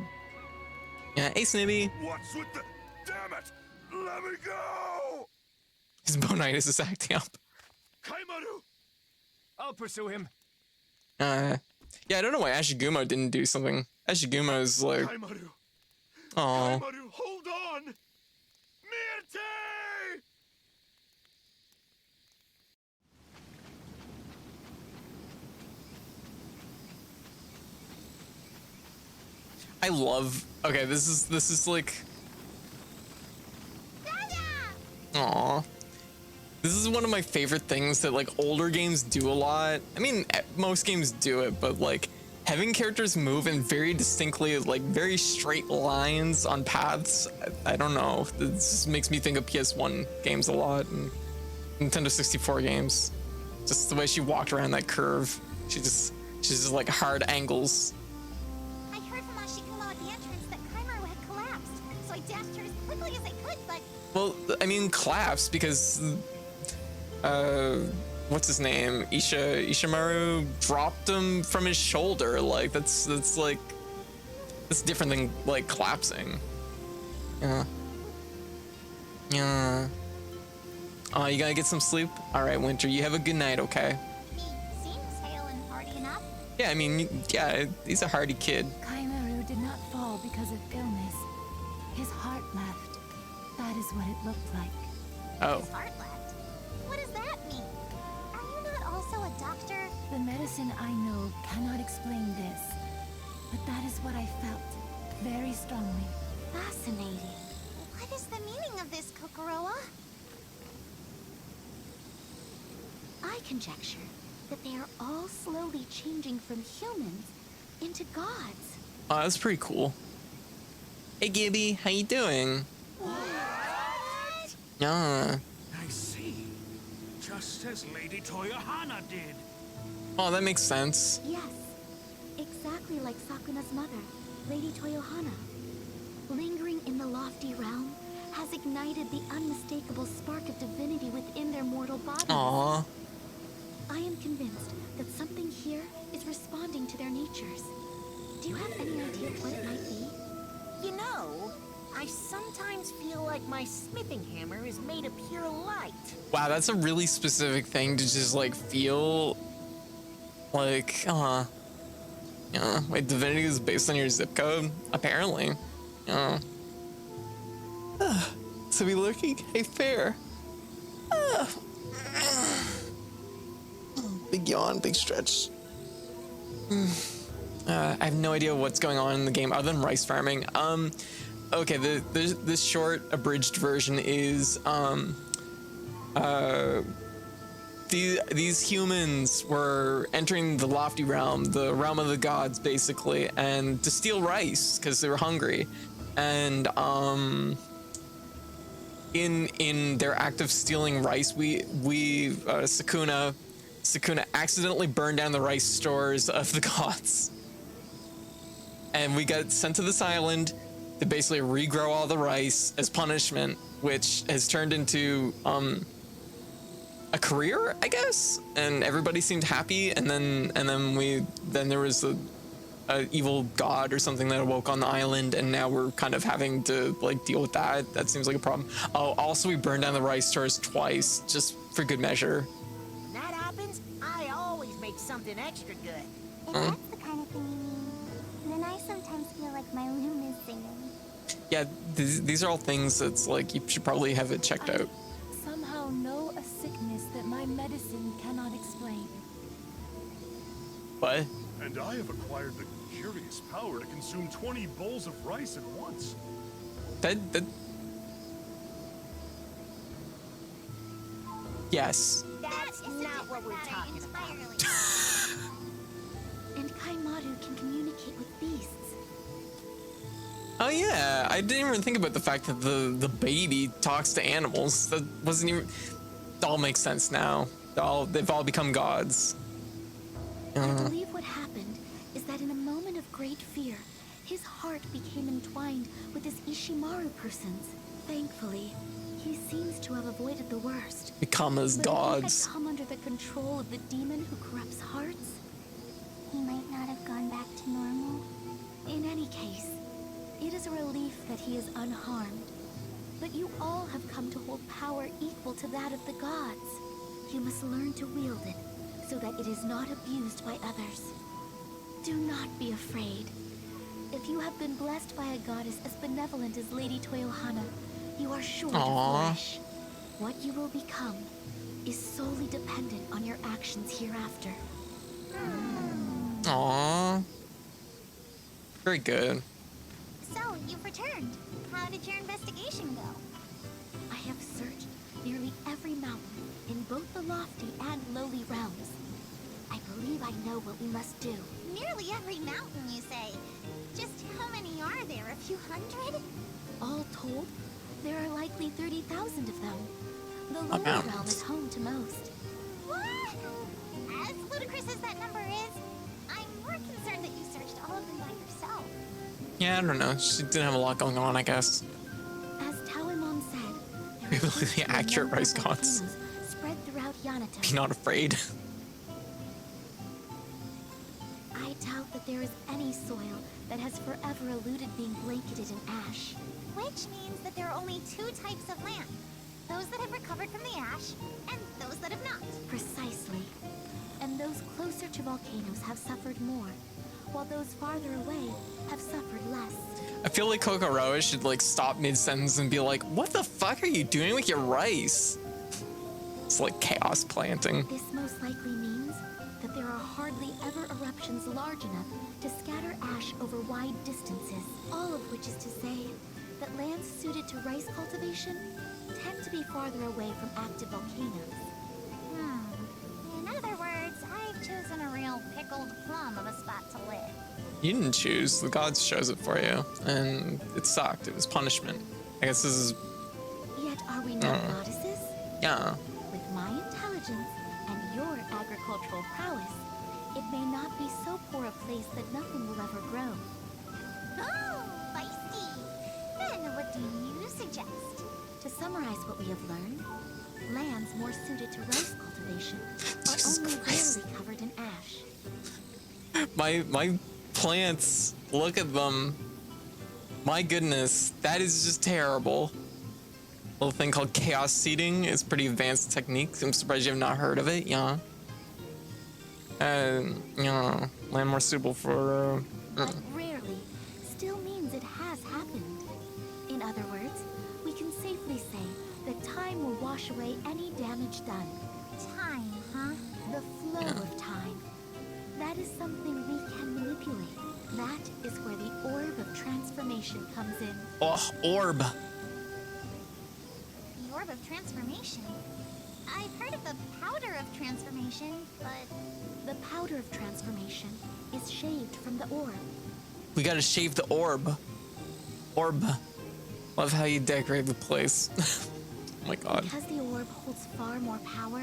Yeah, hey Snibby. What's with the... Damn it! Let me go! His bonitis is acting up. Kaimaru! I'll pursue him. Yeah, I don't know why Ashigumo didn't do something. Ashigumo is like, Kaimaru! oh. Kaimaru, hold on! Mirte! I love. Okay, this is like. Aw. This is one of my favorite things that like older games do a lot. I mean, most games do it, but like having characters move in very distinctly, like very straight lines on paths. I don't know. This just makes me think of PS1 games a lot and Nintendo 64 games. Just the way she walked around that curve. She's just like hard angles. I heard from Ashikumo at the entrance that Kaimaru had collapsed, so I dashed her as quickly as I could, but Well, I mean, collapsed because, what's his name? Ishimaru dropped him from his shoulder. Like that's different than like collapsing. Yeah. Oh, you gotta get some sleep. All right, Winter, you have a good night. Okay. he seems hale and hearty enough. Yeah, I mean, yeah, he's a hardy kid. Kaimaru did not fall because of illness. His heart left. That is what it looked like. Oh. His heart left. What does that mean? Are you not also a doctor? The medicine I know cannot explain this, but that is what I felt, very strongly. Fascinating. What is the meaning of this, Kokoroa? I conjecture that they are all slowly changing from humans into gods. Oh, that's pretty cool. Hey, Gibby, how you doing? What? Yeah. I see. Just as Lady Toyohana did. Oh, that makes sense. Yes, exactly like Sakuna's mother, Lady Toyohana. Lingering in the lofty realm has ignited the unmistakable spark of divinity within their mortal bodies. Aw. I am convinced that something here is responding to their natures. Do you have any idea what it might be? You know, I sometimes feel like my smithing hammer is made of pure light. Wow, that's a really specific thing to just like feel like, yeah, wait, divinity is based on your zip code? Apparently. Yeah. To be lurking? Hey, fair. Big yawn, big stretch. I have no idea what's going on in the game other than rice farming. Okay, this short abridged version is these humans were entering the lofty realm, the realm of the gods, basically, and to steal rice because they were hungry. And in their act of stealing rice, Sakuna accidentally burned down the rice stores of the gods. And we got sent to this island to basically regrow all the rice as punishment, which has turned into a career, I guess. And everybody seemed happy. And then there was a evil god or something that awoke on the island, and now we're kind of having to like deal with that. That seems like a problem. Oh, also we burned down the rice stores twice, just for good measure. When that happens, I always make something extra good. If that's the kind of thing you mean, then I sometimes feel like my loom is singing. Yeah, these are all things that's like you should probably have it checked out. Somehow know a sickness that my medicine cannot explain. But And I have acquired the curious power to consume 20 bowls of rice at once. that yes. That's not what we're talking about. And Kaimaru can communicate with beasts. Oh yeah, I didn't even think about the fact that the baby talks to animals. That wasn't even. It all makes sense now. They've all become gods. I believe what happened is that in a moment of great fear, his heart became entwined with this Ishimaru person's. Thankfully, he seems to have avoided the worst. Become as But if gods. he had come under the control of the demon who corrupts hearts, he might not have gone back to normal. In any case, it is a relief that he is unharmed. But you all have come to hold power equal to that of the gods. You must learn to wield it, so that it is not abused by others. Do not be afraid. If you have been blessed by a goddess as benevolent as Lady Toyohana, you are sure to flourish. What you will become is solely dependent on your actions hereafter. Aww. Very good. So, you've returned. How did your investigation go? I have searched nearly every mountain in both the lofty and lowly realms. I believe I know what we must do. Nearly every mountain, you say. Just how many are there? A few hundred? All told, there are likely 30,000 of them. The lowly mountains. realm is home to most. What? As ludicrous as that number is, I'm more concerned that you searched all of them by yourself. Yeah, I don't know. She didn't have a lot going on, I guess. As Taoimon said, there Really are close to a accurate number of rice gods. volcanoes spread throughout Yamato. Be not afraid. I doubt that there is any soil that has forever eluded being blanketed in ash. Which means that there are only two types of land. Those that have recovered from the ash, and those that have not. Precisely. And those closer to volcanoes have suffered more, while those farther away have suffered less. I feel like Kokoroa should like stop mid-sentence and be like, what the fuck are you doing with your rice? It's like chaos planting. This most likely means that there are hardly ever eruptions large enough to scatter ash over wide distances. All of which is to say that lands suited to rice cultivation tend to be farther away from active volcanoes. In other words, I've chosen a real pickled plum of a spot to live. You didn't choose, the gods chose it for you. And it sucked, it was punishment. I guess this is, Yet are we not goddesses? yeah. With my intelligence and your agricultural prowess, it may not be so poor a place that nothing will ever grow. Oh, feisty. Then what do you suggest? To summarize what we have learned, lands more suited to rice cultivation are Jesus only Christ. rarely covered in ash. My plants, look at them. My goodness, that is just terrible. Little thing called chaos seeding is pretty advanced technique. I'm surprised you have not heard of it. Yeah. Yeah, land more suitable for. But rarely still means it has happened. In other words, we can safely say that time will wash away any damage done. Time, huh? The flow of time. That is something we can manipulate. That is where the Orb of Transformation comes in. Oh, orb. The Orb of Transformation. I've heard of the Powder of Transformation, but... The Powder of Transformation is shaved from the orb. We gotta shave the orb. Orb. Love how you decorate the place. Oh my god. Because the orb holds far more power,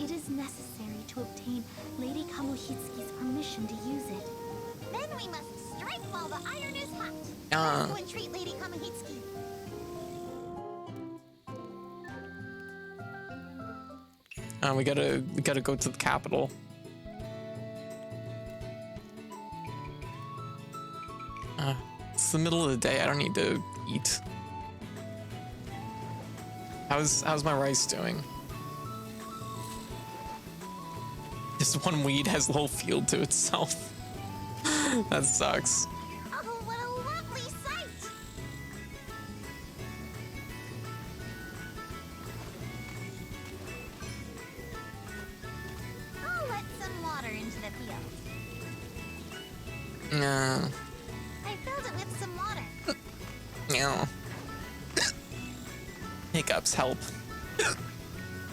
it is necessary to obtain Lady Kamuhitsuki's permission to use it. Then we must strike while the iron is hot. Ah. Let's go and treat Lady Kamuhitsuki. We gotta go to the capital. It's the middle of the day. I don't need to eat. How's my rice doing? This one weed has the whole field to itself. That sucks. Oh, what a lovely sight! field. No. I filled it with some water. No. Hiccups help.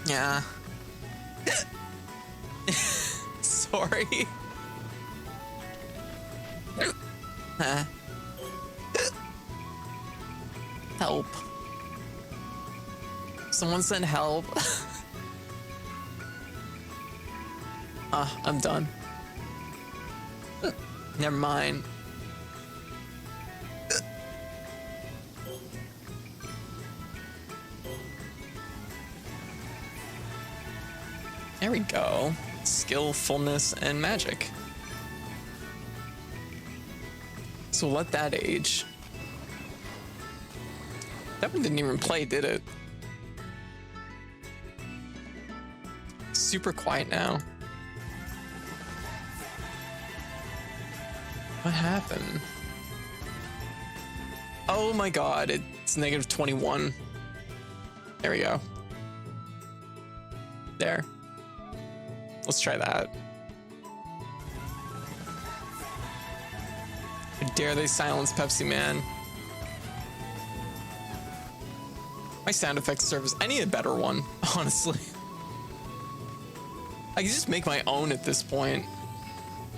Yeah. Sorry. Help. Someone send help. I'm done. Never mind. There we go. Skillfulness and magic. So let that age. That one didn't even play, did it? Super quiet now. What happened? Oh my god, it's negative 21. There we go. There. Let's try that. How dare they silence Pepsi Man? My sound effects service. I need a better one, honestly. I can just make my own at this point.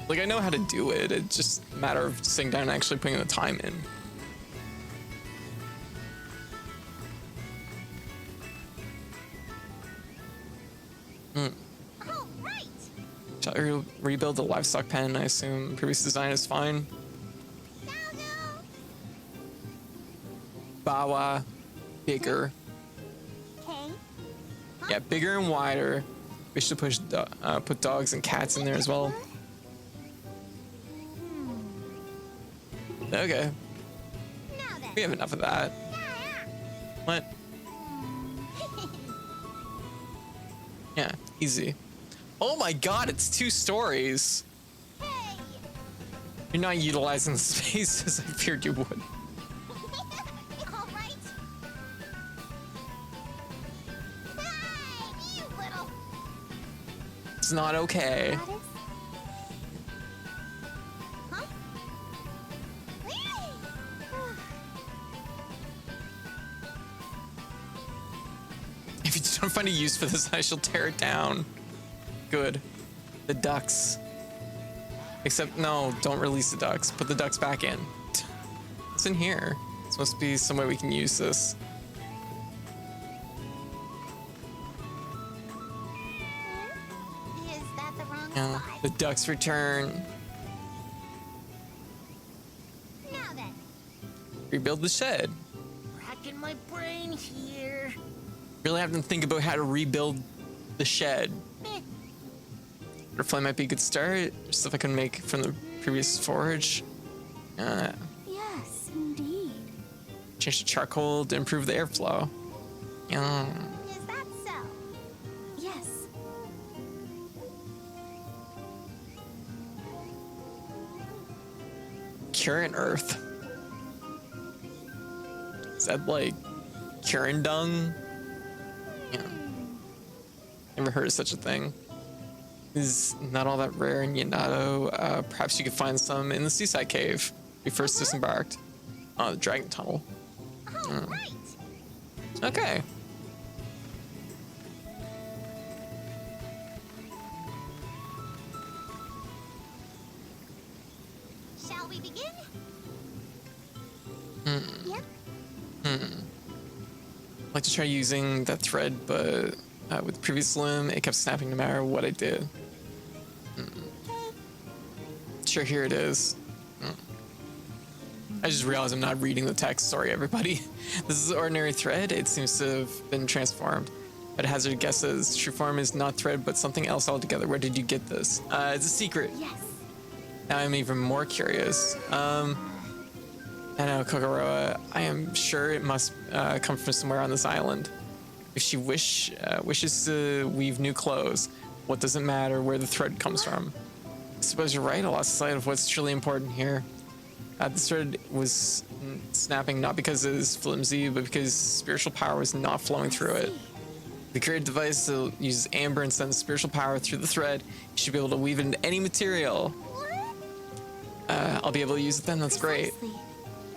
Like, I know how to do it. It's just a matter of sitting down and actually putting the time in. Oh, right. Shall I rebuild the livestock pen? I assume previous design is fine. Doggo. Bawa, bigger. Okay. Yeah, bigger and wider. We should put dogs and cats in there as well. Okay, Now then. we have enough of that. What? Yeah, easy. Oh my god, it's 2 stories. Hey. You're not utilizing the space as I feared you would. All right. Hey, you little. It's not okay. Goddess? Huh? If you don't find a use for this, I shall tear it down. Good. The ducks. Except, no, don't release the ducks. Put the ducks back in. It's in here. It's supposed to be some way we can use this. Is that the wrong Yeah, spot? the ducks return. Now then. Rebuild the shed. Racking my brain here. Really have to think about how to rebuild the shed. Eh, Butterfly might be a good start. Stuff I can make from the previous forage. Yes, indeed. Change the charcoal to improve the airflow. Yeah. Is that so? Yes. Current Earth. Is that like Current dung? Yeah. Never heard of such a thing. Is not all that rare in Yanato. Perhaps you could find some in the seaside cave we first disembarked. The dragon tunnel. Oh, right. Okay. Shall we begin? Yep. I'd like to try using that thread, but with the previous limb, it kept snapping no matter what I did. Sure, here it is. I just realized I'm not reading the text. Sorry, everybody. This is ordinary thread. It seems to have been transformed. But hazard guesses. True form is not thread, but something else altogether. Where did you get this? It's a secret. Yes. Now I'm even more curious. I know, Kokoroa. I am sure it must come from somewhere on this island. If she wishes to weave new clothes, what does it matter where the thread comes from? I suppose you're right. I lost sight of what's truly important here. The thread was snapping not because it is flimsy, but because spiritual power was not flowing through it. The created device uses amber and sends spiritual power through the thread. You should be able to weave it into any material. I'll be able to use it then. That's great. Precisely.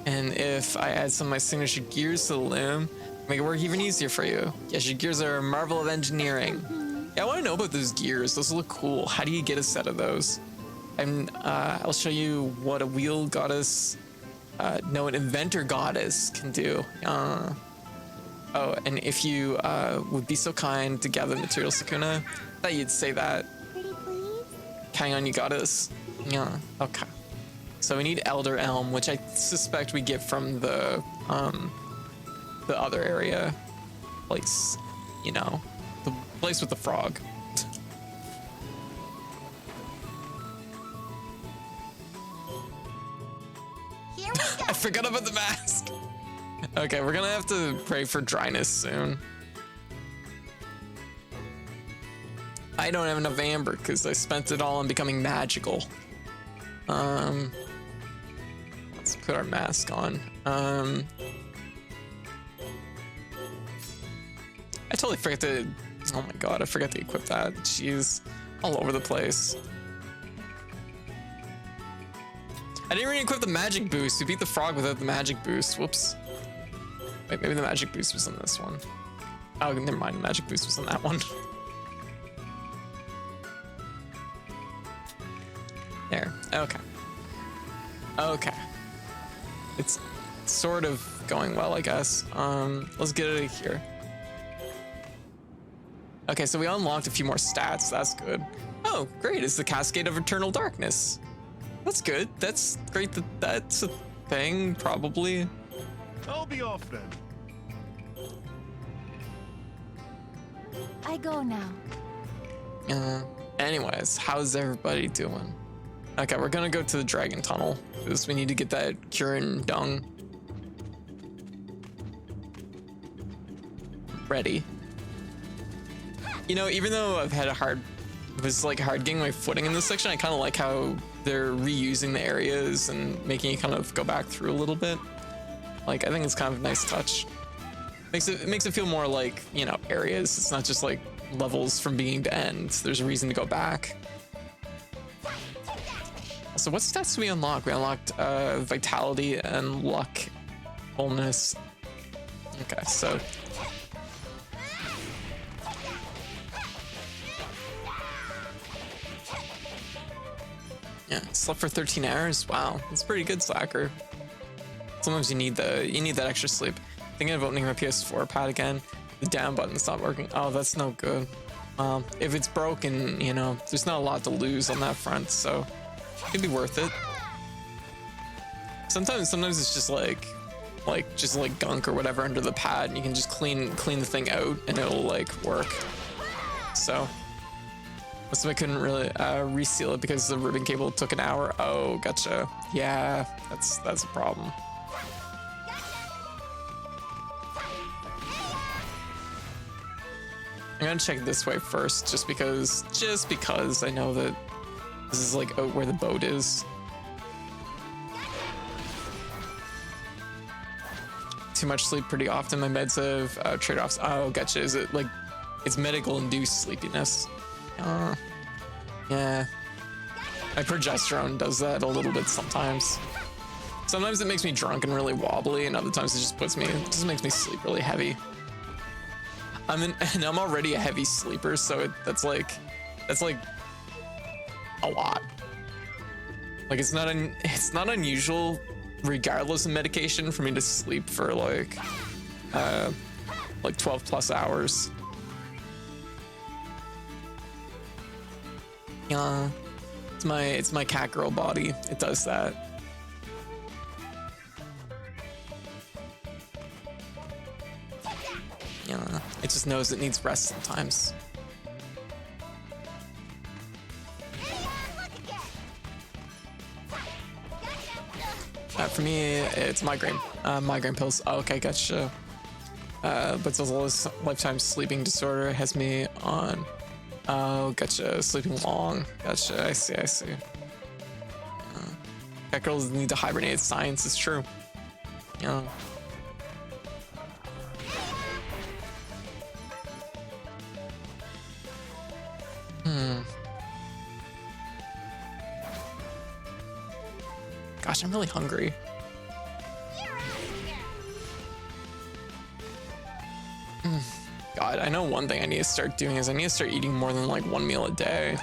And if I add some of my signature gears to the loom, make it work even easier for you. Yes, your gears are a marvel of engineering. Yeah, I want to know about those gears. Those look cool. How do you get a set of those? And I'll show you what a wheel goddess, no, an inventor goddess can do. Oh, and if you would be so kind to gather material, Sakuna, that you'd say that. Pretty please? Hang on, you goddess. Yeah, okay. So we need Elder Elm, which I suspect we get from the other area place, you know, the place with the frog. Here we go. I forgot about the mask. Okay, we're gonna have to pray for dryness soon. I don't have enough amber because I spent it all on becoming magical. Let's put our mask on. I totally forgot to. Oh my god, I forgot to equip that. Jeez, all over the place. I didn't really equip the magic boost. We beat the frog without the magic boost. Whoops. Wait, maybe the magic boost was on this one. Oh, never mind. The magic boost was on that one. There. Okay. Okay. It's sort of going well, I guess. Let's get it here. Okay, so we unlocked a few more stats. That's good. Oh, great. It's the Cascade of Eternal Darkness. That's good. That's great that that's a thing, probably. I'll be off then. I go now. Anyways, how's everybody doing? Okay, we're gonna go to the dragon tunnel because we need to get that Curin dung ready. You know, even though I've had a hard getting my footing in this section, I kind of like how they're reusing the areas and making you kind of go back through a little bit. Like, I think it's kind of a nice touch. It makes it feel more like, you know, areas. It's not just like levels from beginning to end. There's a reason to go back. So what stats do we unlock? We unlocked vitality and luck, wholeness. Okay, so yeah, slept for 13 hours. Wow, that's pretty good, Slacker. Sometimes you need that extra sleep. Thinking of opening my PS4 pad again. The down button's not working. Oh, that's no good. If it's broken, you know, there's not a lot to lose on that front, so it'd be worth it. Sometimes it's just like gunk or whatever under the pad, and you can just clean the thing out, and it'll like work. So I couldn't really reseal it because the ribbon cable took an hour. Oh, gotcha. Yeah, that's a problem. I'm gonna check this way first, just because I know that this is like out where the boat is. Too much sleep pretty often. My meds have trade-offs. Oh, gotcha. Is it like it's medical induced sleepiness? Yeah. My progesterone does that a little bit sometimes. Sometimes it makes me drunk and really wobbly, and other times it just makes me sleep really heavy. And I'm already a heavy sleeper, so that's like a lot. Like it's not unusual, regardless of medication, for me to sleep for like 12 plus hours. Yeah, it's my cat girl body. It does that. Yeah, it just knows it needs rest sometimes. For me, it's migraine. Migraine pills. Oh, okay, gotcha. But this lifetime sleeping disorder has me on. Oh, gotcha. Sleeping long. Gotcha. I see. Cat girls need to hibernate. Science is true. Yeah. Gosh, I'm really hungry. God, I know one thing I need to start doing is I need to start eating more than like one meal a day.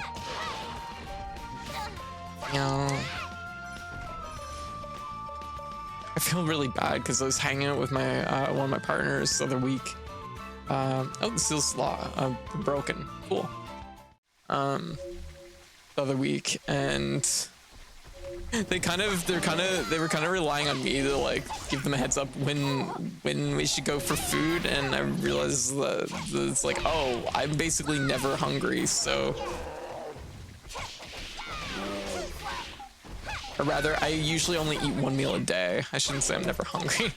You know, I feel really bad because I was hanging out with my one of my partners the other week. Oh, the seal slot broken. Cool. The other week, and they were kind of relying on me to like give them a heads up when we should go for food, and I realized that it's like, oh, I'm basically never hungry, so, or rather, I usually only eat one meal a day. I shouldn't say I'm never hungry.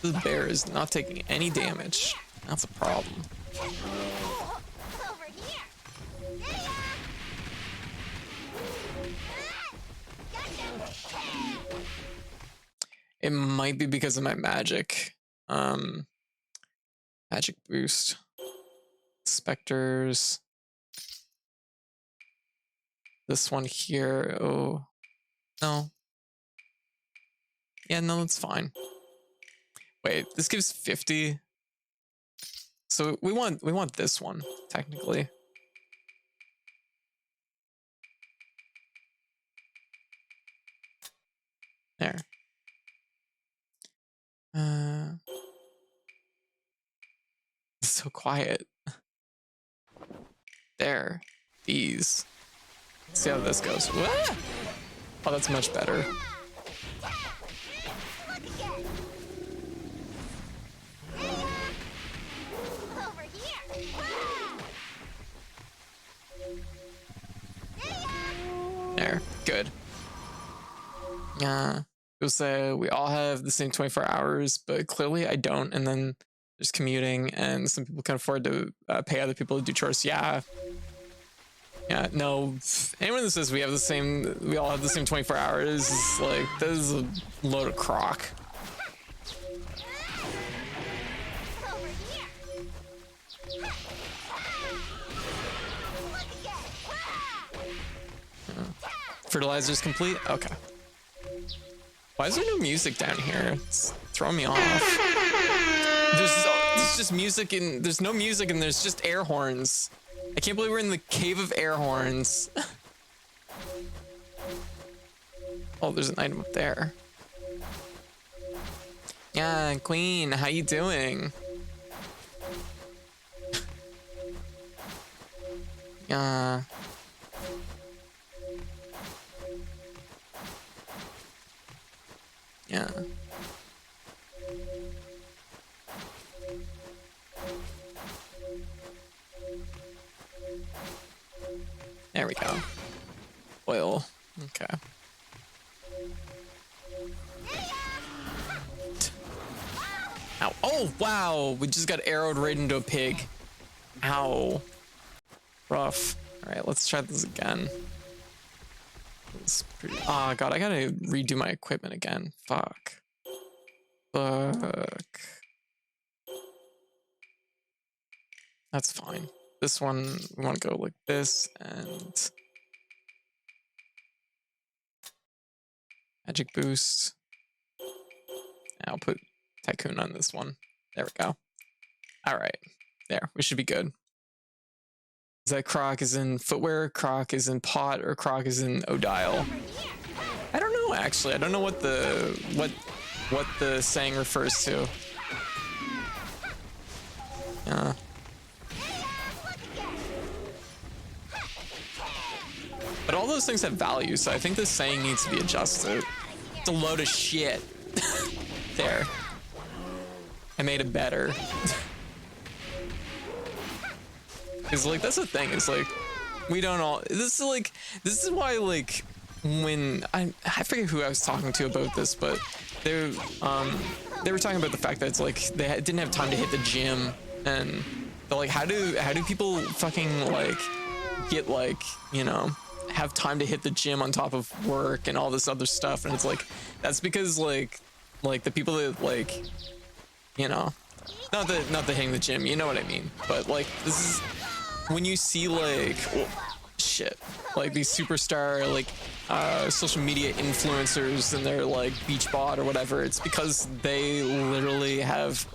This bear is not taking any damage. That's a problem. Over here. It might be because of my magic. Magic boost. Specters. This one here. Oh. No. Yeah, no, it's fine. Wait, this gives 50. So we want this one, technically. There. It's so quiet. There. These. Let's see how this goes. Ah! Oh, that's much better. There, good. It was we all have the same 24 hours, but clearly I don't. And then there's commuting, and some people can afford to pay other people to do chores. Yeah. Yeah, no. Anyone that says we all have the same 24 hours is like, that is a load of crock. Fertilizer's complete? Okay. Why is there no music down here? It's throwing me off. There's just music and there's no music and there's just air horns. I can't believe we're in the cave of air horns. Oh, there's an item up there. Yeah, Queen, how you doing? Yeah. Yeah. There we go. Oil. Okay. Ow. Oh, wow. We just got arrowed right into a pig. Ow. Rough. All right, let's try this again. Oh god, I gotta redo my equipment again. Fuck. That's fine. This one, we want to go like this, and magic boost. I'll put Tycoon on this one. There we go. All right, there, we should be good. Is that Croc is in footwear, Croc is in pot, or Croc is in Odile? I don't know, actually. I don't know what the saying refers to. Yeah. But all those things have value, so I think this saying needs to be adjusted. It's a load of shit. There. I made it better. Cause like that's the thing, is like we don't all this is why like when I forget who I was talking to about this, but they were talking about the fact that it's like they didn't have time to hit the gym, and they're like, how do people fucking like get like, you know, have time to hit the gym on top of work and all this other stuff? And it's like, that's because like the people that like, you know, not the hitting the gym, you know what I mean. But like, this is when you see like, well, shit, like these superstar like social media influencers and their like beach bod or whatever. It's because they literally have.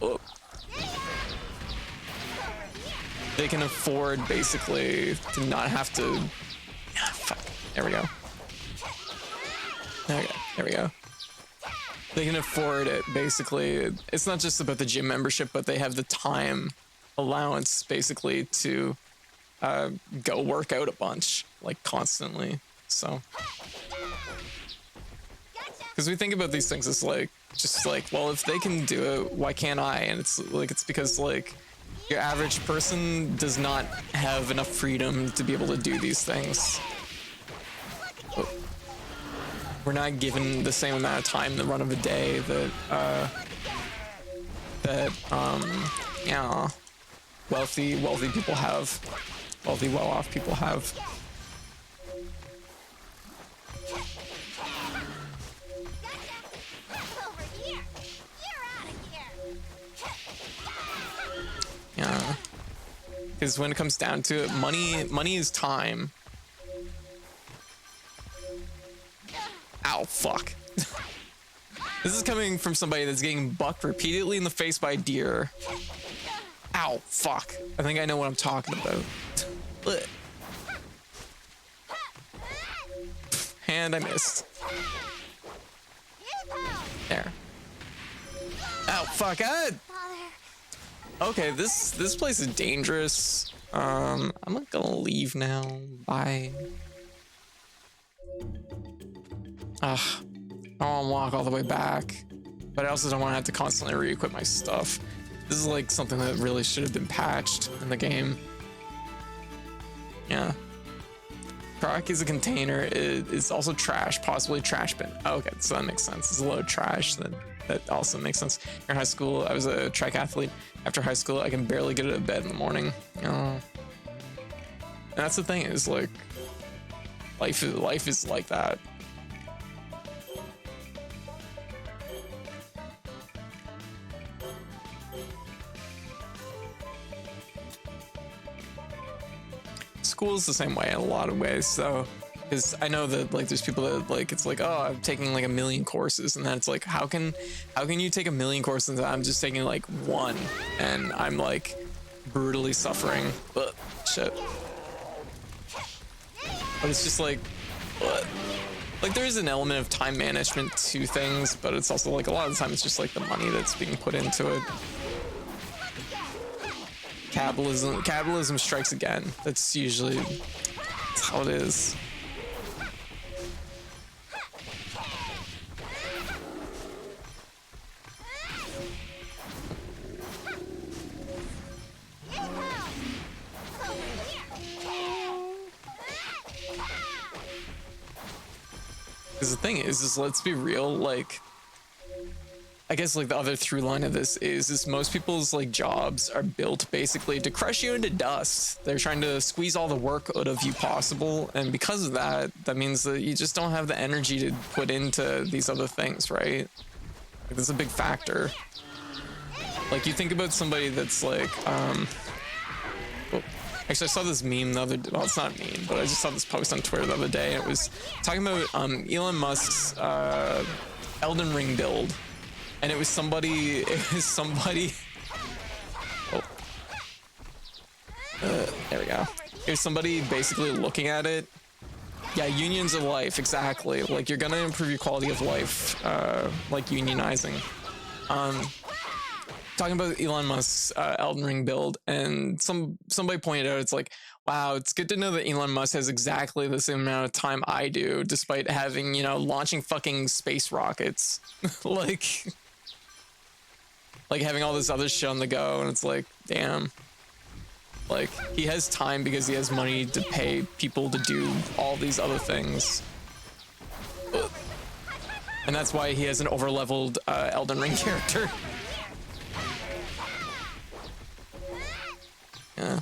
They can afford basically to not have to. Fuck. There we go. Okay, there we go. They can afford it basically. It's not just about the gym membership, but they have the time allowance basically to go work out a bunch, like constantly. So, because we think about these things as like, just like, well, if they can do it, why can't I? And it's like, it's because like your average person does not have enough freedom to be able to do these things. We're not given the same amount of time in the run of a day that yeah, wealthy people have, well-off people have. Yeah, because when it comes down to it, money is time. Ow, fuck. This is coming from somebody that's getting bucked repeatedly in the face by a deer. Ow, fuck. I think I know what I'm talking about. And I missed. There. Ow, fuck. Okay, this place is dangerous. I'm not gonna leave now. Bye. I don't want to walk all the way back, but I also don't want to have to constantly re-equip my stuff. This is like something that really should have been patched in the game. Yeah. Croc is a container. It's also trash, possibly trash bin. Oh, okay, so that makes sense. It's a load of trash. That also makes sense. In high school, I was a track athlete. After high school, I can barely get out of bed in the morning. And that's the thing, is like, life is like that. School's the same way in a lot of ways, so because I know that like there's people that like, it's like, oh, I'm taking like 1,000,000 courses, and then it's like, how can you take 1,000,000 courses and I'm just taking like one and I'm like brutally suffering. Ugh, shit. But it's just like, what? Like there is an element of time management to things, but it's also like a lot of the time it's just like the money that's being put into it. Capitalism strikes again. That's usually how it is. Because the thing is let's be real, like, I guess like the other through line of this is most people's like jobs are built basically to crush you into dust. They're trying to squeeze all the work out of you possible, and because of that, that means that you just don't have the energy to put into these other things, right? Like, that's a big factor. Like you think about somebody that's like, well, actually I saw this meme the other day. Well, it's not a meme, but I just saw this post on Twitter the other day. It was talking about Elon Musk's Elden Ring build. And it was somebody, oh. There we go. It was somebody basically looking at it. Yeah, unions of life, exactly. Like, you're gonna improve your quality of life, like unionizing. Talking about Elon Musk's Elden Ring build, and somebody pointed out, it's like, wow, it's good to know that Elon Musk has exactly the same amount of time I do, despite having, you know, launching fucking space rockets. like having all this other shit on the go, and it's like, damn. Like, he has time because he has money to pay people to do all these other things. Ugh. And that's why he has an overleveled Elden Ring character. Yeah.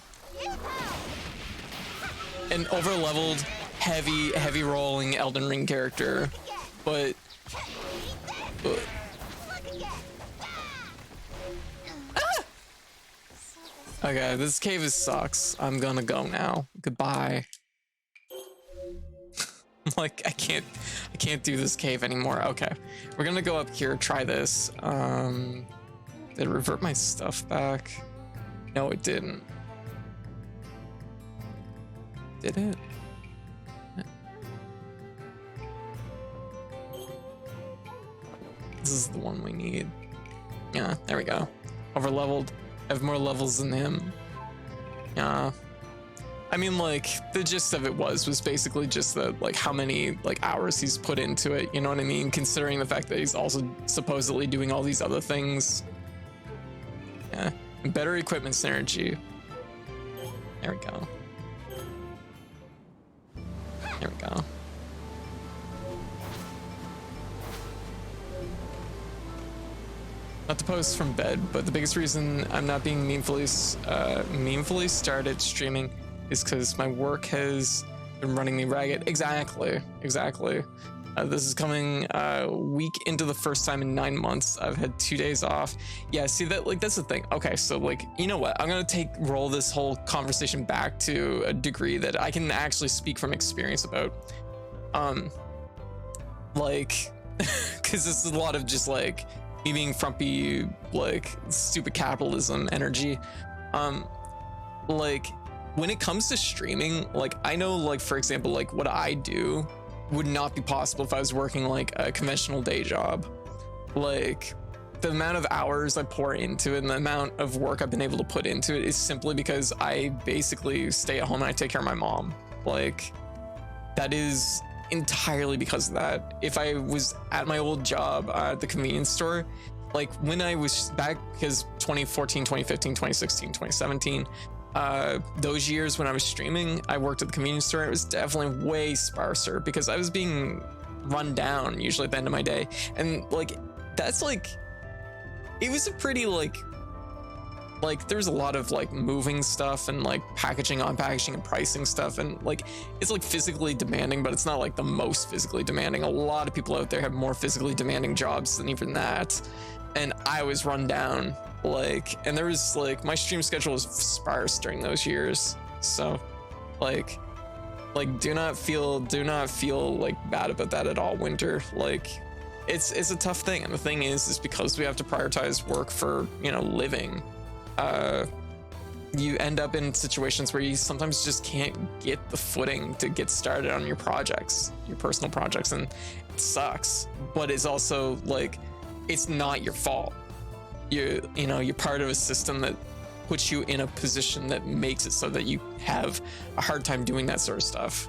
An overleveled, heavy rolling Elden Ring character, but ah! Okay, this cave sucks. I'm gonna go now. Goodbye. Like, I can't do this cave anymore. Okay, we're gonna go up here, try this. Did it revert my stuff back? No, it didn't. Did it? This is the one we need. Yeah, there we go. Over leveled. I have more levels than him. Yeah. I mean, like, the gist of it was basically just the, like, how many, like, hours he's put into it, you know what I mean? Considering the fact that he's also supposedly doing all these other things. Yeah. Better equipment synergy. There we go. There we go. Not to post from bed, but the biggest reason I'm not being meaningfully started streaming is because my work has been running me ragged. Exactly. This is coming a week into the first time in 9 months. I've had 2 days off. Yeah, see that, like, that's the thing. Okay, so, like, you know what? I'm gonna roll this whole conversation back to a degree that I can actually speak from experience about. Like, because this is a lot of just like me being frumpy, like stupid capitalism energy. Like, when it comes to streaming, like, I know, like, for example, like what I do would not be possible if I was working like a conventional day job. Like, the amount of hours I pour into it and the amount of work I've been able to put into it is simply because I basically stay at home and I take care of my mom. Like, that is entirely because of that. If I was at my old job at the convenience store, like when I was back, because 2014, 2015, 2016, 2017, those years when I was streaming, I worked at the convenience store. It was definitely way sparser because I was being run down usually at the end of my day. And like, that's like, it was a pretty like there was a lot of like moving stuff and like packaging, unpackaging, and pricing stuff, and like it's like physically demanding, but it's not like the most physically demanding. A lot of people out there have more physically demanding jobs than even that, and I was run down, like, and there was like, my stream schedule was sparse during those years. So like do not feel like bad about that at all, Winter. Like, it's a tough thing, and the thing is because we have to prioritize work for, you know, living, you end up in situations where you sometimes just can't get the footing to get started on your projects, your personal projects, and it sucks. But it's also like, it's not your fault. You know, you're part of a system that puts you in a position that makes it so that you have a hard time doing that sort of stuff.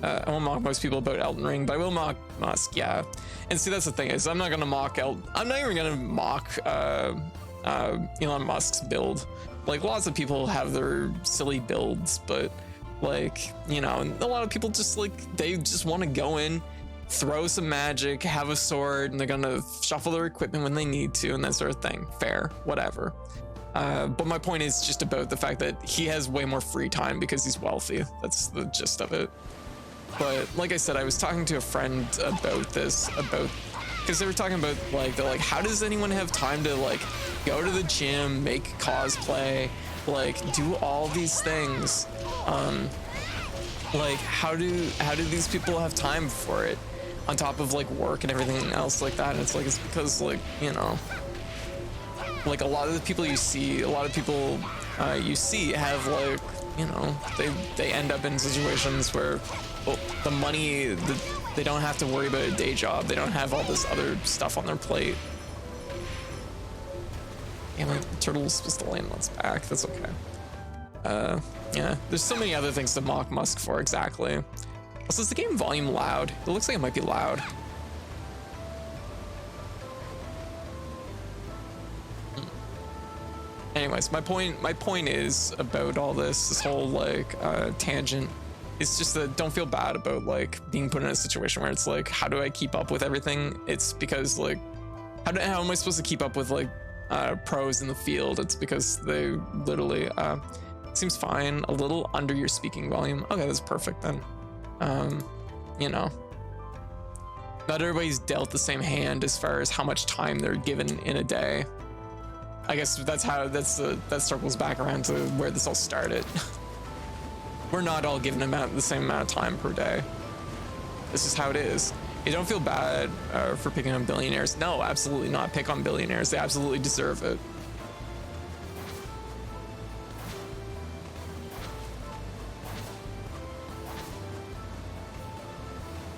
I won't mock most people about Elden Ring, but I will mock Musk, yeah. And see, that's the thing, is I'm not gonna mock I'm not even gonna mock Elon Musk's build. Like, lots of people have their silly builds, but like, you know, and a lot of people just like, they just want to go in, throw some magic, have a sword, and they're gonna shuffle their equipment when they need to, and that sort of thing. Fair, whatever. But my point is just about the fact that he has way more free time because he's wealthy. That's the gist of it. But like I said, I was talking to a friend about this, because they were talking about like, they're like, how does anyone have time to like go to the gym, make cosplay, like do all these things? Like, how do these people have time for it on top of like work and everything else like that? And it's like, it's because, like, you know, like a lot of the people you see, have like, you know, they end up in situations where, well, the money, they don't have to worry about a day job. They don't have all this other stuff on their plate. Yeah, my turtle's supposed to land on its back. That's okay. Yeah, there's so many other things to mock Musk for, exactly. Also, is the game volume loud? It looks like it might be loud. Anyways, my point is about all this whole like tangent. It's just that don't feel bad about like being put in a situation where it's like, how do I keep up with everything? It's because like, how am I supposed to keep up with like pros in the field? It's because they literally seems fine, a little under your speaking volume. Okay, that's perfect then. You know, not everybody's dealt the same hand as far as how much time they're given in a day. I guess that circles back around to where this all started. We're not all given the same amount of time per day. This is how it is. You don't feel bad for picking on billionaires. No, absolutely not. Pick on billionaires. They absolutely deserve it.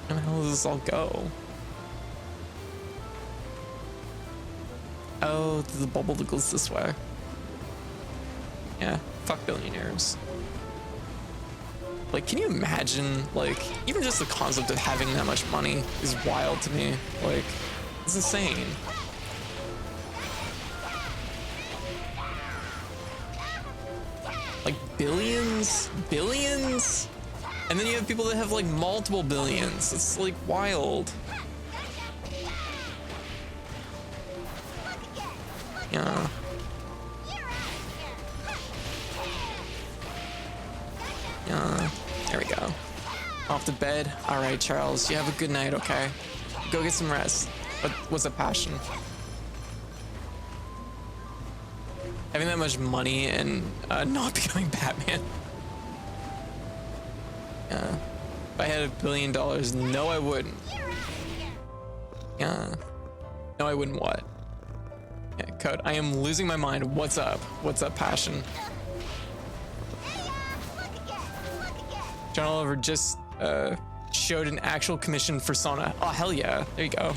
Where the hell does this all go? Oh, the bubble that goes this way. Yeah, fuck billionaires. Like, can you imagine, like, even just the concept of having that much money is wild to me. Like, it's insane. Like, billions? And then you have people that have, like, multiple billions. It's, like, wild. Yeah. There we go. Off to bed. All right, Charles. You have a good night, okay? Go get some rest. What's a passion? Having that much money and not becoming Batman. Yeah. If I had $1 billion, no, I wouldn't. Yeah. No, I wouldn't what? Yeah, code. I am losing my mind. What's up? What's up, passion? John Oliver just showed an actual commission for Sona. Oh, hell yeah. There you go.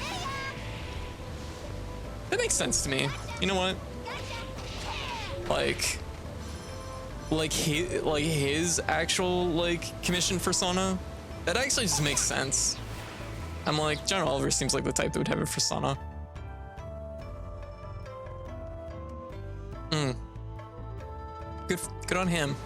That makes sense to me. You know what? Like his actual, like, commission for Sona, that actually just makes sense. I'm like, John Oliver seems like the type that would have it for Sona. Good on him.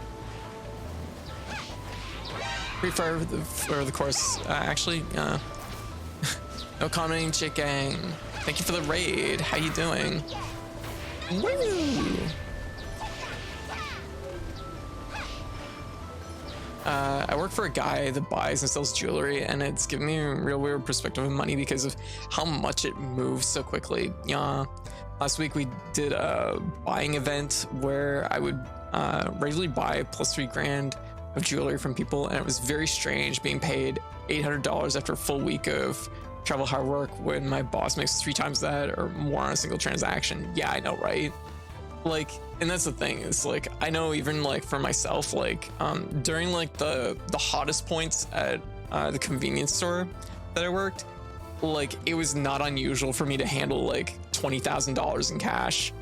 Free fire for the course. Actually, no commenting, chick gang. Thank you for the raid. How you doing? Woo! I work for a guy that buys and sells jewelry, and it's given me a real weird perspective of money because of how much it moves so quickly. Yeah. Last week we did a buying event where I would regularly buy plus $3,000 of jewelry from people, and it was very strange being paid $800 after a full week of travel hard work when my boss makes 3 times that or more on a single transaction. Yeah, I know, right? Like, and that's the thing, is like, I know even like for myself, like during like the hottest points at the convenience store that I worked, like it was not unusual for me to handle like $20,000 in cash.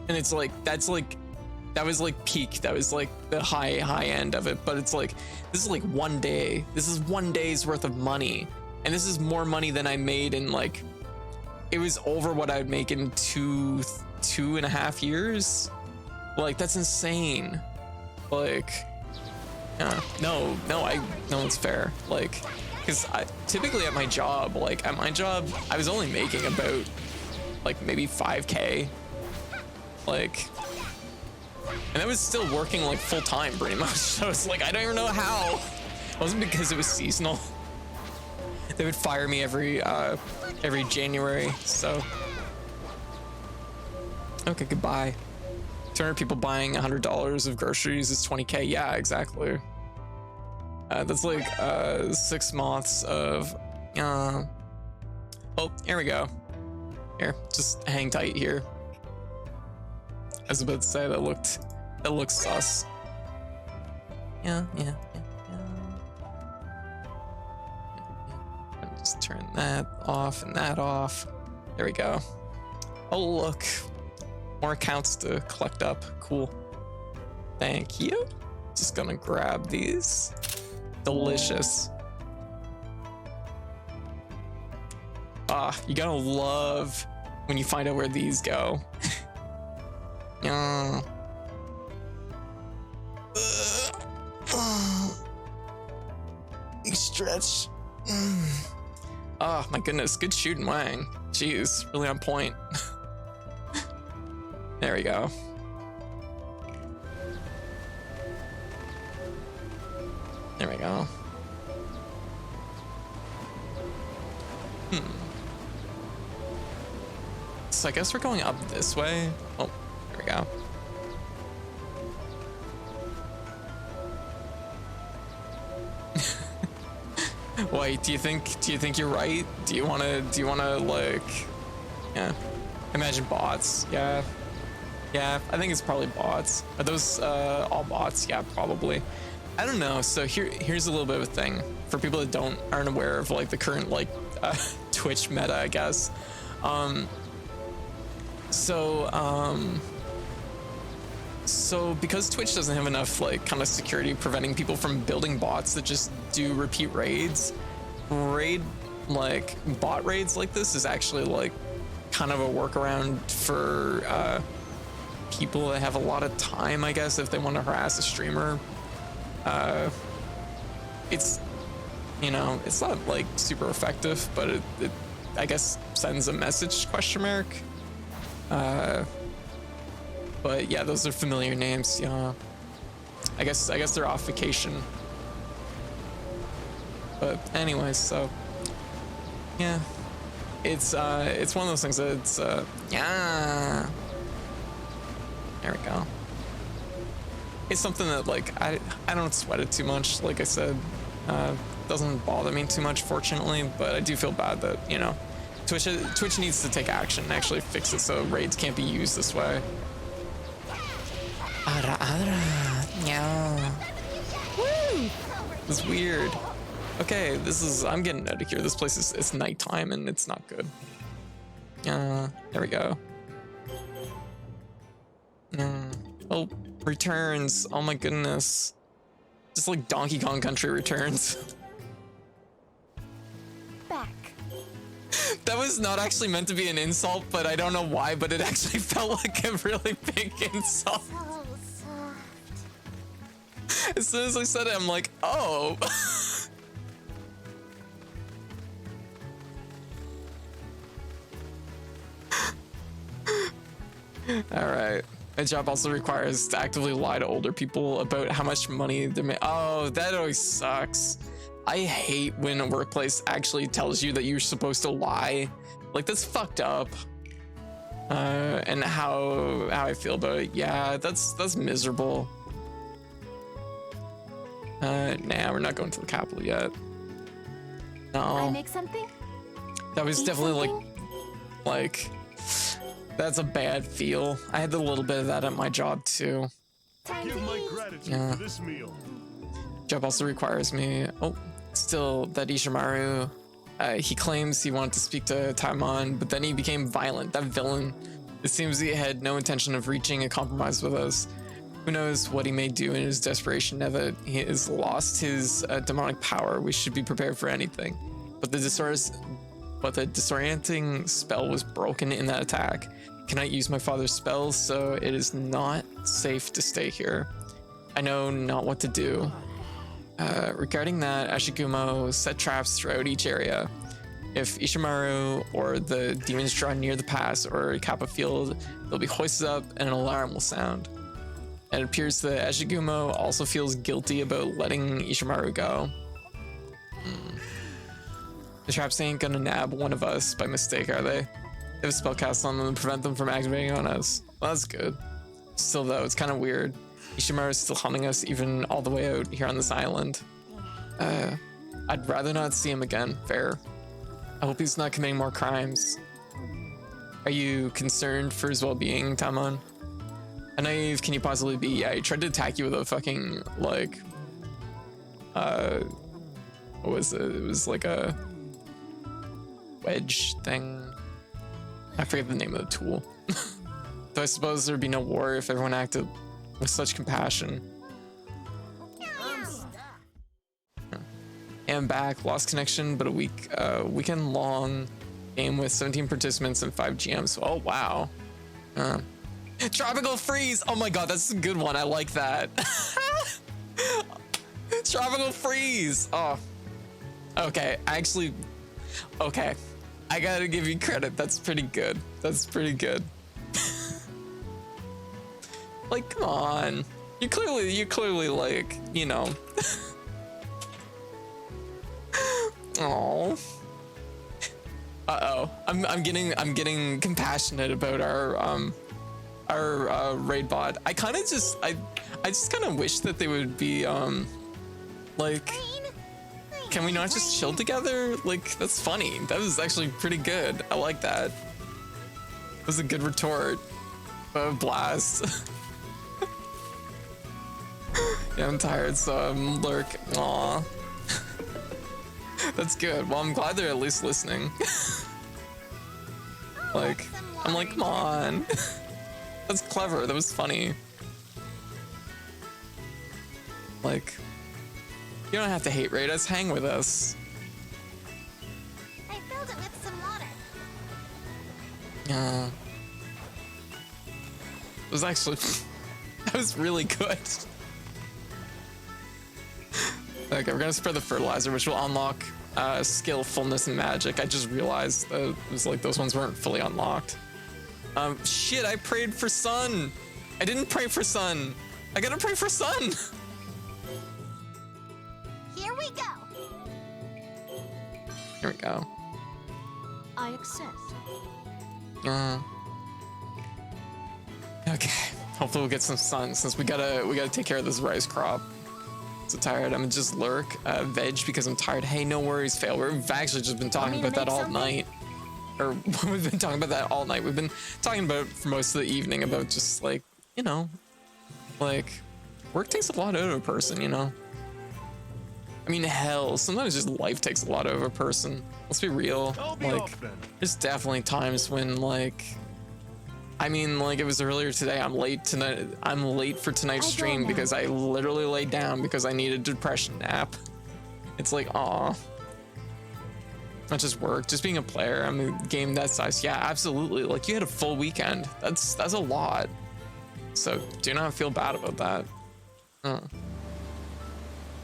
And it's like, that was like peak. That was like the high end of it. But it's like, this is like one day. This is one day's worth of money. And this is more money than I made in like, it was over what I'd make in two and a half years. Like, that's insane. Like, no, it's fair. Like, because typically at my job, I was only making about like maybe 5K. Like, and I was still working like full time pretty much. So it's like, I don't even know how. It wasn't because it was seasonal. They would fire me every January. So, okay, goodbye. 200 people buying $100 of groceries is 20K. Yeah, exactly. That's like 6 months of. Oh, here we go. Here, just hang tight here. I was about to say that looked sus. Yeah. Just turn that off and that off. There we go. Oh, look. More accounts to collect up. Cool. Thank you. Just gonna grab these. Delicious. Ah, you gotta love when you find out where these go. Big stretch. Oh my goodness, good shooting, Wang. Jeez, really on point. There we go. There we go. So I guess we're going up this way. Oh, there we go. Wait, do you think you're right? Do you wanna like, yeah, imagine bots? Yeah, I think it's probably bots. Are those all bots? Yeah, probably. I don't know. So here's a little bit of a thing for people that aren't aware of like the current like Twitch meta, I guess. So because Twitch doesn't have enough like kind of security preventing people from building bots that just do repeat raids, bot raids like this is actually like kind of a workaround for people that have a lot of time, I guess, if they want to harass a streamer. It's, you know, it's not like super effective, but it I guess sends a message, question mark. But yeah, those are familiar names. Yeah, I guess they're off vacation. But anyways, so yeah, it's one of those things that it's yeah. There we go. It's something that like I don't sweat it too much. Like I said, doesn't bother me too much, fortunately. But I do feel bad that, you know, Twitch needs to take action and actually fix it so raids can't be used this way. Yeah. Woo! It's weird. Okay, I'm getting out of here. This place it's nighttime and it's not good. There we go. Oh, returns. Oh my goodness. Just like Donkey Kong Country returns. Back. That was not actually meant to be an insult, but I don't know why, but it actually felt like a really big insult. So soft. As soon as I said it, I'm like, oh. All right. My job also requires to actively lie to older people about how much money they're making. Oh, that always sucks. I hate when a workplace actually tells you that you're supposed to lie. Like, that's fucked up. And how I feel about it. Yeah, that's miserable. Nah, we're not going to the capital yet. No. I make something? That was Eat definitely something? like that's a bad feel. I had a little bit of that at my job too. Time Give to my eat. gratitude Yeah. for this meal. Job also requires me. Oh, still that Ishimaru. He claims he wanted to speak to Taimon, but then he became violent. That villain. It seems he had no intention of reaching a compromise with us. Who knows what he may do in his desperation now that he has lost his demonic power. We should be prepared for anything. But the disorienting spell was broken in that attack. Cannot use my father's spells, so it is not safe to stay here. I know not what to do. Regarding that, Ashigumo set traps throughout each area. If Ishimaru or the demons draw near the pass or Kappa field, they'll be hoisted up and an alarm will sound. And it appears that Ashigumo also feels guilty about letting Ishimaru go. The traps ain't gonna nab one of us by mistake, are they? They have a spell cast on them to prevent them from activating on us. Well, that's good. Still though, it's kind of weird. Ishimaru is still hunting us even all the way out here on this island. I'd rather not see him again. Fair. I hope he's not committing more crimes. Are you concerned for his well-being, Tamon? How naive can you possibly be? Yeah, he tried to attack you with a fucking, like, what was it? It was like a wedge thing. I forget the name of the tool. Though I suppose there'd be no war if everyone acted with such compassion. And back, lost connection, but a weekend long game with 17 participants and 5 GMs. Oh wow. Tropical freeze. Oh my god, that's a good one. I like that. Tropical freeze. Oh. Okay, actually, okay. I gotta give you credit. That's pretty good. That's pretty good. Like, come on. You clearly like, you know. Oh. Uh-oh. I'm getting compassionate about our raid bot. I kind of just I just kind of wish that they would be like, can we not just chill together? Like, that's funny. That was actually pretty good. I like that. It was a good retort. Blast. Yeah, I'm tired, so I'm lurk. Aw. That's good. Well, I'm glad they're at least listening. Like, I'm like, come on. That's clever. That was funny. Like, you don't have to hate raid us. Hang with us. I filled it with some water. Yeah. It was actually, that was really good. Okay, we're gonna spread the fertilizer, which will unlock skill, fullness, and magic. I just realized that it was like those ones weren't fully unlocked. Shit, I prayed for sun. I didn't pray for sun. I gotta pray for sun. Here we go. Here we go. I accept. Okay. Hopefully we'll get some sun since we gotta take care of this rice crop. So tired. I'm gonna just lurk, veg because I'm tired. Hey, no worries, fail. We've actually just been talking about that all night. Or we've been talking about that all night. We've been talking about it for most of the evening about just like, you know, like work takes a lot out of a person, you know? I mean, hell, sometimes just life takes a lot out of a person. Let's be real. Like, there's definitely times when like, I mean, like it was earlier today. I'm late tonight. I'm late for tonight's stream because I literally laid down because I needed a depression nap. It's like, aw. Not just work, just being a player. I mean, game that size. Yeah, absolutely. Like you had a full weekend. That's a lot. So do not feel bad about that.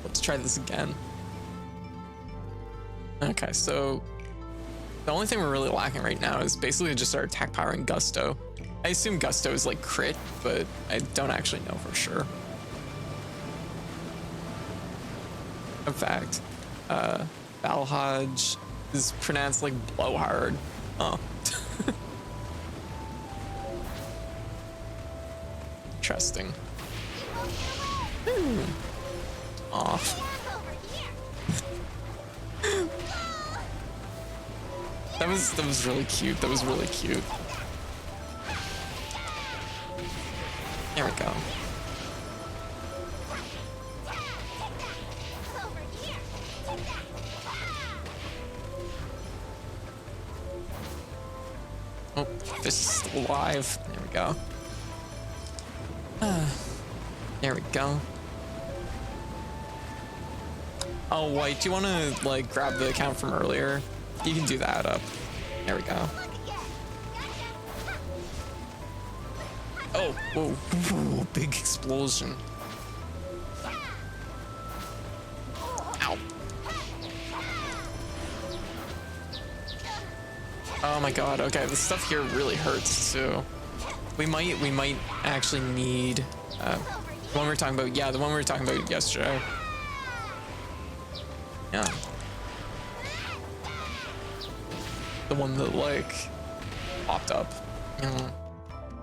Let's try this again. Okay, so the only thing we're really lacking right now is basically just our attack power and gusto. I assume gusto is like crit, but I don't actually know for sure. In fact, Balhaj is pronounced like blowhard. Oh. Interesting. Aw. That was really cute. That was really cute. There we go. Oh, fish is still alive. There we go. There we go. Oh, White, do you want to like grab the account from earlier? You can do that up. There we go. Oh, whoa, whoa, big explosion. Ow. Oh my god, okay, the stuff here really hurts too. We might actually need the one we were talking about. Yeah, the one we were talking about yesterday. Yeah. The one that like popped up. Yeah.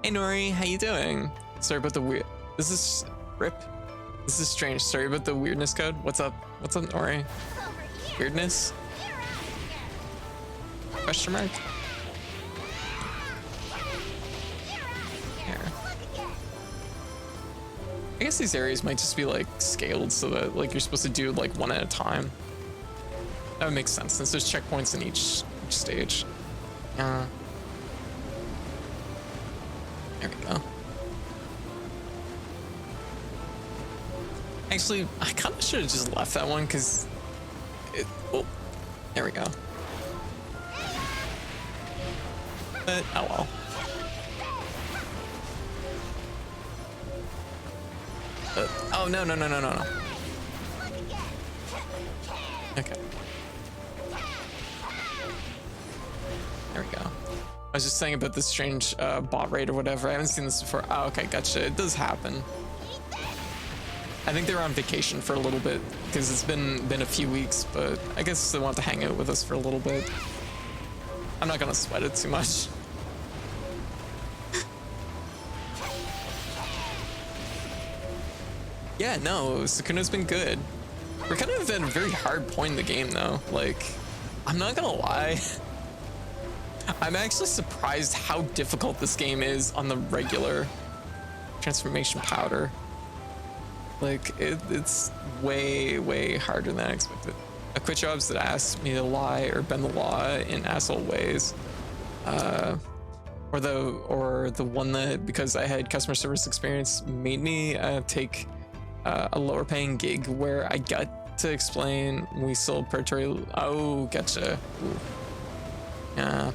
Hey Nori, how you doing? Sorry about the weird. This is Rip. This is strange. Sorry about the weirdness code. What's up? What's up, Nori? Weirdness? Question mark? Here. I guess these areas might just be like scaled so that like you're supposed to do like one at a time. That would make sense since there's checkpoints in each stage. Yeah. There we go. Actually, I kind of should have just left that one because it. Oh, there we go. But oh well. Oh no. Okay. There we go. I was just saying about this strange bot raid or whatever. I haven't seen this before. Oh, okay, gotcha. It does happen. I think they were on vacation for a little bit because it's been a few weeks, but I guess they want to hang out with us for a little bit. I'm not gonna sweat it too much. Yeah, no, Sakuna's been good. We're kind of at a very hard point in the game though. Like, I'm not gonna lie. I'm actually surprised how difficult this game is on the regular transformation powder. Like, it's way harder than I expected. I quit jobs that asked me to lie or bend the law in asshole ways. Or the one that, because I had customer service experience, made me take a lower paying gig where I got to explain we sold predatory. Oh, gotcha. Ooh. Yeah.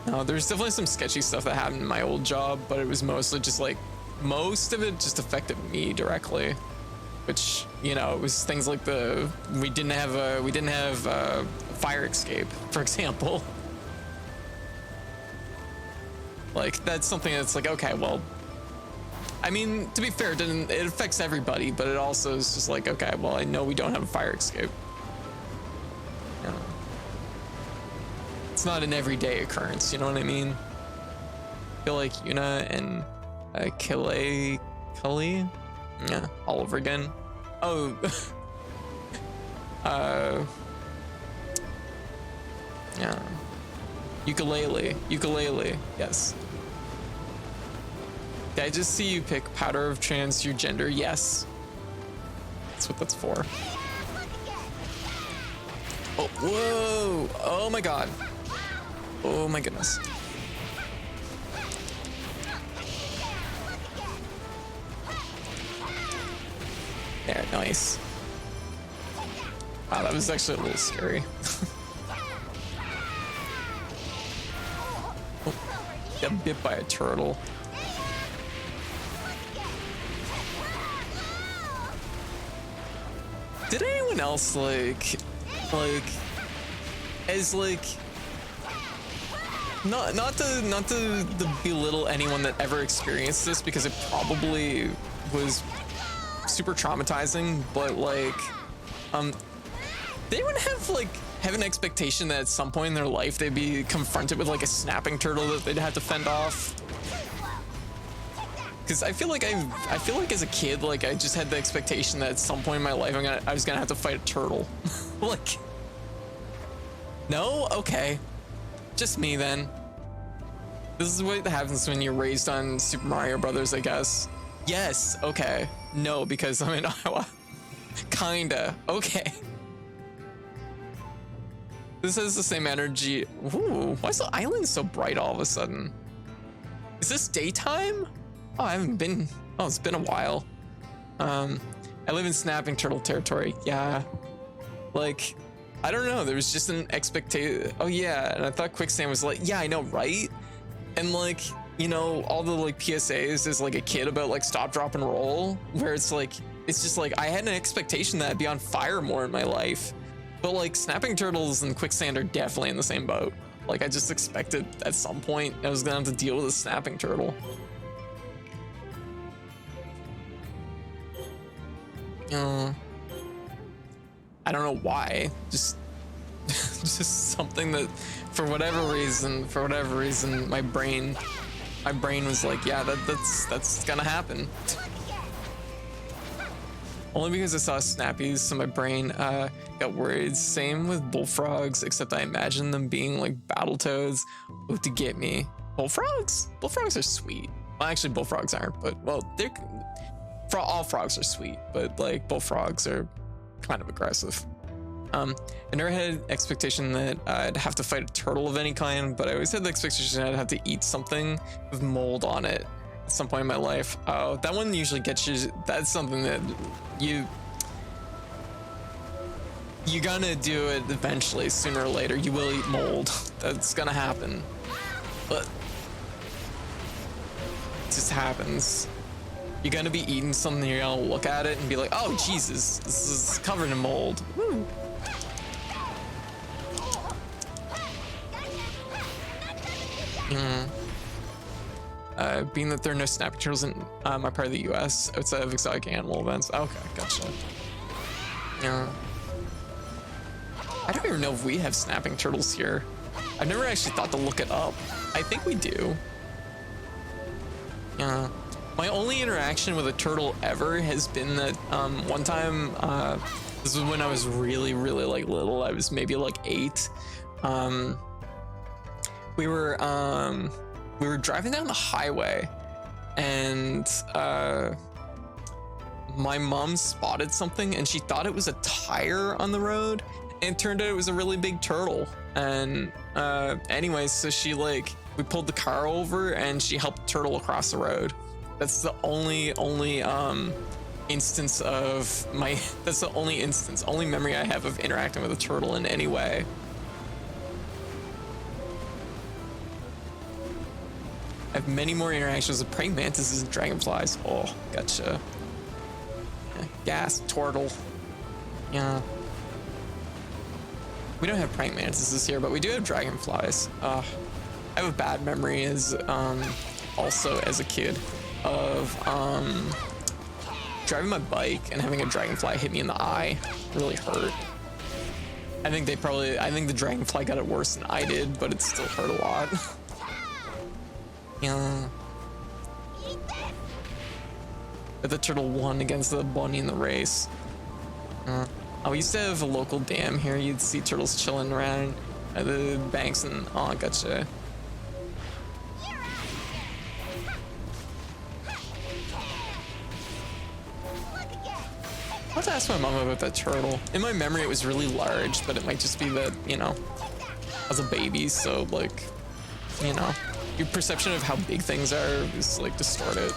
No, there's definitely some sketchy stuff that happened in my old job, but it was mostly just like, most of it just affected me directly, which, you know, it was things like we didn't have a fire escape, for example. Like, that's something that's like, okay, well, I mean, to be fair, it affects everybody, but it also is just like, okay, well, I know we don't have a fire escape. You know, it's not an everyday occurrence, you know what I mean? I feel like Yuna and Kali, yeah, all over again. Oh, yeah, ukulele, yes. Did I just see you pick powder of trans your gender? Yes, that's what that's for. Oh, whoa, oh my god, oh my goodness. There, nice. Wow, that was actually a little scary. Oh, got bit by a turtle. Did anyone else as not to belittle anyone that ever experienced this, because it probably was super traumatizing, but like, they would have an expectation that at some point in their life they'd be confronted with like a snapping turtle that they'd have to fend off. Because I feel like as a kid, like, I just had the expectation that at some point in my life I was gonna have to fight a turtle. Like, no, okay, just me then. This is what happens when you're raised on Super Mario Brothers, I guess. Yes, okay. No, because I'm in Iowa. Kinda. Okay. This has the same energy. Ooh, why is the island so bright all of a sudden? Is this daytime? Oh, I haven't been. Oh, it's been a while. I live in snapping turtle territory. Yeah. Like, I don't know. There was just an expectation. Oh, yeah. And I thought Quicksand was like, yeah, I know, right? And like, you know, all the like PSAs as like a kid about like stop, drop, and roll, where it's like, it's just like, I had an expectation that I'd be on fire more in my life. But like, snapping turtles and Quicksand are definitely in the same boat. Like, I just expected at some point I was gonna have to deal with a snapping turtle. I don't know why. Just something that, for whatever reason, my brain was like, yeah, that's gonna happen. Only because I saw snappies, so my brain got worried. Same with bullfrogs, except I imagine them being like Battletoads to get me. Bullfrogs? Bullfrogs are sweet. Well, actually, bullfrogs aren't, but well, all frogs are sweet, but like bullfrogs are kind of aggressive. I never had an expectation that I'd have to fight a turtle of any kind, but I always had the expectation I'd have to eat something with mold on it at some point in my life. Oh, that one usually gets you. That's something that you're gonna do it eventually, sooner or later. You will eat mold. That's gonna happen. But it just happens. You're gonna be eating something, you're gonna look at it and be like, oh Jesus, this is covered in mold. Woo. Being that there are no snapping turtles in my part of the US outside of exotic animal events. Okay, gotcha. Yeah. I don't even know if we have snapping turtles here. I've never actually thought to look it up. I think we do. Yeah. My only interaction with a turtle ever has been that one time, this was when I was really like little. I was maybe like 8. We were driving down the highway, and my mom spotted something, and she thought it was a tire on the road, and it turned out it was a really big turtle. And anyways, so she we pulled the car over, and she helped the turtle across the road. That's the only instance of that's the only memory I have of interacting with a turtle in any way. I have many more interactions with praying mantises and dragonflies. Oh, gotcha. Yeah, gas, turtle. Yeah. We don't have praying mantises here, but we do have dragonflies. I have a bad memory as also as a kid of driving my bike and having a dragonfly hit me in the eye. Really hurt. I think the dragonfly got it worse than I did, but it still hurt a lot. Yeah. But the turtle won against the bunny in the race. We used to have a local dam here. You'd see turtles chilling around at the banks, and oh, gotcha. I have to ask my mom about that turtle. In my memory, it was really large, but it might just be that, you know, I was a baby, so like, you know, your perception of how big things are is like distorted.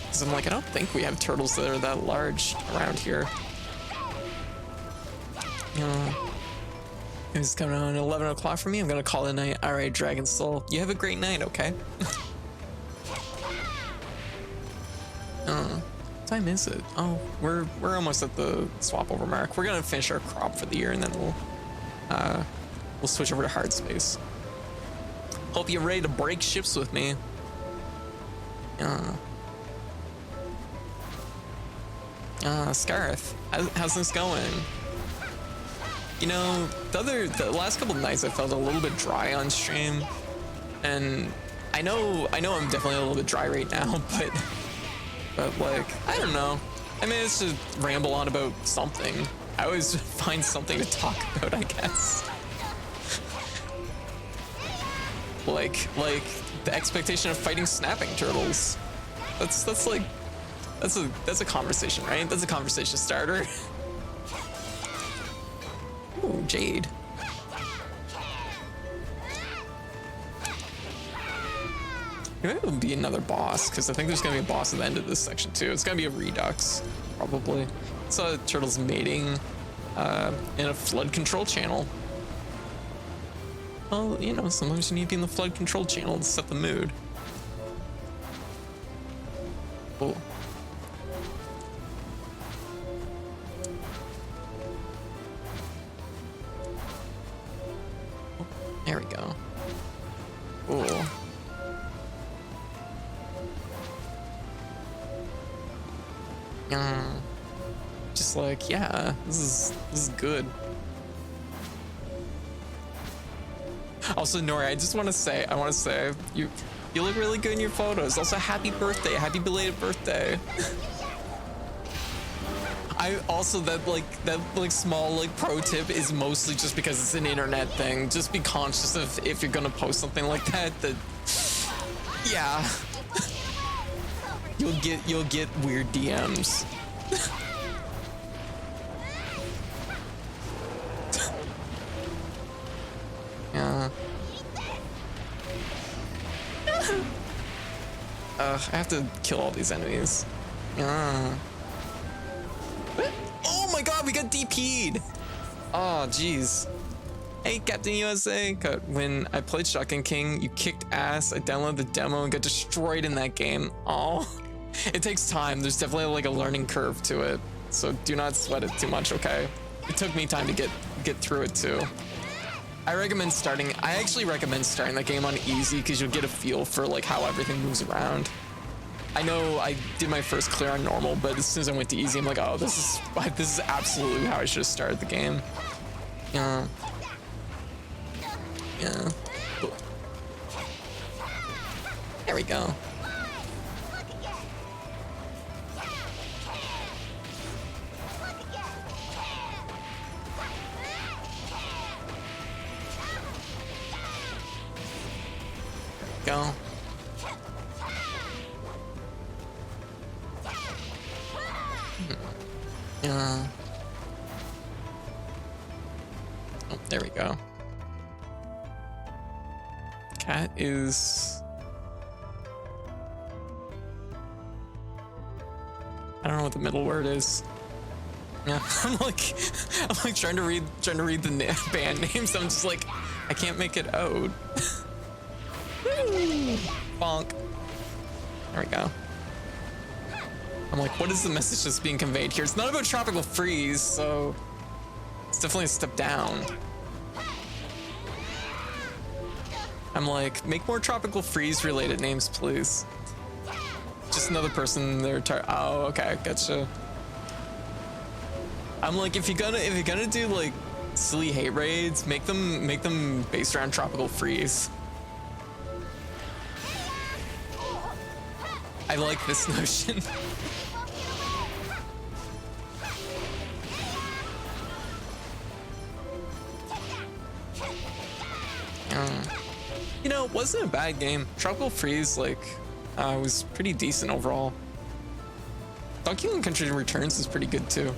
Because I'm like, I don't think we have turtles that are that large around here. It's coming on 11 o'clock for me. I'm gonna call it a night. All right, Dragon Soul, you have a great night, okay? What time is it? Oh, we're almost at the swap over mark. We're gonna finish our crop for the year, and then we'll switch over to hard space. Hope you're ready to break ships with me. Scarth, how's this going? You know, the last couple of nights I felt a little bit dry on stream, and I know I'm definitely a little bit dry right now, but like, I don't know. I managed to ramble on about something. I always find something to talk about, I guess. like the expectation of fighting snapping turtles. That's a conversation, right? That's a conversation starter. Ooh, Jade. Maybe it'll be another boss, because I think there's gonna be a boss at the end of this section too. It's gonna be a redux, probably. Saw turtles mating in a flood control channel. Well, you know, sometimes you need to be in the flood control channel to set the mood. Oh. There we go. Oh. Just like, yeah, this is good. Also, Nori, I just want to say, you look really good in your photos. Also, happy birthday, happy belated birthday. I also, that small pro tip is mostly just because it's an internet thing. Just be conscious of, if you're gonna post something like that, yeah, you'll get weird DMs. Yeah. I have to kill all these enemies. Yeah. Oh my god, we got DP'd! Oh, jeez. Hey, Captain USA. When I played Shotgun King, you kicked ass. I downloaded the demo and got destroyed in that game. Oh, it takes time. There's definitely like a learning curve to it. So do not sweat it too much, okay? It took me time to get through it too. I actually recommend starting that game on easy, because you'll get a feel for like how everything moves around. I know I did my first clear on normal, but as soon as I went to easy, I'm like, oh, this is absolutely how I should have started the game. Yeah. Yeah. There we go. Go. Oh, there we go. Cat is... I don't know what the middle word is. Yeah, I'm like trying to read the band names. I'm just like, I can't make it ode. Bonk. There we go. I'm like, what is the message that's being conveyed here? It's not about tropical freeze, so it's definitely a step down. I'm like, make more tropical freeze related names, please. Just another person there. Oh, okay, gotcha. I'm like, if you're gonna do like silly hate raids, make them based around tropical freeze. I like this notion. You know, it wasn't a bad game. Tropical Freeze, like, was pretty decent overall. Donkey Kong Country Returns is pretty good too.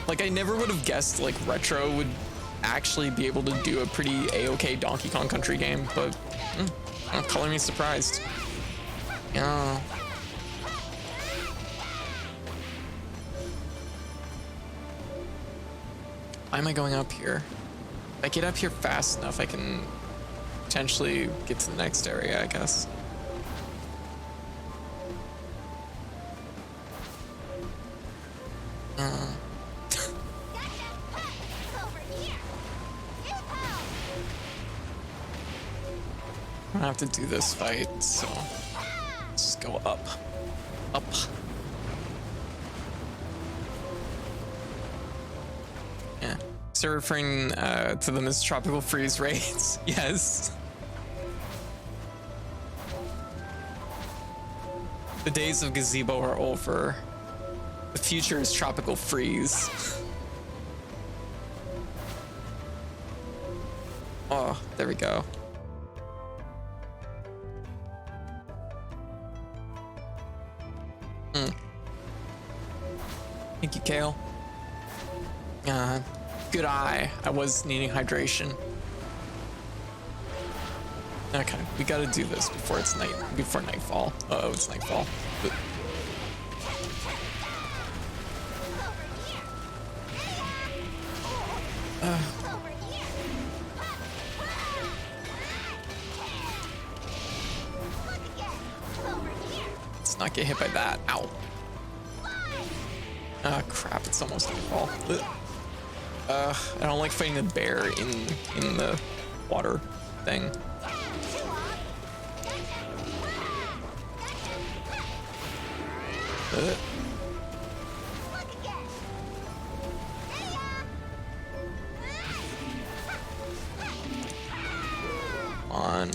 Like, I never would have guessed, like, Retro would actually be able to do a pretty A-okay Donkey Kong Country game, but color me surprised. Yeah. Why am I going up here? If I get up here fast enough, I can potentially get to the next area, I guess. I have to do this fight, so let's just go up. Up. Yeah. So referring to them as tropical freeze raids. Yes. The days of gazebo are over. The future is tropical freeze. Oh, there we go. Thank you, Kale. Good eye. I was needing hydration. Okay, we gotta do this before it's before nightfall. Uh-oh, it's nightfall. But... Let's not get hit by that. Ow. Ah, crap, it's almost nightfall. I don't like fighting the bear in the water thing. On.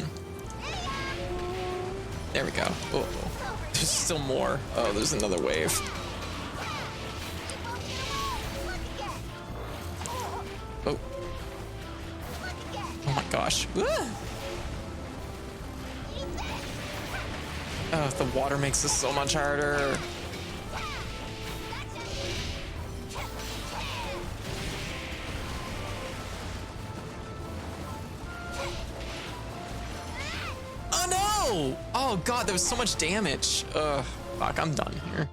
There we go. Oh, there's still more. Oh, there's another wave. Oh. Oh my gosh. Oh, the water makes this so much harder. Oh no! Oh god, there was so much damage. Fuck, I'm done here.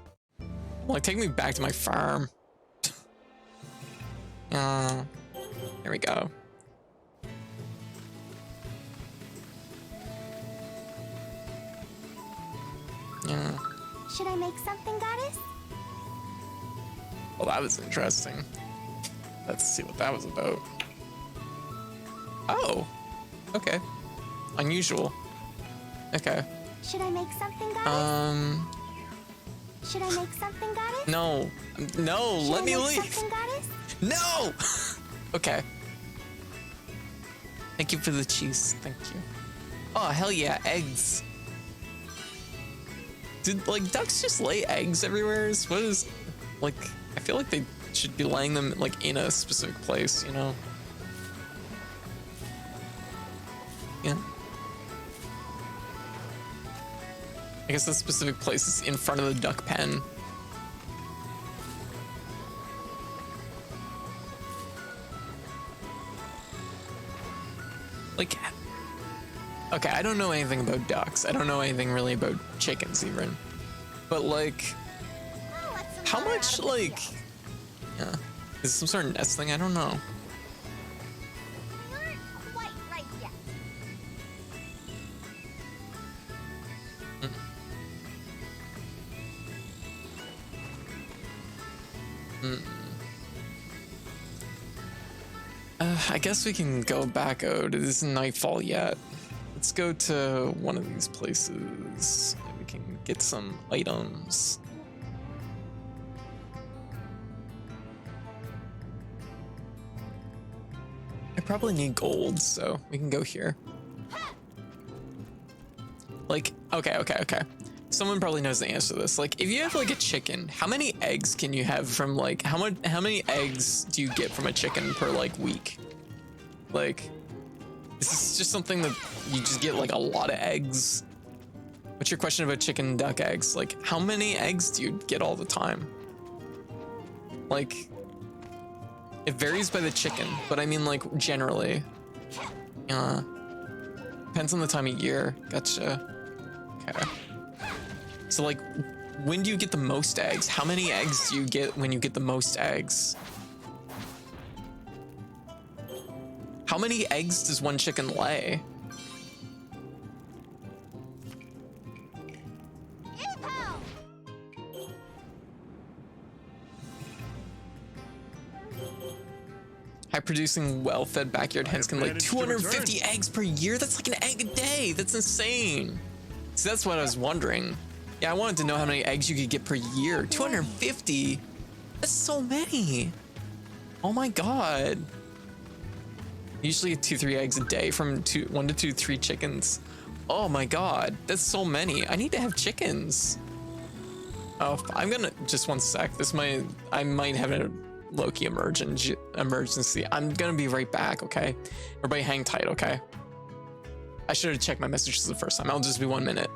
Like, take me back to my farm. There we go. Yeah. Should I make something, Goddess? Well, that was interesting. Let's see what that was about. Oh, okay. Unusual. Okay. Should I make something, Goddess? Should I make something, Goddess? No, no, let me leave. Something, Goddess? No! Okay. Thank you for the cheese. Thank you. Oh, hell yeah, eggs. Did, like, ducks just lay eggs everywhere? What is, like, I feel like they should be laying them, like, in a specific place, you know? Yeah. I guess the specific place is in front of the duck pen. Like, okay, I don't know anything about ducks. I don't know anything really about chickens even. But like, how much, like, yeah, is it some sort of nest thing? I don't know. You aren't quite right yet. I guess we can go back out. It isn't nightfall yet. Let's go to one of these places and we can get some items. I probably need gold, so we can go here. Like, okay. Someone probably knows the answer to this. Like, if you have like a chicken, how many eggs can you have from like, how many eggs do you get from a chicken per like week? Like, is this just something that you just get like a lot of eggs? What's your question about chicken and duck eggs? Like, how many eggs do you get all the time? Like, it varies by the chicken, but I mean like generally. Depends on the time of year. Gotcha. Okay. So like, when do you get the most eggs? How many eggs do you get when you get the most eggs? How many eggs does one chicken lay? High producing, well-fed backyard hens can lay 250 eggs per year. That's like an egg a day. That's insane. So that's what I was wondering. Yeah, I wanted to know how many eggs you could get per year. 250? That's so many. Oh my god. Usually 2-3 eggs a day from 1 to 3 chickens. Oh my god, that's so many. I need to have chickens. Oh, I'm gonna, just one sec. I might have a low-key emergency. I'm gonna be right back, okay? Everybody hang tight, okay? I should have checked my messages the first time. I'll just be 1 minute.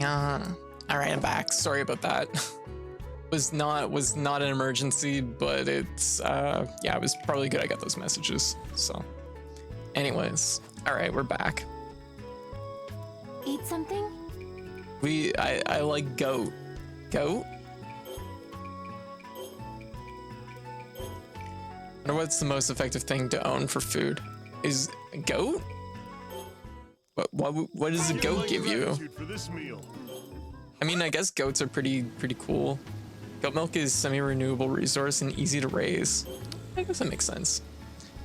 All right, I'm back. Sorry about that. was not an emergency, but it's yeah, it was probably good I got those messages. So anyways, all right, we're back. Eat something? I like goat. Goat? I wonder what's the most effective thing to own for food? Is a goat? What does a goat give you? For this meal. I mean, I guess goats are pretty cool. Goat milk is semi-renewable resource and easy to raise. I guess that makes sense.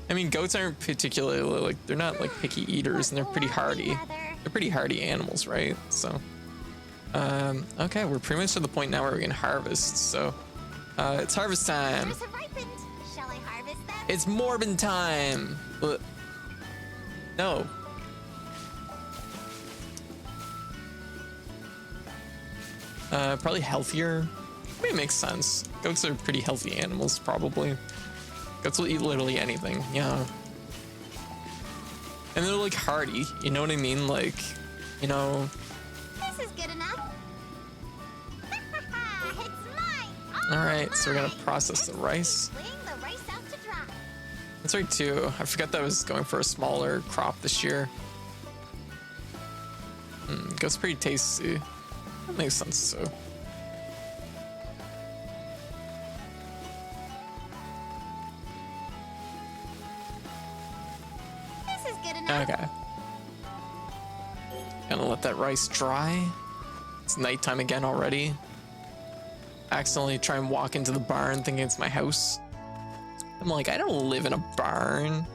I mean, goats aren't particularly like, they're not like picky eaters, and they're pretty hardy. They're pretty hardy animals, right? So, okay, we're pretty much to the point now where we can harvest. So, it's harvest time. Yours have ripened. Shall I harvest them? It's Morbin time. No. Probably healthier. I mean, it makes sense. Goats are pretty healthy animals, probably. Goats will eat literally anything, yeah. And they're like hardy, you know what I mean? Like, you know. This is good enough. It's mine. All right, so we're gonna process the rice. Laying the rice out to dry. That's right too. I forgot that I was going for a smaller crop this year. Goat's pretty tasty. That makes sense too. This is good enough. Okay. Gonna let that rice dry. It's nighttime again already. Accidentally try and walk into the barn thinking it's my house. I'm like, I don't live in a barn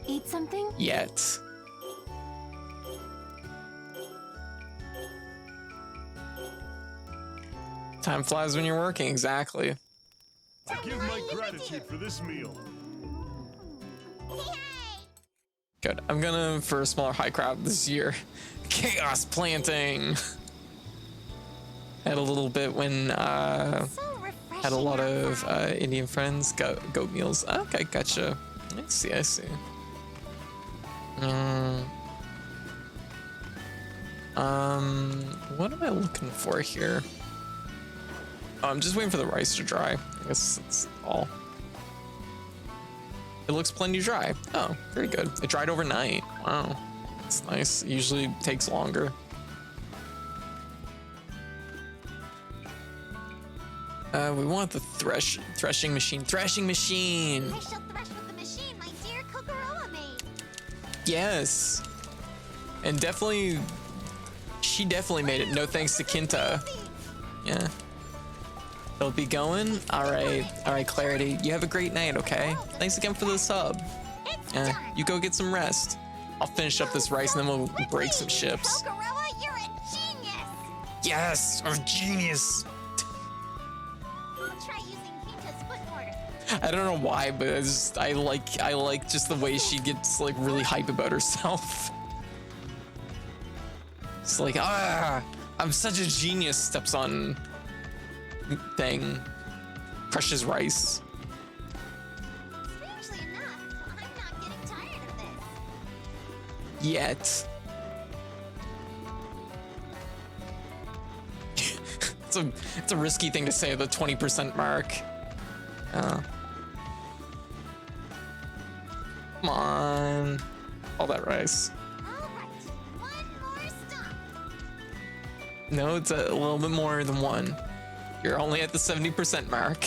Eat something? yet. Time flies when you're working, exactly. I give my gratitude for this meal. Yay! Good. I'm gonna for a smaller high crowd this year. Chaos planting. Had a little bit when So refreshing. had a lot of outside. Indian friends, goat meals. Okay, gotcha. I see. What am I looking for here? Oh, I'm just waiting for the rice to dry. I guess that's all. It looks plenty dry. Oh, very good. It dried overnight. Wow, that's nice. It usually takes longer. We want the threshing machine. Threshing machine. I shall thresh with the machine my dear Kokoroa made. Yes. And definitely, she definitely made it. No thanks to Kinta. Yeah. It'll be going. All right, Clarity. You have a great night, okay? Thanks again for the sub. It's Yeah, done. you go get some rest. I'll finish up this rice and then we'll break some ships. Kokoroa, you're a genius. Yes, I'm a genius. I'll try using Kinta's foot mortar. I don't know why, but I like just the way she gets like really hype about herself. It's like, I'm such a genius. Steps on thing, crushes rice. Strangely enough, I'm not getting tired of this. Yet. It's a risky thing to say at the 20% mark. Come on. All that rice. All right, one more stop. No, it's a little bit more than one. You're only at the 70% mark.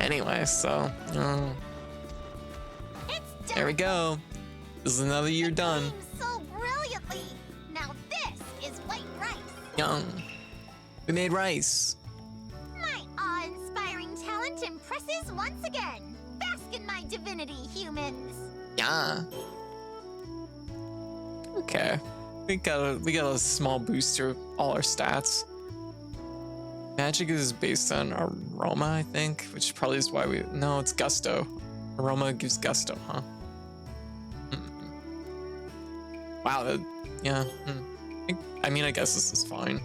Anyway, so It's done. there we go. This is another year done. It seems so brilliantly. Now this is white rice. We made rice. My awe-inspiring talent impresses once again. Bask in my divinity, humans. Yeah. Okay. We got a small boost to all our stats. Magic is based on aroma, I think, which probably is why no, it's gusto. Aroma gives gusto, huh? Wow, yeah. I mean, I guess this is fine.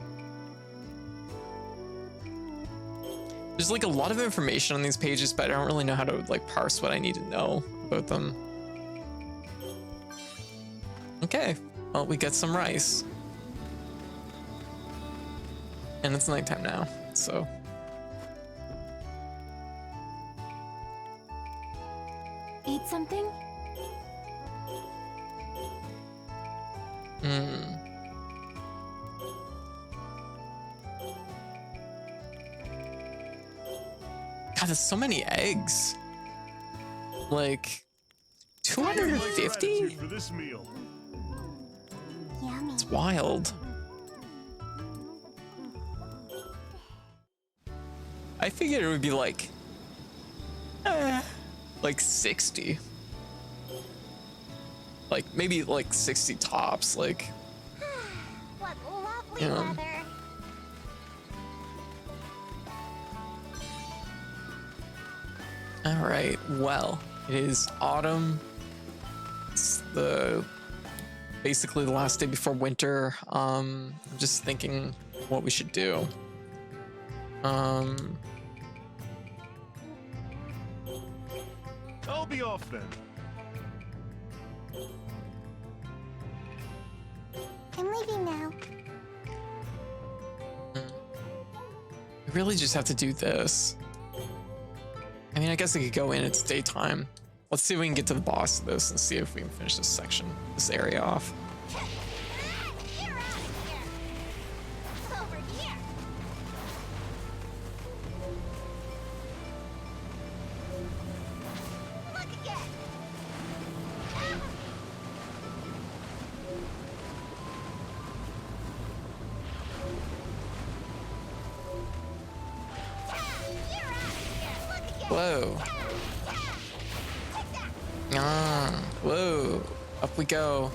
There's like a lot of information on these pages, but I don't really know how to like parse what I need to know about them. Okay, well, we get some rice. And it's nighttime now, so. Eat something? God, there's so many eggs. Like, Like gratitude 250? for this meal. Yummy. It's wild. I figured it would be like 60. Like, maybe like 60 tops, like. What lovely Yeah. weather. All right, well, it is autumn. It's basically the last day before winter. I'm just thinking what we should do. I'll be off then. I'm leaving now. We really just have to do this. I mean, I guess I could go in, it's daytime. Let's see if we can get to the boss of this and see if we can finish this section, this area off. You're out of here. Over here. Look again. You're out of here. Look again. Whoa. Ah, whoa. Up we go.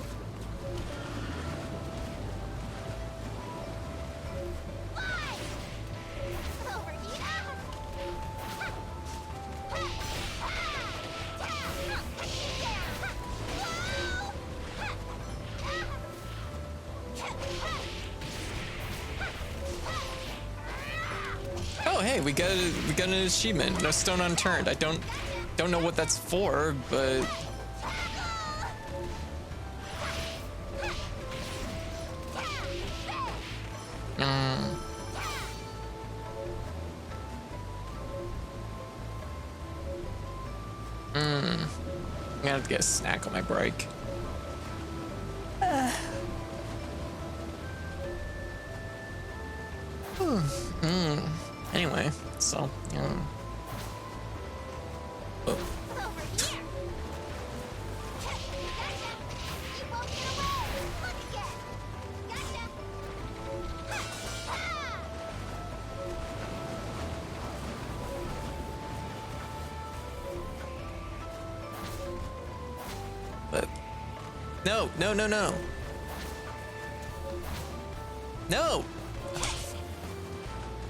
Over here. Oh, hey, we got an achievement. No stone unturned. I don't know what that's for, but I'm gonna have to get a snack on my break. Anyway, so oh. Over here. Gotcha. You won't get away. Look again. Gotcha. But no. No!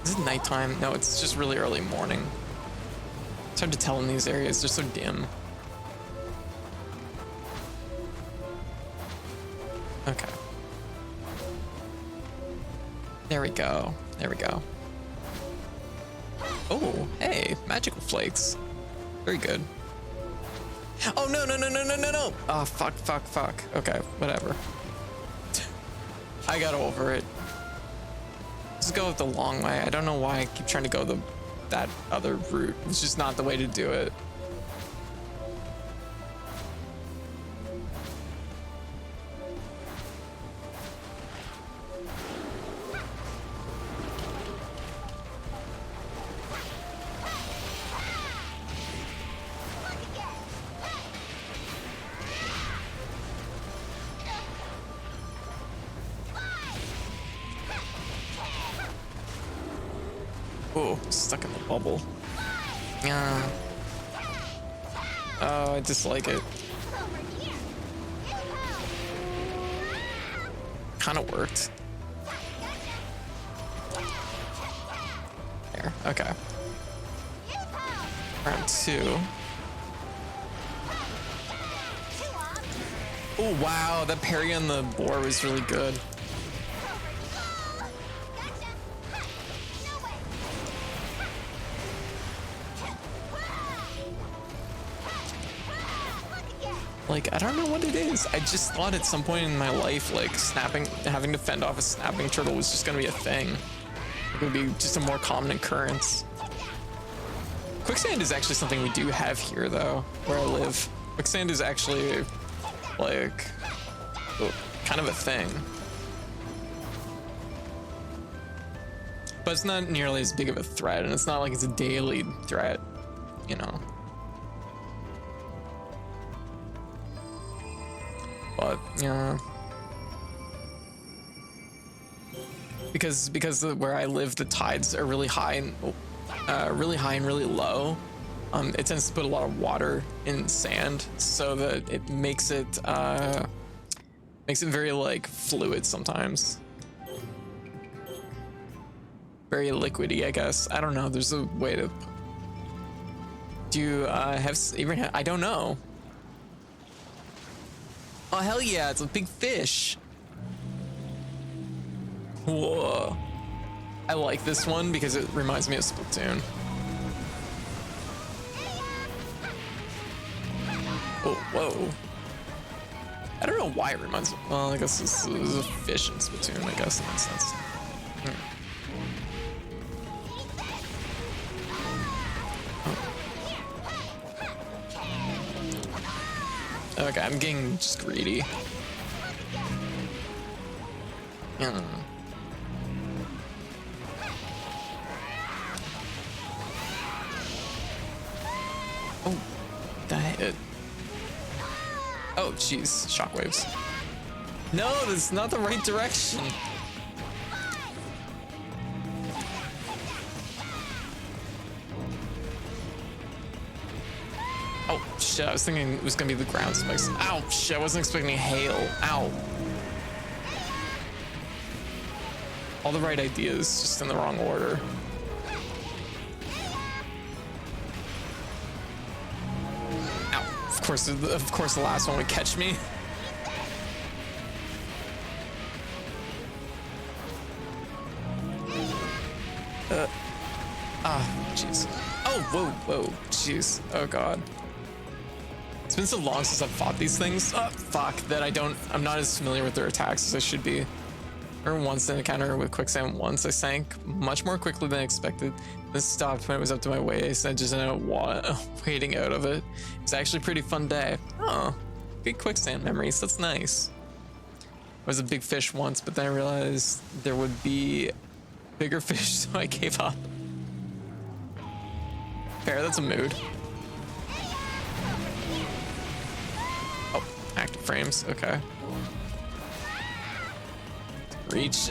Is it nighttime? No, it's just really early morning. It's hard to tell in these areas, they're so dim. Okay. There we go. There we go. Oh, hey, magical flakes. Very good. Oh, no. Oh, fuck. Okay, whatever. I got over it. Just go the long way. I don't know why I keep trying to go that other route. It's just not the way to do it. Oh, stuck in the bubble. Yeah. Oh, I dislike it. Kind of worked. There. Okay. Round 2. Oh wow, that parry on the boar was really good. Like, I don't know what it is. I just thought at some point in my life, like having to fend off a snapping turtle was just gonna be a thing. It would be just a more common occurrence. Quicksand is actually something we do have here, though, where I live. Quicksand is actually, like, kind of a thing. But it's not nearly as big of a threat, and it's not like it's a daily threat, you know. But, yeah. Because where I live, the tides are really high and really low. It tends to put a lot of water in sand, so that it makes it very like fluid sometimes. Very liquidy, I guess. I don't know. There's a way to. Do you I don't know. Oh hell yeah! It's a big fish. Whoa. I like this one because it reminds me of Splatoon. Oh, whoa. I don't know why it reminds me. Well, I guess this is a fish in Splatoon, I guess, in that sense. Okay, I'm getting just greedy. Yeah. Oh, that hit. Oh, jeez, shockwaves. No, that's not the right direction. Oh shit, I was thinking it was gonna be the ground spikes. Ow, shit, I wasn't expecting hail. Ow. All the right ideas, just in the wrong order. Ow. Of course the last one would catch me. Jeez. Oh, whoa, jeez. Oh god. It's been so long since I've fought these things. Fuck, that I'm not as familiar with their attacks as I should be. Or once in an encounter with quicksand once, I sank much more quickly than expected. Then stopped when it was up to my waist, and I just ended up wading out of it. It was actually a pretty fun day. Oh, good quicksand memories, that's nice. I was a big fish once, but then I realized there would be bigger fish, so I gave up. Fair, that's a mood. Oh, active frames, okay. Reach.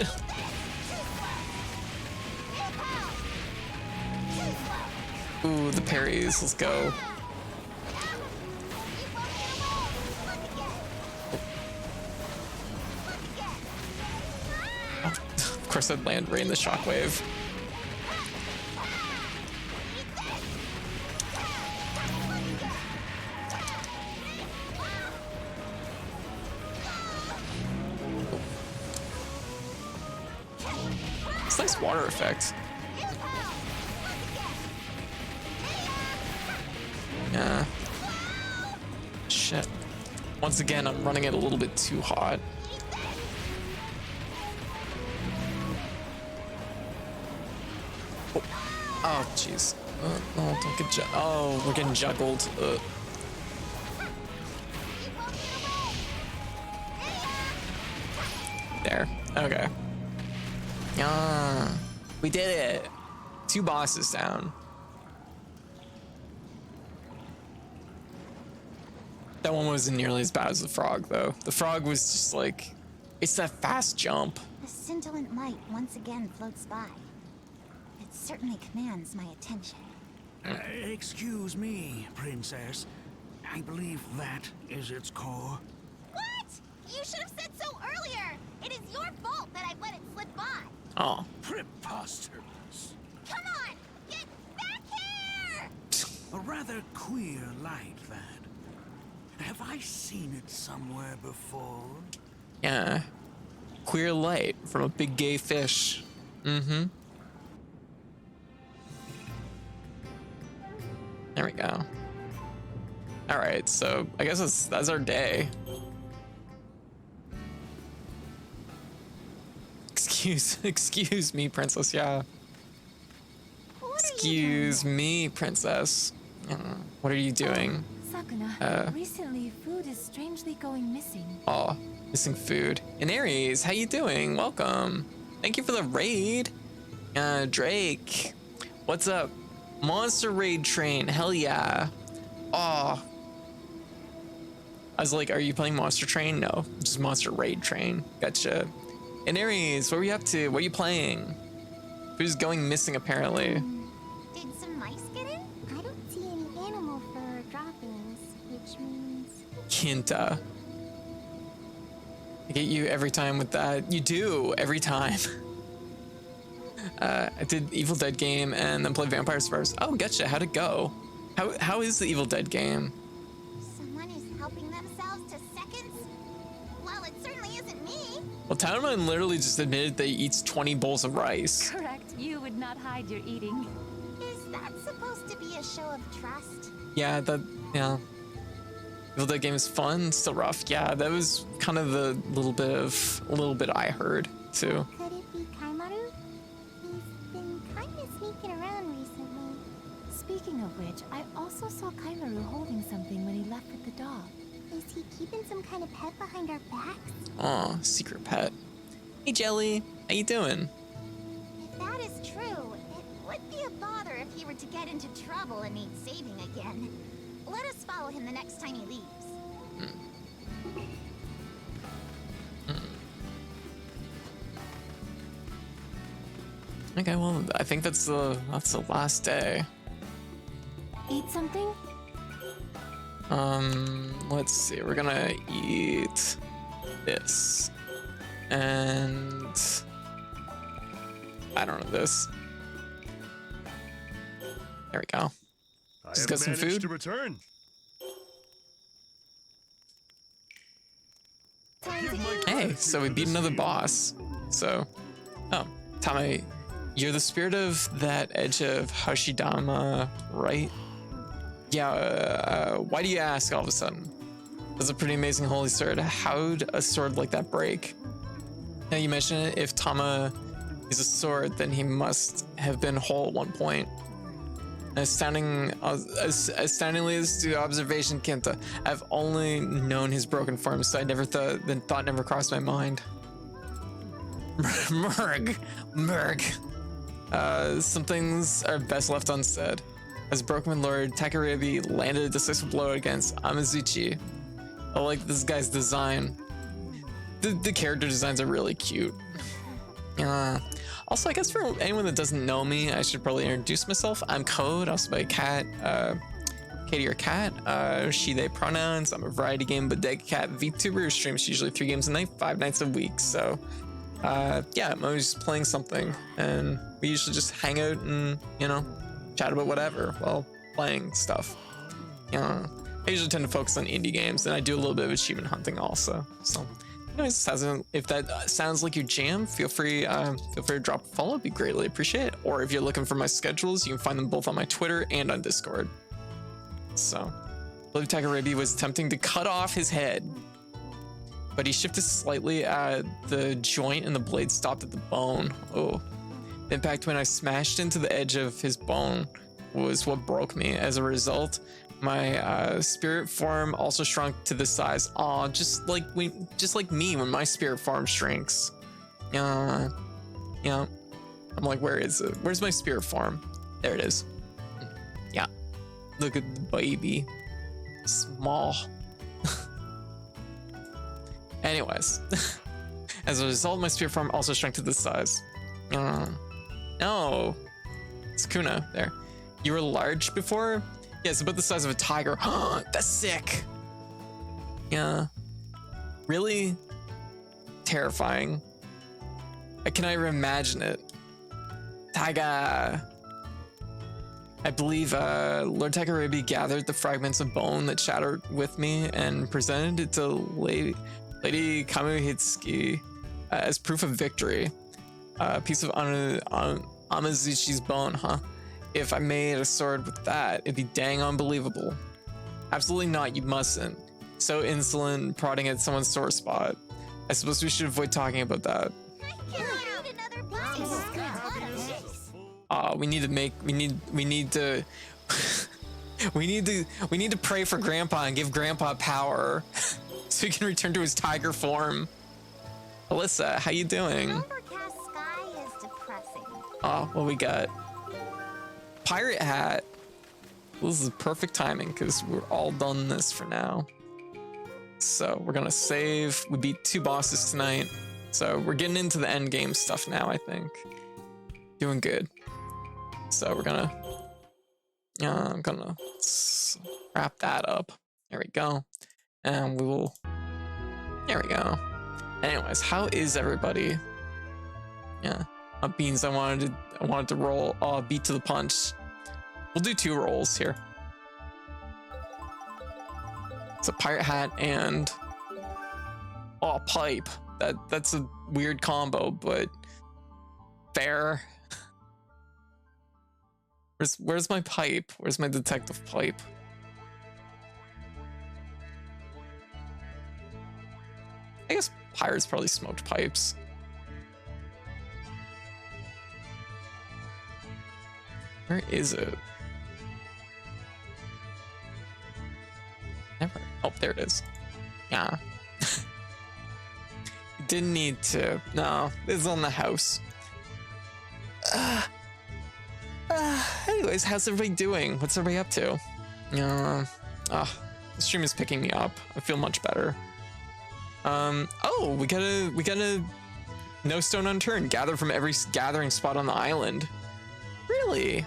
Ooh, the parries, let's go. Oh, of course I'd land right in the shockwave. Nice water effect. Yeah. Shit. Once again, I'm running it a little bit too hot. Oh, jeez. Oh, don't get oh, we're getting juggled. There. Okay. Ah, we did it. 2 bosses down. That one wasn't nearly as bad as the frog, though. The frog was just like, it's that fast jump. The scintillant light once again floats by. It certainly commands my attention. Excuse me, princess. I believe that is its core. What? You should have said so earlier! It is your fault that I let it slip by! Oh. Preposterous. Come on! Get back here! A rather queer light, that. Have I seen it somewhere before? Yeah. Queer light from a big gay fish. Mm-hmm. There we go. All right, so I guess that's our day. Excuse me, princess. Yeah. Excuse me, princess. What are you doing? Sakuna, recently food is strangely going missing. Oh, missing food. And Aries, how you doing? Welcome. Thank you for the raid. Drake, what's up? Monster raid train. Hell yeah. Oh. I was like, are you playing Monster Train? No, just Monster Raid Train. Gotcha. And Aries, what were you up to? What are you playing? Food's going missing apparently. Did some mice get in? I don't see any animal fur droppings, which means... Kinta. I get you every time with that. You do, every time. I did Evil Dead game and then played Vampire Survivors. Oh, gotcha. How'd it go? How is the Evil Dead game? Someone is helping themselves to seconds? Well, it certainly isn't me. Well, Townman literally just admitted that he eats 20 bowls of rice. Correct. You would not hide your eating. Is that supposed to be a show of trust? Yeah, yeah. Evil Dead game is fun, still rough. Yeah, that was kind of the little bit I heard too. Could it be Kaimaru? He's been kind of sneaking around recently. Speaking of which, I also saw Kaimaru holding something when he left with the dog. Is he keeping some kind of pet behind our backs? Aw, secret pet. Hey Jelly, how you doing? If that is true, it would be a bother if he were to get into trouble and need saving again. Let us follow him the next time he leaves. Okay, well, I think that's the last day. Eat something? Let's see. We're gonna eat this, and I don't know this. There we go. Just got some food. To return. Hey, so we beat another boss. So, oh, Tame, you're the spirit of that edge of Hashidama, right? Yeah, why do you ask all of a sudden? That's a pretty amazing holy sword. How'd a sword like that break? Now you mention it, if Tama is a sword, then he must have been whole at one point. Astoundingly astute observation, Kenta. I've only known his broken form, so I never thought never crossed my mind. Merg. Some things are best left unsaid. As Broken Lord, Takarabi landed a decisive blow against Amazuchi. I like this guy's design. The character designs are really cute. Also, I guess for anyone that doesn't know me, I should probably introduce myself. I'm Code, also by Cat, Katie or Cat, she, they pronouns. I'm a variety game bodega cat VTuber who streams usually 3 games a night, 5 nights a week. So, yeah, I'm always playing something, and we usually just hang out and, chat about whatever while playing stuff. I usually tend to focus on indie games, and I do a little bit of achievement hunting also. So, anyways, if that sounds like your jam, feel free to drop a follow. It'd be greatly appreciated. Or if you're looking for my schedules, you can find them both on my Twitter and on Discord. So, I believe Takarabi was attempting to cut off his head, but he shifted slightly at the joint and the blade stopped at the bone. Oh. The impact when I smashed into the edge of his bone was what broke me. As a result, my spirit form also shrunk to the size. Aw, just like me when my spirit form shrinks. I'm like, where is it? Where's my spirit form? There it is. Yeah. Look at the baby. Small. Anyways. As a result, my spirit form also shrunk to this size. No. Sakuna, there. You were large before? Yeah, it's about the size of a tiger. That's sick. Yeah. Really terrifying. Can I imagine it? Tiger. I believe Lord Takarabi gathered the fragments of bone that shattered with me and presented it to Lady Kamuhitsuki as proof of victory. A piece of Amazuchi's bone, huh? If I made a sword with that, it'd be dang unbelievable. Absolutely not. You mustn't. So insolent, prodding at someone's sore spot. I suppose we should avoid talking about that. We need to make. We need to. we need to pray for Grandpa and give Grandpa power, so he can return to his tiger form. Alyssa, how you doing? Overcast sky is depressing. Oh, what we got? Pirate hat. This is perfect timing because we're all done this for now. So we're gonna save. We beat 2 bosses tonight, so we're getting into the end game stuff now. I think doing good. So we're gonna. I'm gonna wrap that up. There we go, and we will. There we go. Anyways, how is everybody? Yeah, Beans. I wanted to roll. Beat to the punch. We'll do 2 rolls here. It's a pirate hat and pipe. That's a weird combo, but fair. Where's my pipe? Where's my detective pipe? I guess pirates probably smoked pipes. Where is it? Never. Oh, there it is. Yeah. Didn't need to. No, it's on the house. Anyways, how's everybody doing? What's everybody up to? The stream is picking me up. I feel much better. Oh, we got a no stone unturned. Gather from every gathering spot on the island. Really?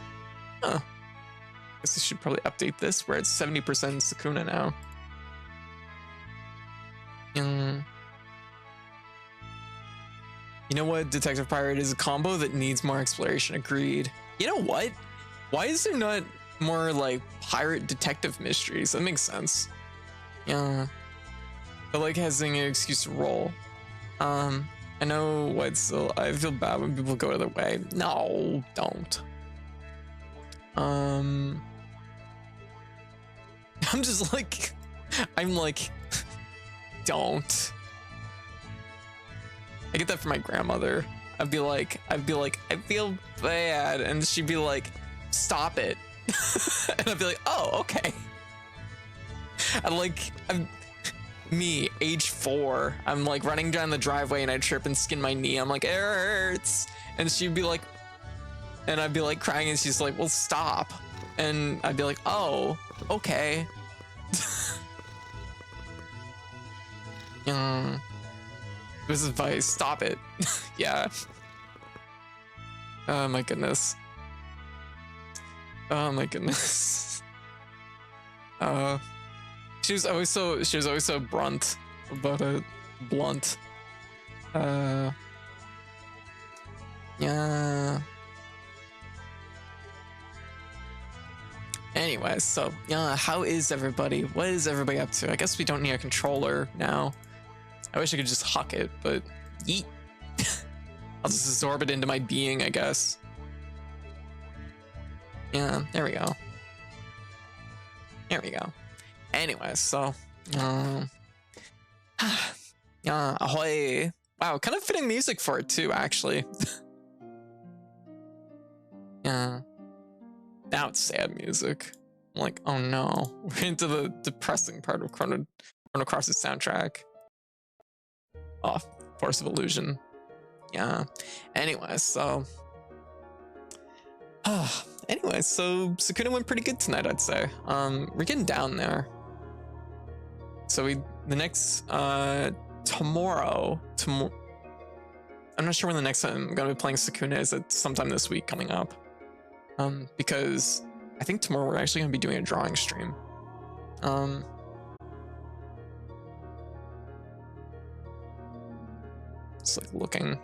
Huh. Guess I should probably update this. We're at 70% Sakuna now. You know what, Detective Pirate is a combo that needs more exploration. Agreed. You know what? Why is there not more like pirate detective mysteries? That makes sense. Yeah. I like having an excuse to roll. I know what's. I feel bad when people go the other way. No, don't. I'm just like, I'm like, don't. I get that from my grandmother. I'd be like, I feel bad, and she'd be like, stop it, and I'd be like, oh, okay. I'm me, age 4. I'm like running down the driveway and I trip and skin my knee. I'm like, it hurts, and she'd be like, and I'd be like crying, and she's like, well, stop, and I'd be like, oh, okay. This advice, stop it. Yeah. Oh my goodness. Oh my goodness. She was always so blunt about it. Blunt. Yeah. Anyway, so yeah, how is everybody? What is everybody up to? I guess we don't need a controller now. I wish I could just huck it, but yeet. I'll just absorb it into my being, I guess. Yeah, there we go. There we go. Anyway, so yeah, ahoy. Wow, kind of fitting music for it too, actually. Yeah. Now it's sad music. I'm like, oh no. We're into the depressing part of Chrono Cross's soundtrack. Oh, Force of Illusion. Yeah. Anyway, so Sakuna went pretty good tonight, I'd say. We're getting down there. So the next tomorrow, I'm not sure when the next time I'm gonna be playing Sakuna is. It's sometime this week coming up. Because I think tomorrow we're actually gonna be doing a drawing stream. It's like looking.